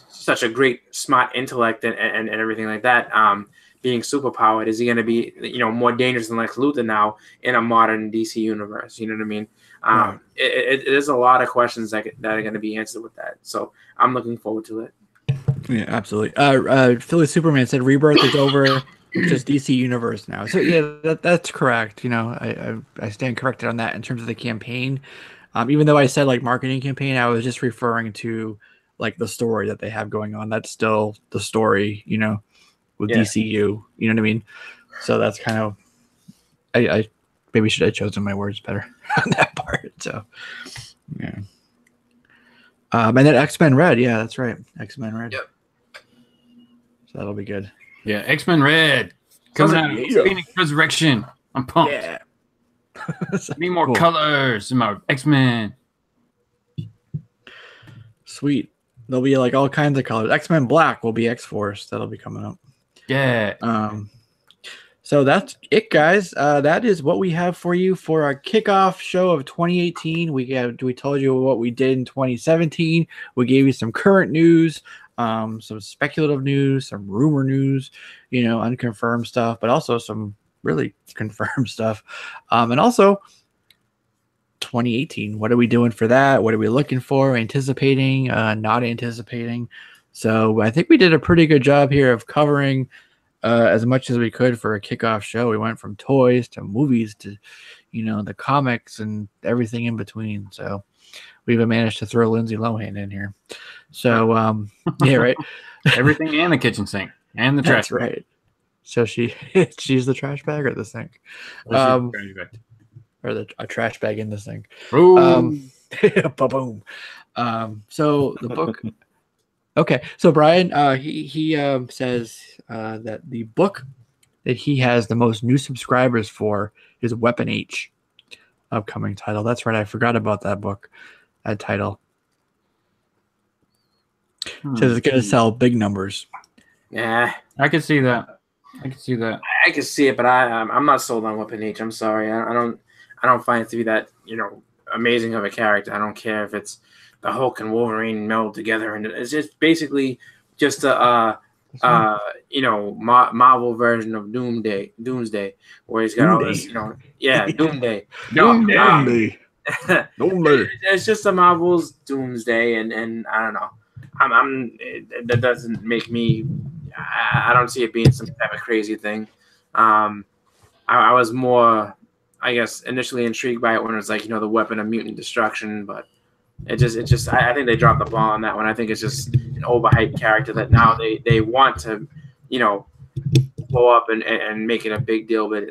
such a great smart intellect and everything like that, being superpowered? Is he going to be more dangerous than Lex Luthor now in a modern DC universe? You know what I mean? It is a lot of questions that are going to be answered with that, so I'm looking forward to it. Yeah, absolutely. Philly Superman said Rebirth is over, just DC Universe now. So yeah, that's correct. I stand corrected on that in terms of the campaign. Even though I said like marketing campaign, I was just referring to like the story that they have going on. That's still the story, with DCU. You know what I mean? So that's kind of I maybe should have chosen my words better on that part. So yeah. And then X-Men Red, yeah, that's right. X-Men Red. Yep. So that'll be good. Yeah, X-Men Red coming out. Phoenix Resurrection. I'm pumped. Yeah. Need more colors in my X-Men. Sweet. There'll be like all kinds of colors. X-Men Black will be X-Force. That'll be coming up. Yeah. So that's it, guys. That is what we have for you for our kickoff show of 2018. We told you what we did in 2017. We gave you some current news, some speculative news, some rumor news, unconfirmed stuff, but also some really confirmed stuff. And also 2018. What are we doing for that? What are we looking for? Anticipating, not anticipating. So I think we did a pretty good job here of covering as much as we could for a kickoff show. We went from toys to movies to, the comics and everything in between. So we even managed to throw Lindsay Lohan in here. So, yeah, right. Everything and the kitchen sink and the trash. That's right. So she's the trash bag or the sink? Or A trash bag in the sink. boom. Ba-boom. So the book. Okay, so Brian, he says that the book that he has the most new subscribers for is Weapon H, upcoming title. That's right, I forgot about that book, that title. Says it's going to sell big numbers. Yeah, I can see that. I can see it, but I'm not sold on Weapon H. I'm sorry, I don't find it to be that amazing of a character. I don't care if it's the Hulk and Wolverine meld together, and it's just basically just a Marvel version of Doomsday, where he's got all this, Doomsday. Doomsday. It's just a Marvel's Doomsday, and I don't know. That doesn't make me. I don't see it being some type of crazy thing. I was more, I guess, initially intrigued by it when it was like the weapon of mutant destruction, but. I think they dropped the ball on that one. I think it's just an overhyped character that now they want to, blow up and make it a big deal. But,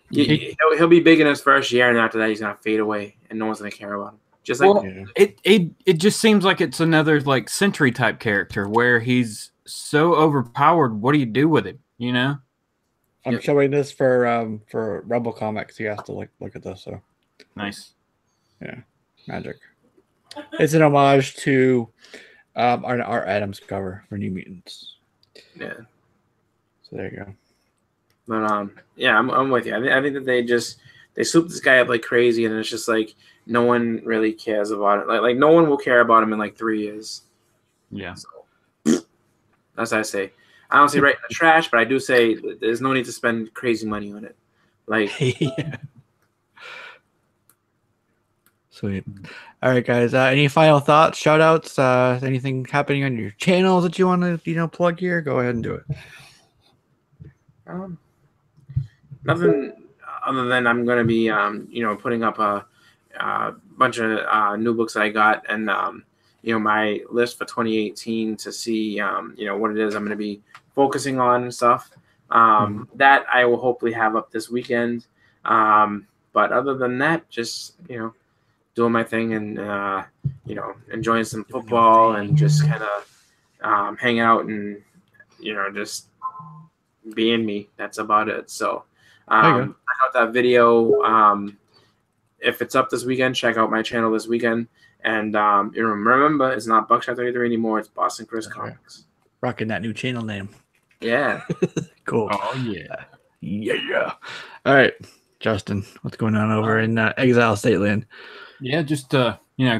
he'll be big in his first year, and after that he's going to fade away, and no one's going to care about him. Just like it just seems like it's another like Sentry type character where he's so overpowered. What do you do with him? I'm showing this for Rebel Comics. You have to look at this. So nice. Yeah. Magic. It's an homage to our Adams cover for New Mutants. Yeah. So there you go. But I'm with you. I think that they swoop this guy up like crazy, and it's just like no one really cares about it. Like no one will care about him in like 3 years. Yeah. So that's what I say. I don't say right in the trash, but I do say there's no need to spend crazy money on it. Like. Yeah. Sweet. All right, guys. Any final thoughts, shout outs, anything happening on your channels that you want to plug here? Go ahead and do it. Nothing other than I'm going to be putting up a bunch of new books that I got, and my list for 2018 to see what it is I'm going to be focusing on and stuff. That I will hopefully have up this weekend. But other than that, just doing my thing and enjoying some football and just kind of hanging out and just being me. That's about it. So check out that video. If it's up this weekend, check out my channel this weekend. And remember, it's not Buckshot 33 anymore. It's Boston Chris Comics. Rocking that new channel name. Yeah. Cool. Oh yeah. Yeah. All right, Justin, what's going on over in Exile State Land? Yeah, just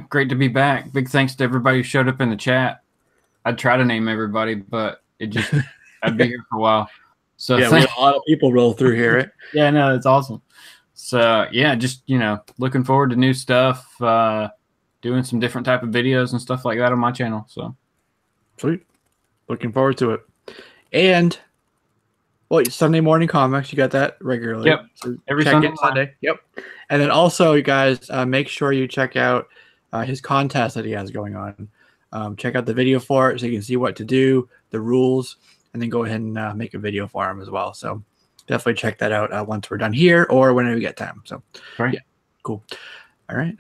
great to be back. Big thanks to everybody who showed up in the chat. I'd try to name everybody, but I'd be here for a while. So yeah, we had a lot of people roll through here, right? Yeah, no, it's awesome. So yeah, just looking forward to new stuff, doing some different type of videos and stuff like that on my channel. So sweet. Looking forward to it. And Sunday morning comics, you got that regularly. Yep. So every Sunday. Yep. And then also, you guys, make sure you check out his contest that he has going on. Check out the video for it so you can see what to do, the rules, and then go ahead and make a video for him as well. So definitely check that out once we're done here or whenever you get time. So, right. Yeah, cool. All right.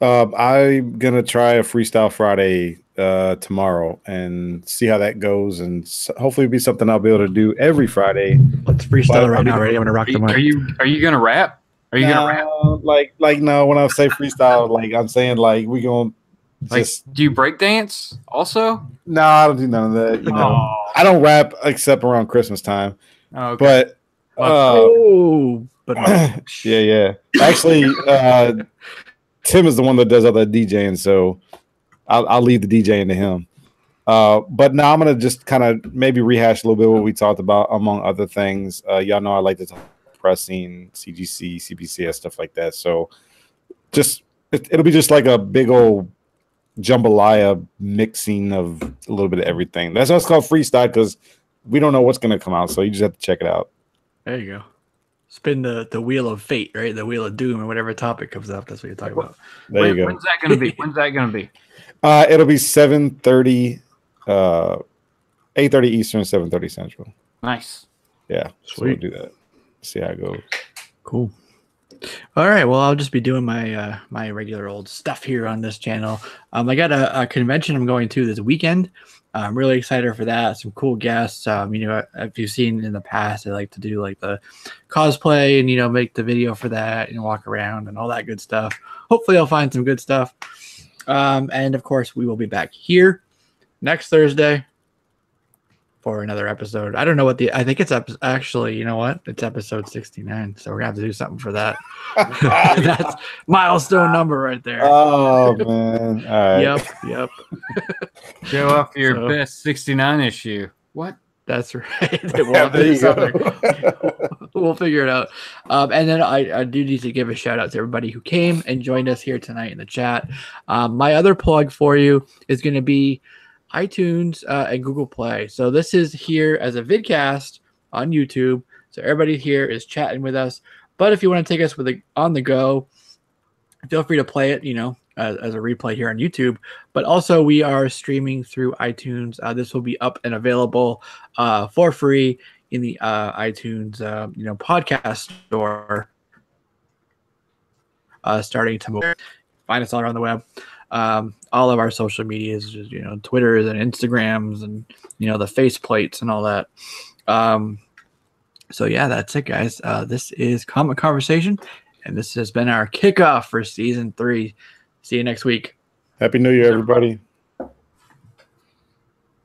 I'm going to try a Freestyle Friday tomorrow and see how that goes, and hopefully it'll be something I'll be able to do every Friday. Let's freestyle right now. Ready? I'm gonna rock the mic. Are you gonna rap? Are you gonna rap? Like no. When I say freestyle, like I'm saying like we gonna just. Do you break dance also? No, I don't do none of that. I don't rap except around Christmas time. Oh, okay. But yeah. Actually, Tim is the one that does all the DJing, so I'll leave the DJing to him. But now I'm gonna just kind of maybe rehash a little bit what we talked about, among other things. Y'all know I like to talk pressing, CGC, CBCS, stuff like that. So just it'll be just like a big old jambalaya mixing of a little bit of everything. That's why it's called freestyle, because we don't know what's gonna come out. So you just have to check it out. There you go. Spin the wheel of fate, right? The wheel of doom, or whatever topic comes up. That's what you're talking about. There you go. When's that gonna be? When's that gonna be? It'll be 7:30, 8:30 Eastern, 7:30 Central. Nice. Yeah, so we'll do that. See how it goes. Cool. All right. Well, I'll just be doing my my regular old stuff here on this channel. I got a convention I'm going to this weekend. I'm really excited for that. Some cool guests. You know, if you've seen in the past, I like to do like the cosplay and, you know, make the video for that and walk around and all that good stuff. Hopefully I'll find some good stuff. And of course we will be back here next Thursday for another episode. I don't know what I think it's actually, you know what? It's episode 69. So we're gonna have to do something for that. That's milestone number right there. Oh man. All right. Yep. Show off your best 69 issue. What? That's right. We'll figure it out. And then I do need to give a shout out to everybody who came and joined us here tonight in the chat. My other plug for you is going to be iTunes and Google Play. So this is here as a vidcast on YouTube. So everybody here is chatting with us. But if you want to take us on the go, feel free to play it, you know, as a replay here on YouTube. But also we are streaming through iTunes. This will be up and available for free in the iTunes, you know, podcast store starting tomorrow. Find us all around the web. All of our social medias, you know, Twitters and Instagrams and, you know, the faceplates and all that. So yeah, that's it, guys. This is Comic Conversation, and this has been our kickoff for season 3. See you next week. Happy New Year, everybody.